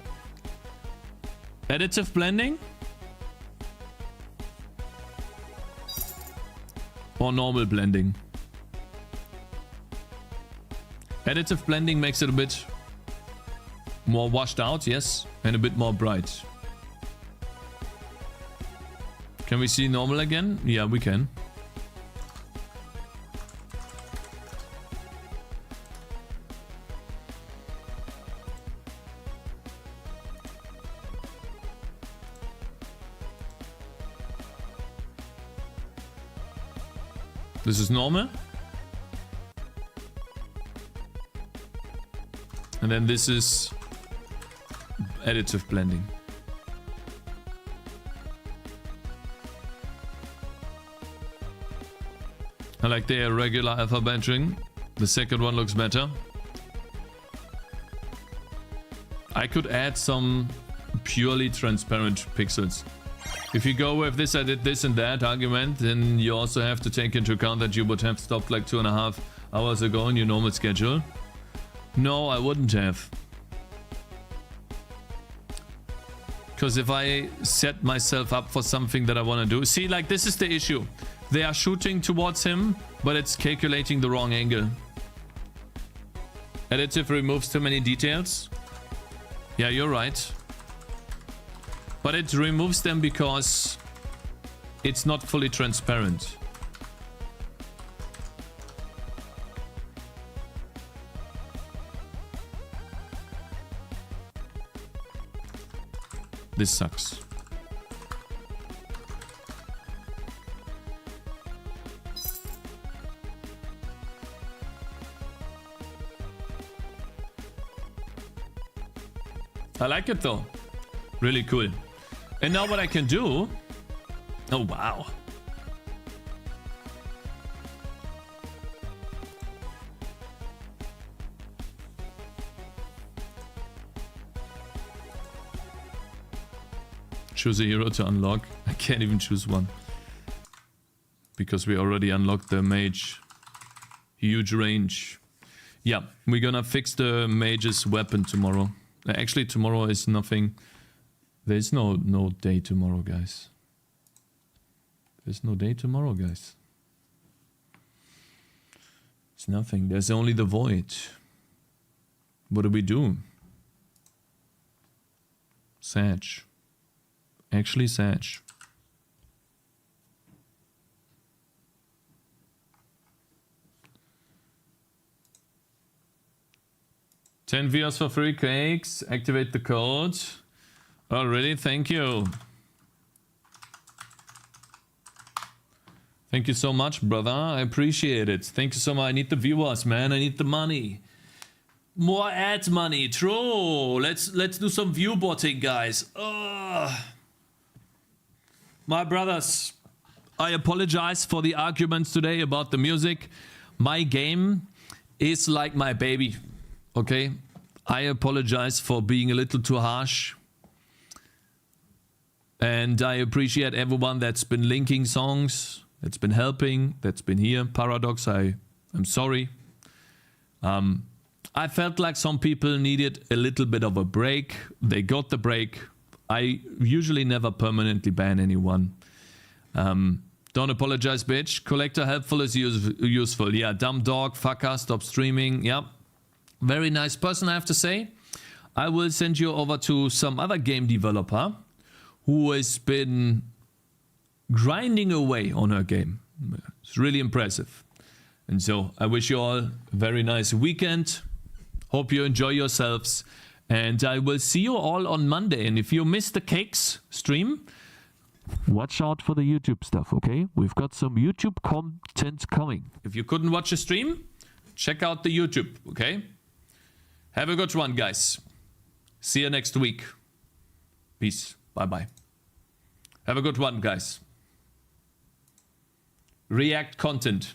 Additive blending? Or normal blending? Additive blending makes it a bit more washed out, yes, and a bit more bright. Can we see normal again? Yeah, we can. This is normal. And then this is additive blending. I like the regular alpha benching. The second one looks better. I could add some purely transparent pixels. If you go with this, I did this and that argument, then you also have to take into account that you would have stopped like 2.5 hours ago in your normal schedule. No, I wouldn't have. Because if I set myself up for something that I want to do... See, like, this is the issue. They are shooting towards him, but it's calculating the wrong angle. Additive removes too many details. Yeah, you're right. But it removes them because it's not fully transparent. This sucks. I like it though. Really cool. And now what I can do... Oh, wow. Choose a hero to unlock. I can't even choose one. Because we already unlocked the mage. Huge range. Yeah, we're gonna fix the mage's weapon tomorrow. Actually, tomorrow is nothing... There's no day tomorrow, guys. There's no day tomorrow, guys. It's nothing. There's only the void. What do we do? Sag. Actually, Sag. $10 viewers for free, Cakez. Activate the code. Already, thank you. Thank you so much, brother. I appreciate it. Thank you so much. I need the viewers, man. I need the money. More ad money. True. Let's do some view botting, guys. My brothers, I apologize for the arguments today about the music. My game is like my baby. Okay? I apologize for being a little too harsh. And I appreciate everyone that's been linking songs, that's been helping, that's been here. Paradox, I'm sorry. I felt like some people needed a little bit of a break. They got the break. I usually never permanently ban anyone. Don't apologize, bitch. Collector helpful is useful. Yeah, dumb dog, fucker, stop streaming. Yeah, very nice person, I have to say. I will send you over to some other game developer who has been grinding away on her game. It's really impressive. And so I wish you all a very nice weekend. Hope you enjoy yourselves. And I will see you all on Monday. And if you missed the Cakez stream, watch out for the YouTube stuff, okay? We've got some YouTube content coming. If you couldn't watch the stream, check out the YouTube, okay? Have a good one, guys. See you next week. Peace. Bye-bye. Have a good one, guys. React content.